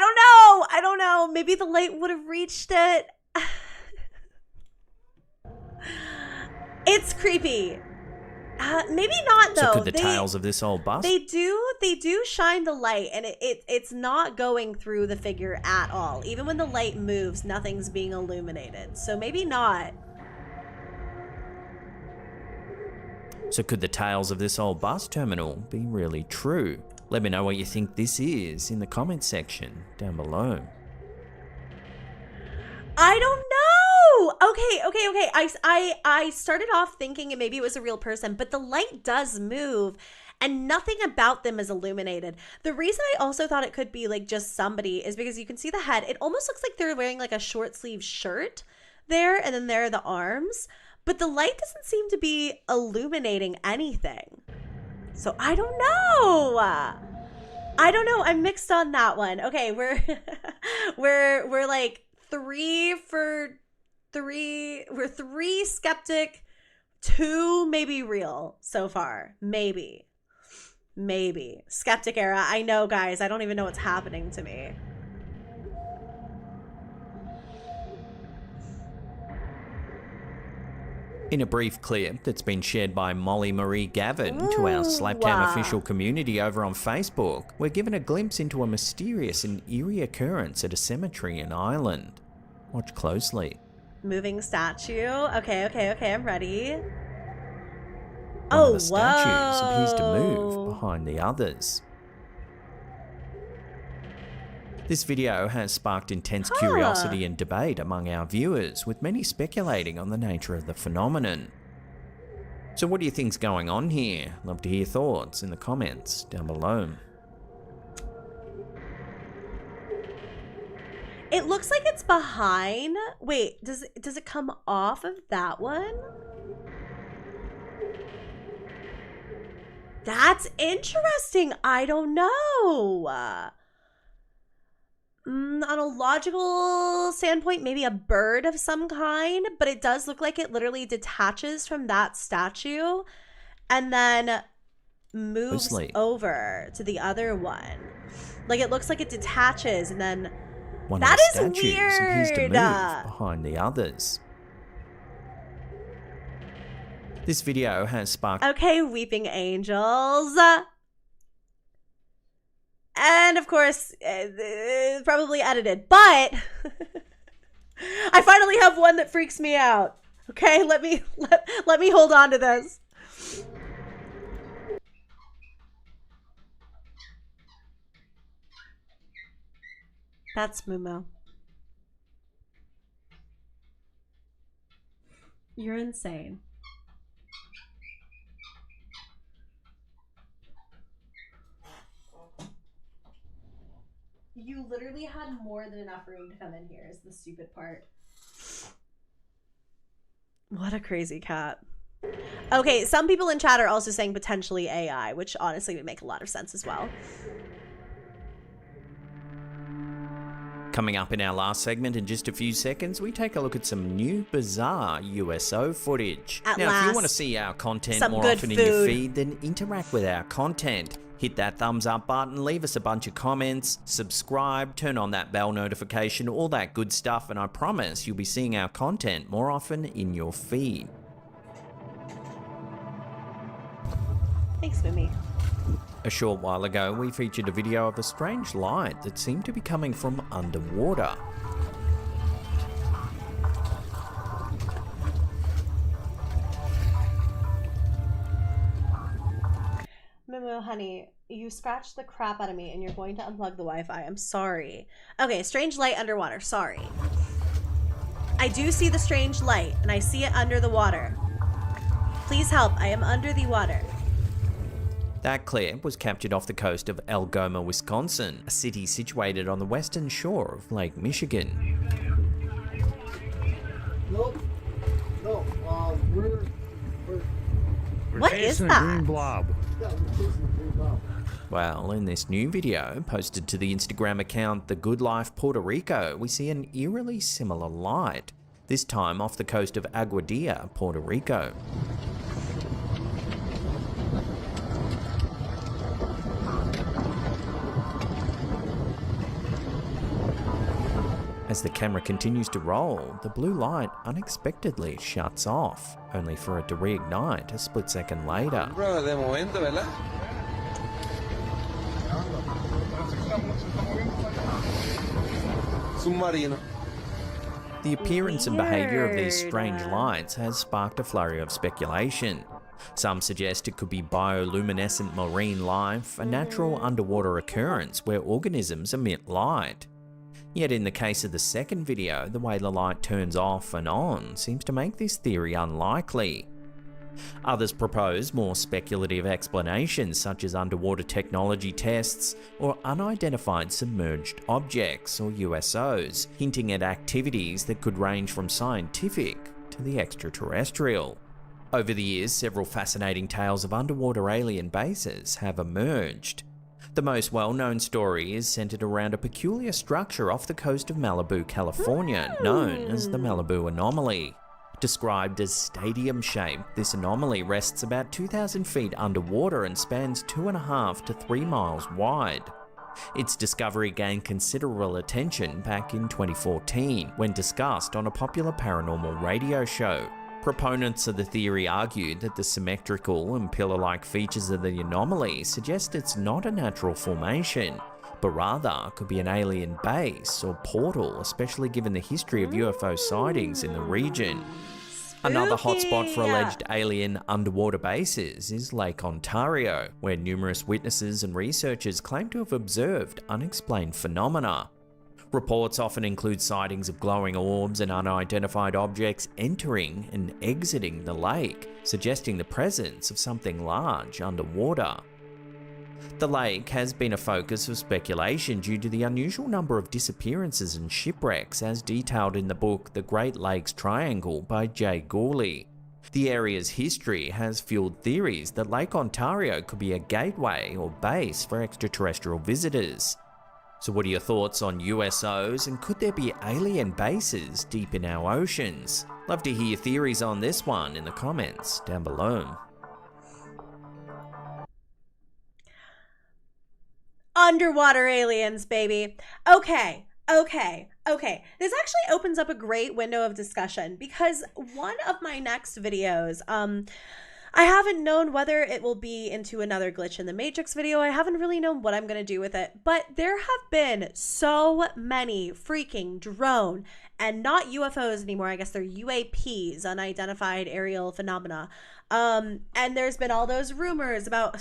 don't know. Maybe the light would have reached it. It's creepy. Maybe not though. So could the tails of this old bus? They do shine the light, and it's not going through the figure at all. Even when the light moves, nothing's being illuminated. So maybe not. So could the tales of this old bus terminal be really true? Let me know what you think this is in the comments section down below. I don't know. Okay. I started off thinking maybe it was a real person, but the light does move and nothing about them is illuminated. The reason I also thought it could be like just somebody is because you can see the head. It almost looks like they're wearing like a short sleeve shirt there, and then there are the arms. But the light doesn't seem to be illuminating anything. So I don't know. I'm mixed on that one. Okay, we're like 3 for 3. We're 3 skeptic, 2 maybe real so far. Maybe. Skeptic era. I know, guys. I don't even know what's happening to me. In a brief clip that's been shared by Molly Marie Gavin to our Slapjam official community over on Facebook, we're given a glimpse into a mysterious and eerie occurrence at a cemetery in Ireland. Watch closely. Moving statue. Okay, I'm ready. One of the statues appears to move behind the others. This video has sparked intense curiosity and debate among our viewers, with many speculating on the nature of the phenomenon. So what do you think's going on here? Love to hear thoughts in the comments down below. It looks like it's behind. Wait, does it come off of that one? That's interesting. I don't know. On a logical standpoint, maybe a bird of some kind, but it does look like it literally detaches from that statue and then moves over to the other one. Like, it looks like it detaches and then one of the statues appears to move behind the others. This video has sparked... Okay, weeping angels. And of course, probably edited, but I finally have one that freaks me out. Okay, let me hold on to this. That's Momo. You're insane. You literally had more than enough room to come in here is the stupid part. What a crazy cat. Okay, some people in chat are also saying potentially AI, which honestly would make a lot of sense as well. Coming up in our last segment in just a few seconds, we take a look at some new bizarre USO footage. Now, if you want to see our content more often in your feed, then interact with our content. Hit that thumbs up button, leave us a bunch of comments, subscribe, turn on that bell notification, all that good stuff, and I promise you'll be seeing our content more often in your feed. Thanks, Mimi. A short while ago, we featured a video of a strange light that seemed to be coming from underwater. Momo, honey, you scratched the crap out of me and you're going to unplug the Wi-Fi. I'm sorry. Okay, strange light underwater. Sorry. I do see the strange light and I see it under the water. Please help. I am under the water. That clip was captured off the coast of Algoma, Wisconsin, a city situated on the western shore of Lake Michigan. Nope. No, we're what is that? Green blob. Well, in this new video, posted to the Instagram account The Good Life Puerto Rico, we see an eerily similar light, this time off the coast of Aguadilla, Puerto Rico. As the camera continues to roll, the blue light unexpectedly shuts off, only for it to reignite a split second later. The appearance and behaviour of these strange lights has sparked a flurry of speculation. Some suggest it could be bioluminescent marine life, a natural underwater occurrence where organisms emit light. Yet in the case of the second video, the way the light turns off and on seems to make this theory unlikely. Others propose more speculative explanations such as underwater technology tests or unidentified submerged objects or USOs, hinting at activities that could range from scientific to the extraterrestrial. Over the years, several fascinating tales of underwater alien bases have emerged. The most well-known story is centered around a peculiar structure off the coast of Malibu, California, known as the Malibu Anomaly. Described as stadium-shaped, this anomaly rests about 2,000 feet underwater and spans 2.5 to 3 miles wide. Its discovery gained considerable attention back in 2014 when discussed on a popular paranormal radio show. Proponents of the theory argued that the symmetrical and pillar-like features of the anomaly suggest it's not a natural formation, but rather could be an alien base or portal, especially given the history of UFO sightings in the region. Another hotspot for alleged alien underwater bases is Lake Ontario, where numerous witnesses and researchers claim to have observed unexplained phenomena. Reports often include sightings of glowing orbs and unidentified objects entering and exiting the lake, suggesting the presence of something large underwater. The lake has been a focus of speculation due to the unusual number of disappearances and shipwrecks as detailed in the book The Great Lakes Triangle by Jay Gourley. The area's history has fueled theories that Lake Ontario could be a gateway or base for extraterrestrial visitors. So what are your thoughts on USOs, and could there be alien bases deep in our oceans? Love to hear your theories on this one in the comments down below. Underwater aliens, baby. Okay. This actually opens up a great window of discussion, because one of my next videos, I haven't known whether it will be into another glitch in the Matrix video. I haven't really known what I'm going to do with it, but there have been so many freaking drone, and not UFOs anymore, I guess they're UAPs, unidentified aerial phenomena. And there's been all those rumors about,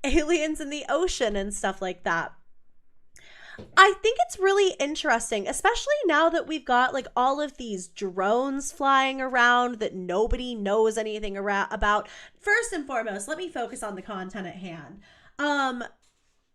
aliens in the ocean and stuff like that. I think it's really interesting, especially now that we've got like all of these drones flying around that nobody knows anything about. First and foremost, let me focus on the content at hand.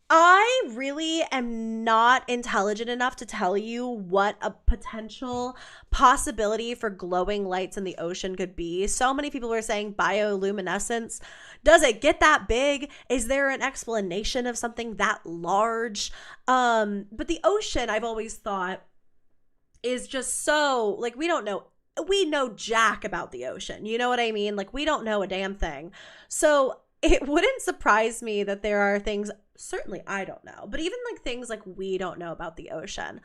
I really am not intelligent enough to tell you what a potential possibility for glowing lights in the ocean could be. So many people were saying bioluminescence. Does it get that big? Is there an explanation of something that large? But the ocean, I've always thought, is just so, like, we know jack about the ocean. You know what I mean? Like, we don't know a damn thing. So it wouldn't surprise me that there are things, certainly I don't know, but even like things like we don't know about the ocean.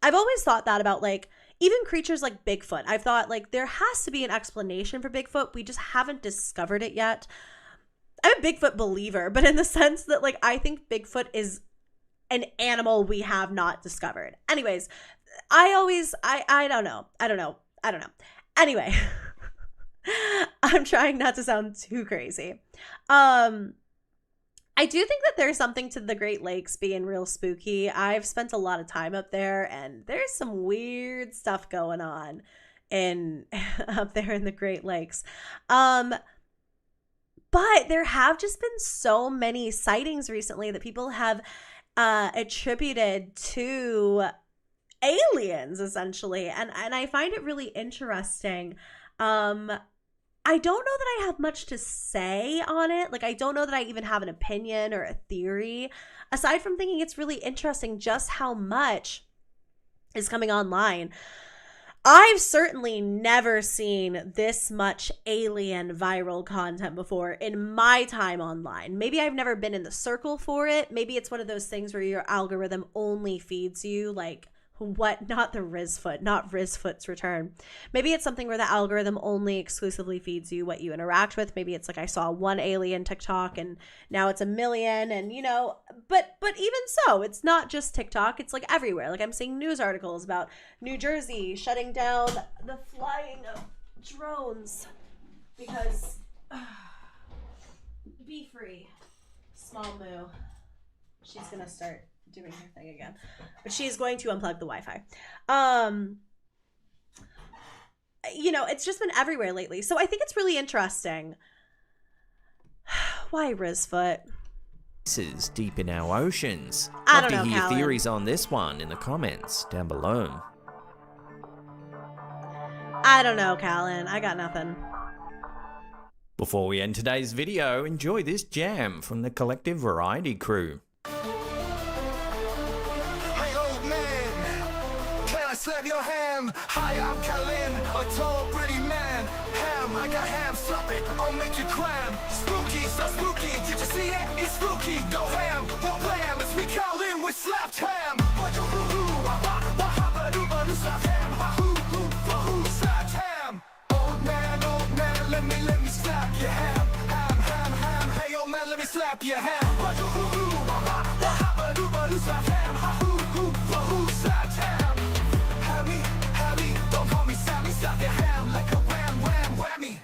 I've always thought that about like even creatures like Bigfoot. I've thought like there has to be an explanation for Bigfoot. We just haven't discovered it yet. I'm a Bigfoot believer, but in the sense that like I think Bigfoot is an animal we have not discovered. Anyways, I don't know. Anyway, I'm trying not to sound too crazy. I do think that there's something to the Great Lakes being real spooky. I've spent a lot of time up there, and there's some weird stuff going on up there in the Great Lakes. But there have just been so many sightings recently that people have attributed to aliens, essentially, and I find it really interesting. I don't know that I have much to say on it. Like, I don't know that I even have an opinion or a theory, aside from thinking it's really interesting just how much is coming online. I've certainly never seen this much alien viral content before in my time online. Maybe I've never been in the circle for it. Maybe it's one of those things where your algorithm only feeds you like not Rizfoot's return. Maybe it's something where the algorithm only exclusively feeds you what you interact with. Maybe it's like I saw one alien TikTok and now it's 1 million, and but even so, it's not just TikTok, it's like everywhere. Like I'm seeing news articles about New Jersey shutting down the flying of drones because be free. Small moo. She's gonna start doing her thing again, but she's going to unplug the Wi-Fi. It's just been everywhere lately, so I think it's really interesting. Why Rizfoot? This is deep in our oceans. I Love don't know, to hear your Callan. theories on this one in the comments down below. I don't know, Callan. I got nothing. Before we end today's video, enjoy this jam from the Collective Variety crew. Slap your hand. Hi, I'm Kalin, a tall, pretty man. Ham, I got ham, slap it, I'll make you clam. Spooky, so spooky, did you see it? It's spooky, go ham, we'll blam, as we call in with slapped ham. Slapped ham. Old man, slap your hand. Slap ham, ha-hoo, slap ham. Hammy, don't call me Sammy, slap your ham like a wham, whammy.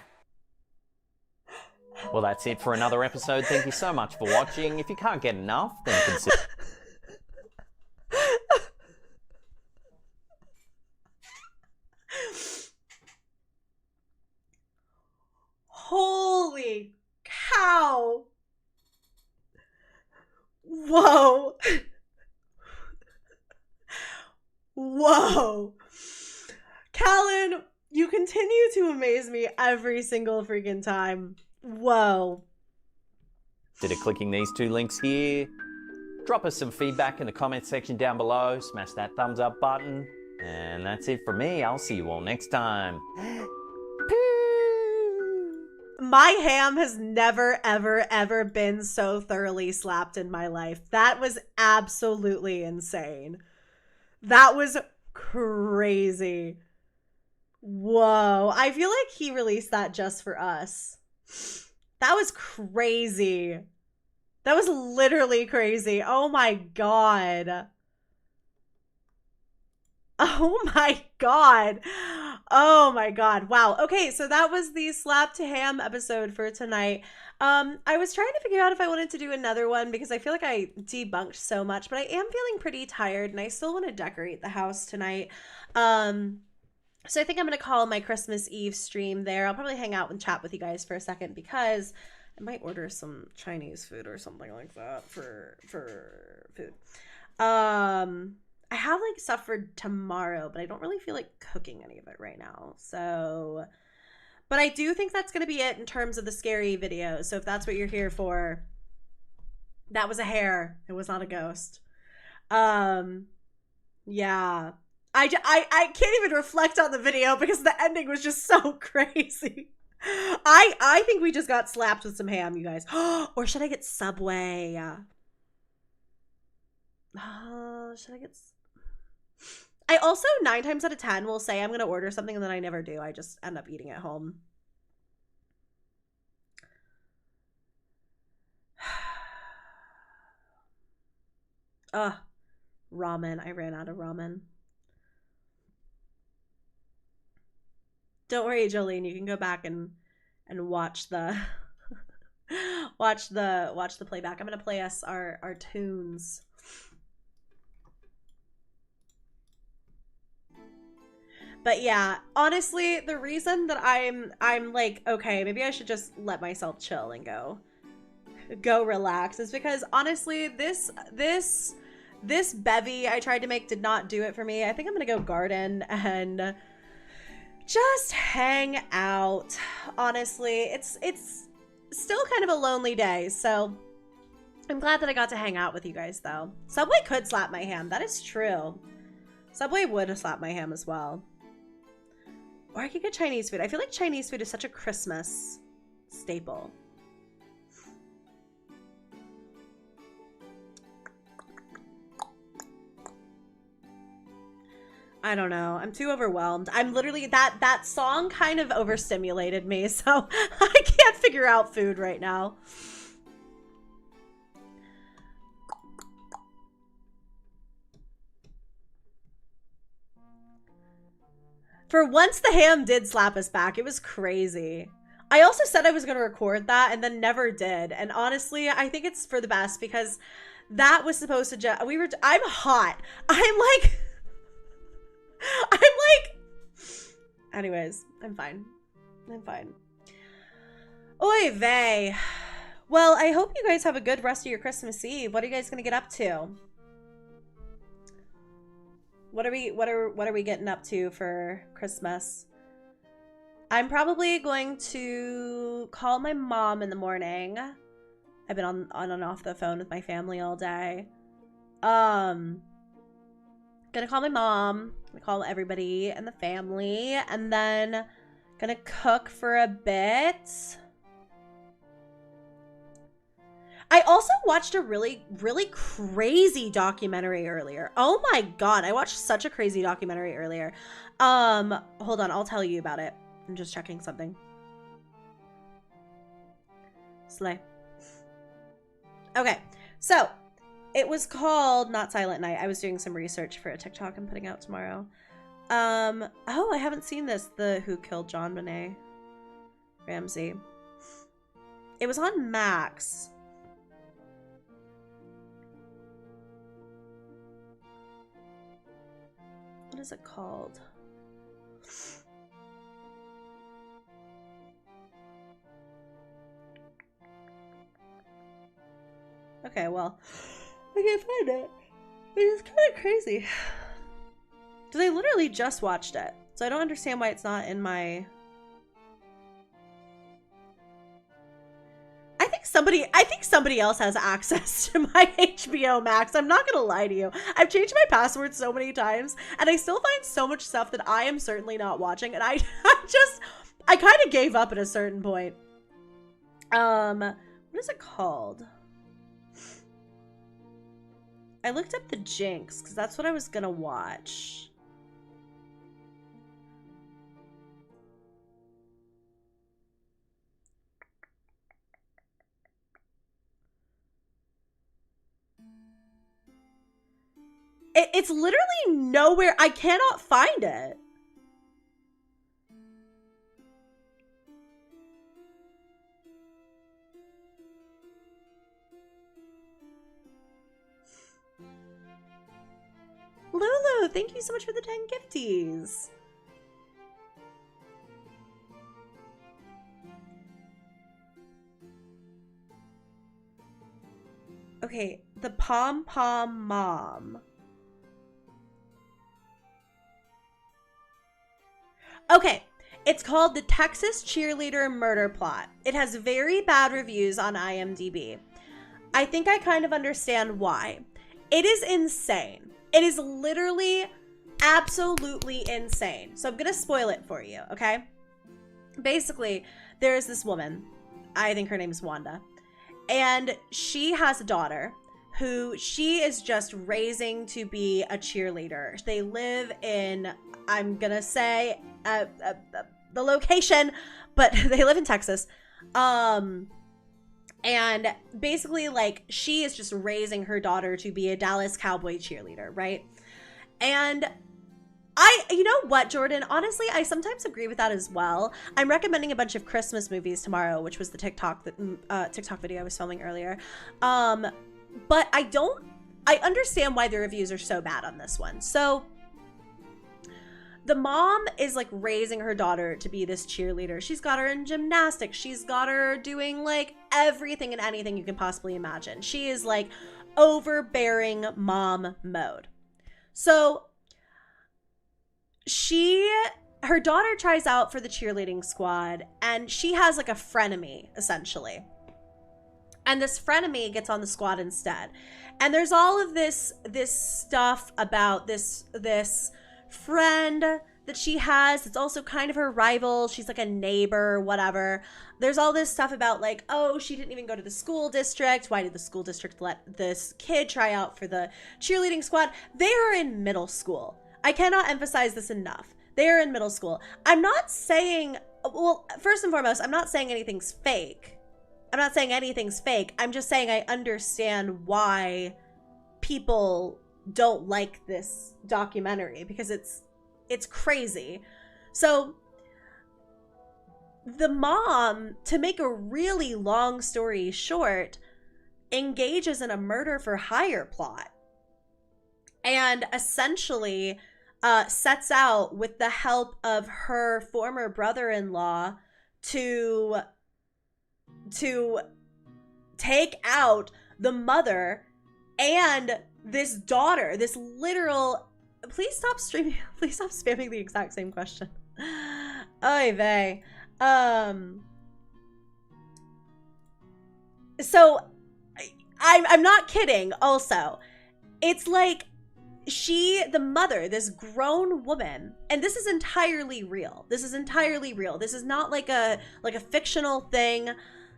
Well, that's it for another episode. Thank you so much for watching. If you can't get enough, then consider... Holy cow. Whoa. Whoa. Callan, you continue to amaze me every single freaking time. Whoa. Consider clicking these 2 links here. Drop us some feedback in the comment section down below. Smash that thumbs up button. And that's it for me. I'll see you all next time. My ham has never, ever, ever been so thoroughly slapped in my life. That was absolutely insane. That was crazy. Whoa. I feel like he released that just for us. That was crazy. That was literally crazy. Oh my God. Oh my God. Oh my God. Wow. Okay, so that was the Slap to Ham episode for tonight. I was trying to figure out if I wanted to do another one because I feel like I debunked so much, but I am feeling pretty tired and I still want to decorate the house tonight. So I think I'm going to call my Christmas Eve stream there. I'll probably hang out and chat with you guys for a second because I might order some Chinese food or something like that for food. I have like stuff for tomorrow, but I don't really feel like cooking any of it right now. So, but I do think that's going to be it in terms of the scary video. So if that's what you're here for, that was a hair. It was not a ghost. Yeah. I can't even reflect on the video because the ending was just so crazy. I think we just got slapped with some ham, you guys. Or should I get Subway? Should I get... I also 9 times out of 10 will say I'm going to order something and then I never do. I just end up eating at home. Ramen. I ran out of ramen. Don't worry, Jolene. You can go back and watch the watch the playback. I'm gonna play us our tunes. But yeah, honestly, the reason that I'm like, okay, maybe I should just let myself chill and go relax is because honestly, this bevy I tried to make did not do it for me. I think I'm gonna go garden and just hang out. Honestly, it's still kind of a lonely day, so I'm glad that I got to hang out with you guys though. Subway could slap my ham. That is true. Subway would have slapped my ham as well. Or I could get Chinese food. I feel like Chinese food is such a Christmas staple. I don't know. I'm too overwhelmed. I'm literally, that song kind of overstimulated me, so I can't figure out food right now. For once, the ham did slap us back. It was crazy. I also said I was going to record that and then never did. And honestly, I think it's for the best because that was supposed to I'm hot. Anyways, I'm fine. I'm fine. Oy vey. Well, I hope you guys have a good rest of your Christmas Eve. What are you guys going to get up to? What are we getting up to for Christmas? I'm probably going to call my mom in the morning. I've been on and off the phone with my family all day. Gonna call my mom, gonna call everybody and the family, and then gonna cook for a bit. I also watched a really, really crazy documentary earlier. Oh my god, I watched such a crazy documentary earlier. Hold on, I'll tell you about it. I'm just checking something. Slay. Okay, so it was called Not Silent Night. I was doing some research for a TikTok I'm putting out tomorrow. Oh, I haven't seen this. The Who Killed John Benet Ramsey. It was on Max. What is it called? Okay, well, I can't find it. It's kind of crazy. Because I literally just watched it. So I don't understand why it's not in my... I think somebody else has access to my HBO Max. I'm not gonna lie to you. I've changed my password so many times, and I still find so much stuff that I am certainly not watching, and I kind of gave up at a certain point. What is it called? I looked up The Jinx, because that's what I was gonna watch. It's literally nowhere. I cannot find it. Lulu, thank you so much for the 10 gifties. Okay, the Pom Pom Mom. Okay, it's called The Texas Cheerleader Murder Plot. It has very bad reviews on IMDb. I think I kind of understand why. It is insane. It is literally absolutely insane. So I'm going to spoil it for you, okay? Basically, there is this woman. I think her name is Wanda. And she has a daughter who she is just raising to be a cheerleader. They live in, I'm going to say the location, but they live in Texas. And basically, like, she is just raising her daughter to be a Dallas Cowboy cheerleader, right? And you know what, Jordan? Honestly, I sometimes agree with that as well. I'm recommending a bunch of Christmas movies tomorrow, which was the TikTok video I was filming earlier. But I understand why the reviews are so bad on this one. So the mom is like raising her daughter to be this cheerleader. She's got her in gymnastics. She's got her doing like everything and anything you can possibly imagine. She is like overbearing mom mode. So her daughter tries out for the cheerleading squad, and she has like a frenemy essentially. And this frenemy gets on the squad instead. And there's all of this stuff about this friend that she has. It's also kind of her rival. She's like a neighbor, whatever. There's all this stuff about like, oh, she didn't even go to the school district. Why did the school district let this kid try out for the cheerleading squad? They are in middle school. I cannot emphasize this enough. They are in middle school. I'm not saying, well, first and foremost, I'm not saying anything's fake. I'm not saying anything's fake. I'm just saying I understand why people don't like this documentary, because it's crazy. So the mom, to make a really long story short, engages in a murder for hire plot, and essentially sets out with the help of her former brother-in-law to take out the mother and this daughter, this literal... Please stop spamming the exact same question. Oy vey. So I'm not kidding. Also, it's like the mother, this grown woman, and this is entirely real. This is not like a fictional thing.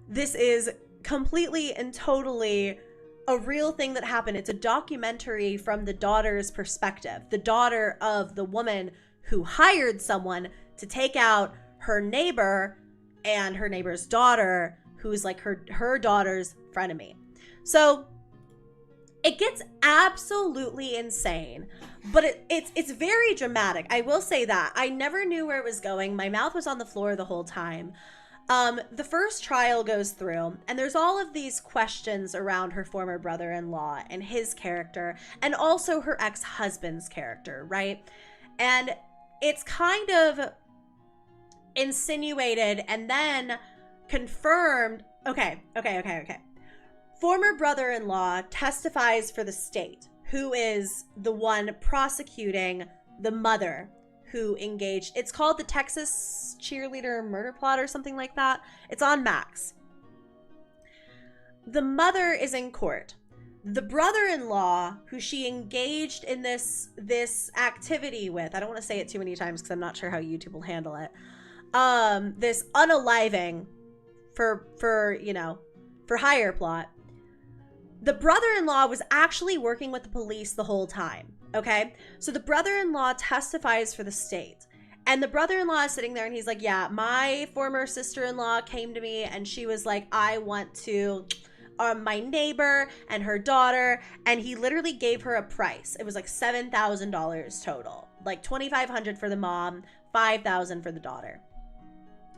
This is completely and totally a real thing that happened. It's a documentary from the daughter's perspective. The daughter of the woman who hired someone to take out her neighbor and her neighbor's daughter, who's like her daughter's frenemy. So it gets absolutely insane, but it's very dramatic. I will say that. I never knew where it was going. My mouth was on the floor the whole time. The first trial goes through, and there's all of these questions around her former brother-in-law and his character, and also her ex-husband's character, right? And it's kind of insinuated and then confirmed. Okay. Former brother-in-law testifies for the state, who is the one prosecuting the mother who engaged. It's called the Texas Cheerleader Murder Plot or something like that. It's on Max. The mother is in court. The brother-in-law, who she engaged in this activity with, I don't want to say it too many times because I'm not sure how YouTube will handle it. This unaliving for hire plot. The brother-in-law was actually working with the police the whole time. Okay, so the brother-in-law testifies for the state, and the brother-in-law is sitting there and he's like, yeah, my former sister-in-law came to me and she was like, I want to my neighbor and her daughter, and he literally gave her a price. It was like $7,000 total, like $2,500 for the mom, $5,000 for the daughter.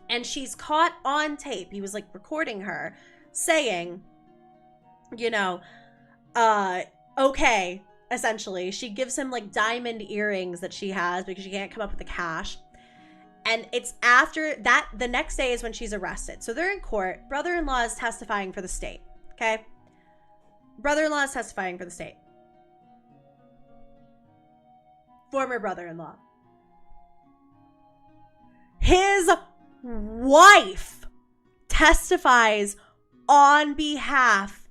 And she's caught on tape. He was like recording her saying, okay. Essentially, she gives him like diamond earrings that she has because she can't come up with the cash. And it's after that, the next day is when she's arrested. So they're in court. Brother-in-law is testifying for the state. Okay. Brother-in-law is testifying for the state. Former brother-in-law. His wife testifies on behalf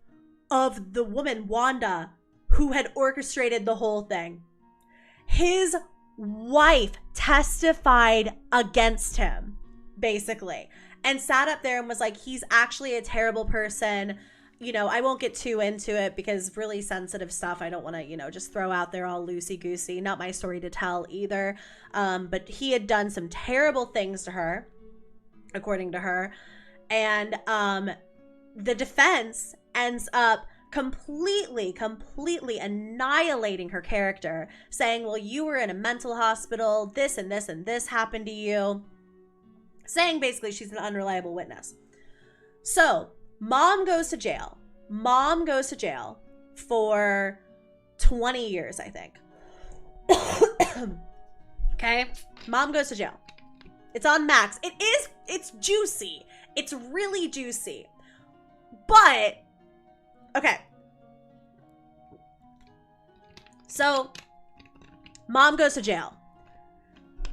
of the woman, Wanda, who had orchestrated the whole thing. His wife testified against him, basically, and sat up there and was like, he's actually a terrible person. I won't get too into it because really sensitive stuff I don't want to, just throw out there all loosey-goosey. Not my story to tell either. But he had done some terrible things to her, according to her. And the defense ends up completely annihilating her character, saying, well, you were in a mental hospital, this and this and this happened to you, saying basically she's an unreliable witness. So mom goes to jail for 20 years, I think. Okay, mom goes to jail. It's on Max. It's juicy. It's really juicy. But okay. So, mom goes to jail.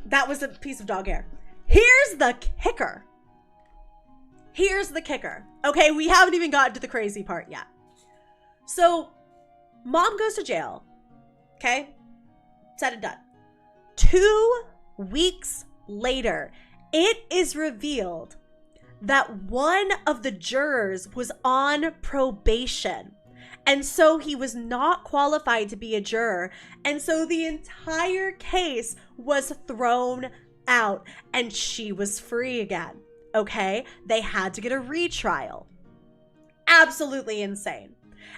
That was a piece of dog hair. Here's the kicker. Okay, we haven't even gotten to the crazy part yet. So, mom goes to jail. Okay? Said and done. 2 weeks later, it is revealed that one of the jurors was on probation. And so he was not qualified to be a juror. And so the entire case was thrown out and she was free again. Okay? They had to get a retrial. Absolutely insane.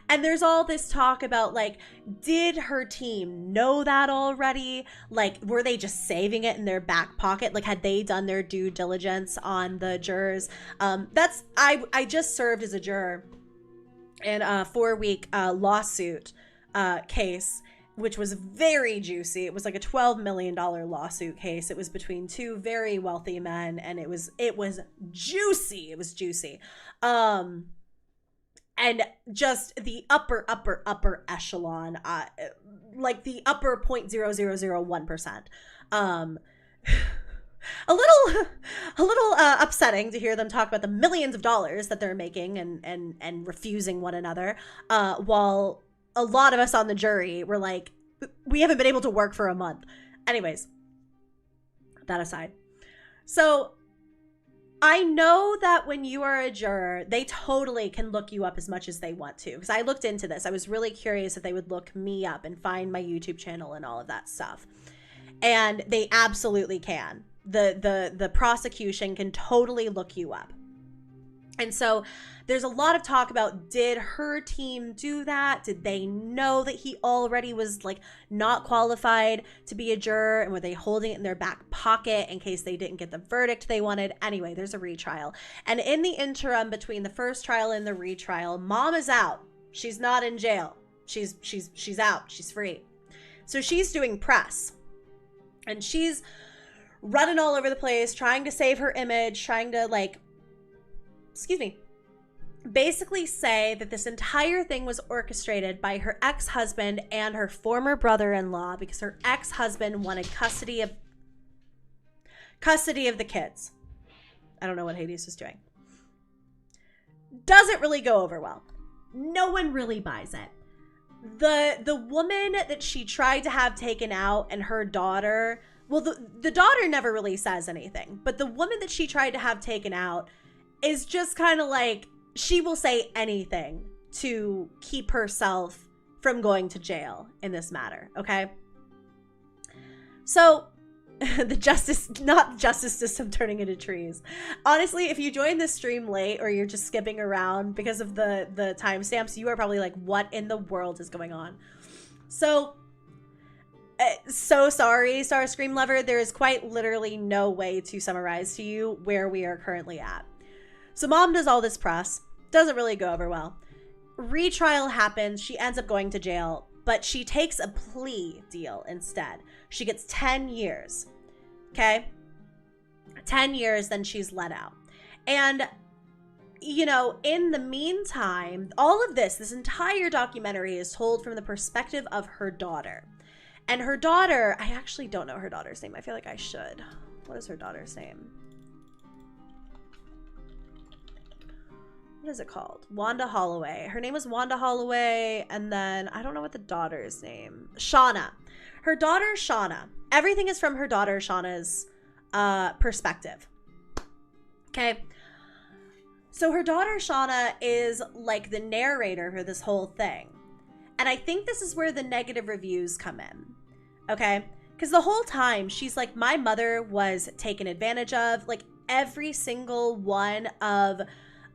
And there's all this talk about, like, did her team know that already? Like, were they just saving it in their back pocket? Like, had they done their due diligence on the jurors? I just served as a juror in a 4-week lawsuit case, which was very juicy. It was like a $12 million lawsuit case. It was between 2 very wealthy men, and it was juicy. It was juicy. And just the upper echelon, like the upper 0.0001%. A little upsetting to hear them talk about the millions of dollars that they're making and refusing one another, while a lot of us on the jury were like, we haven't been able to work for a month. Anyways, that aside. So I know that when you are a juror, they totally can look you up as much as they want to. Because I looked into this. I was really curious if they would look me up and find my YouTube channel and all of that stuff. And they absolutely can. The prosecution can totally look you up. And so there's a lot of talk about, did her team do that? Did they know that he already was like not qualified to be a juror? And were they holding it in their back pocket in case they didn't get the verdict they wanted? Anyway, there's a retrial. And in the interim between the first trial and the retrial, mom is out. She's not in jail. She's out. She's free. So she's doing press. And she's running all over the place, trying to save her image, trying to basically say that this entire thing was orchestrated by her ex-husband and her former brother-in-law, because her ex-husband wanted custody of the kids. I don't know what Hades is doing. Doesn't really go over well. No one really buys it. The woman that she tried to have taken out and her daughter, well, the daughter never really says anything, but the woman that she tried to have taken out is just kind of like, she will say anything to keep herself from going to jail in this matter, okay? So the justice system turning into trees. Honestly, if you join this stream late or you're just skipping around because of the timestamps, you are probably like, what in the world is going on? So sorry, Starscream lover. There is quite literally no way to summarize to you where we are currently at. So mom does all this press. Doesn't really go over well. Retrial happens. She ends up going to jail, but she takes a plea deal instead. She gets 10 years. Okay? 10 years, then she's let out. And, you know, in the meantime, all of this entire documentary is told from the perspective of her daughter. And her daughter, I actually don't know her daughter's name. I feel like I should. What is her daughter's name? What is it called? Wanda Holloway. Her name was Wanda Holloway, and then I don't know what the daughter's name. Shauna. Her daughter, Shauna. Everything is from her daughter, Shauna's perspective. Okay? So her daughter, Shauna, is like the narrator for this whole thing. And I think this is where the negative reviews come in. Okay? Because the whole time, she's like, my mother was taken advantage of. Like, every single one of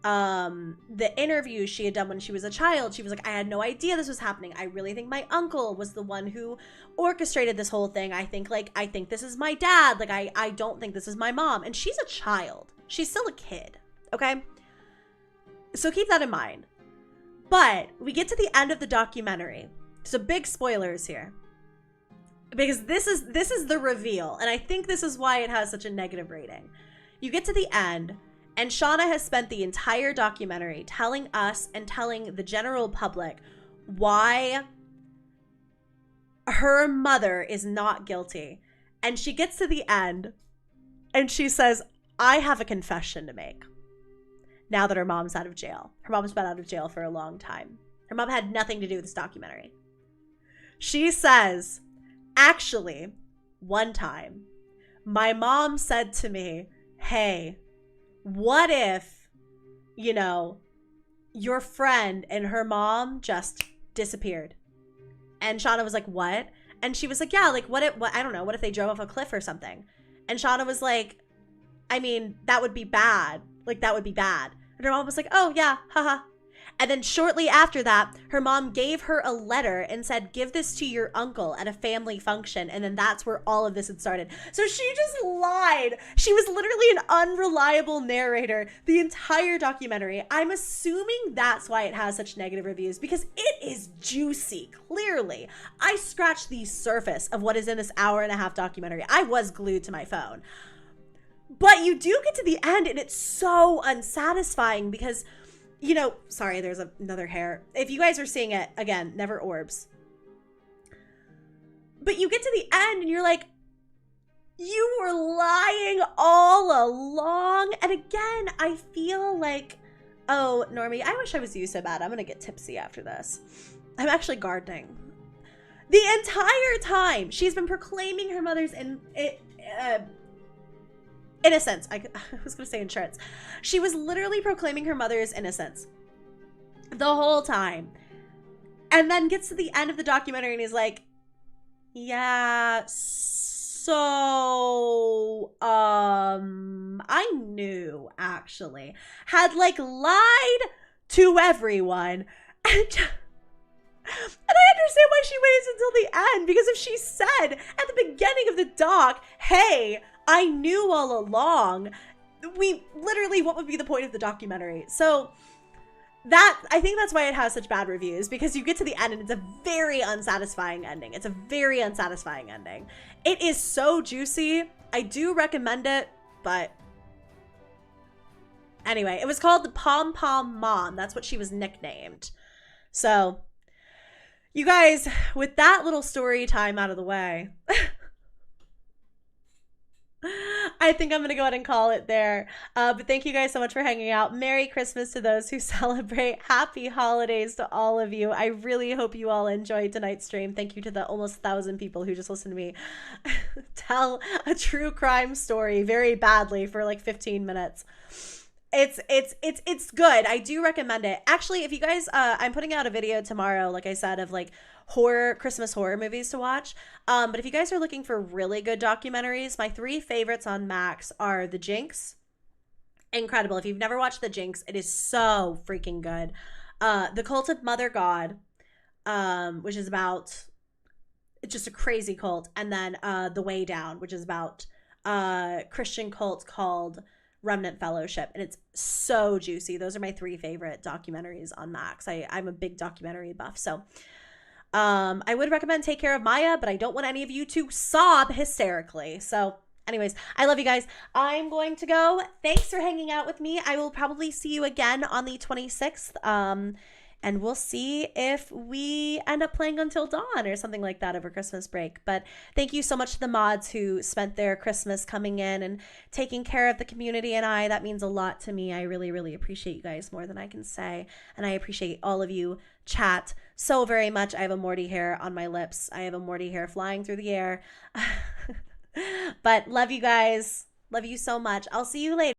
the interviews she had done when she was a child, she was like, I had no idea this was happening. I really think my uncle was the one who orchestrated this whole thing. I think this is my dad. Like, I don't think this is my mom. And she's a child. She's still a kid. Okay? So keep that in mind. But we get to the end of the documentary. So big spoilers here. Because this is the reveal. And I think this is why it has such a negative rating. You get to the end, and Shauna has spent the entire documentary telling us and telling the general public why her mother is not guilty. And she gets to the end and she says, I have a confession to make. Now that her mom's out of jail. Her mom's been out of jail for a long time. Her mom had nothing to do with this documentary. She says, actually, one time, my mom said to me, hey, what if, you know, your friend and her mom just disappeared? And Shauna was like, what? And she was like, yeah, like, what I don't know, what if they drove off a cliff or something? And Shauna was like, I mean, that would be bad. Like, that would be bad. And her mom was like, oh, yeah, haha. And then shortly after that, her mom gave her a letter and said, give this to your uncle at a family function. And then that's where all of this had started. So she just lied. She was literally an unreliable narrator the entire documentary. I'm assuming that's why it has such negative reviews, because it is juicy, clearly. I scratched the surface of what is in this hour-and-a-half documentary. I was glued to my phone. But you do get to the end, and it's so unsatisfying because, you know, sorry, there's another hair. If you guys are seeing it, again, never orbs. But you get to the end, and you're like, you were lying all along. And again, I feel like, oh, Normie, I wish I was you so bad. I'm going to get tipsy after this. I'm actually gardening. The entire time, she's been proclaiming her mother's innocence. I was going to say insurance. She was literally proclaiming her mother's innocence the whole time. And then gets to the end of the documentary and is like, yeah, so I knew actually had like lied to everyone, and I understand why she waits until the end, because if she said at the beginning of the doc, hey, I knew all along, what would be the point of the documentary? So that, I think that's why it has such bad reviews, because you get to the end and it's a very unsatisfying ending. It's a very unsatisfying ending. It is so juicy. I do recommend it, but anyway, it was called the Pom Pom Mom. That's what she was nicknamed. So you guys, with that little story time out of the way, I think I'm going to go ahead and call it there. But thank you guys so much for hanging out. Merry Christmas to those who celebrate. Happy holidays to all of you. I really hope you all enjoyed tonight's stream. Thank you to the almost 1,000 people who just listened to me tell a true crime story very badly for like 15 minutes. It's good. I do recommend it. Actually, if you guys, I'm putting out a video tomorrow, like I said, of like Christmas horror movies to watch. But if you guys are looking for really good documentaries, my 3 favorites on Max are The Jinx. Incredible. If you've never watched The Jinx, it is so freaking good. The Cult of Mother God, which is about, it's just a crazy cult. And then The Way Down, which is about a Christian cult called Remnant Fellowship, and it's so juicy. Those are my 3 favorite documentaries on Max. I'm a big documentary buff, so I would recommend Take Care of Maya, but I don't want any of you to sob hysterically. So anyways, I love you guys. I'm going to go. Thanks for hanging out with me. I will probably see you again on the 26th. And we'll see if we end up playing Until Dawn or something like that over Christmas break. But thank you so much to the mods who spent their Christmas coming in and taking care of the community and I. That means a lot to me. I really, really appreciate you guys more than I can say. And I appreciate all of you chat so very much. I have a Morty hair on my lips. I have a Morty hair flying through the air. But love you guys. Love you so much. I'll see you later.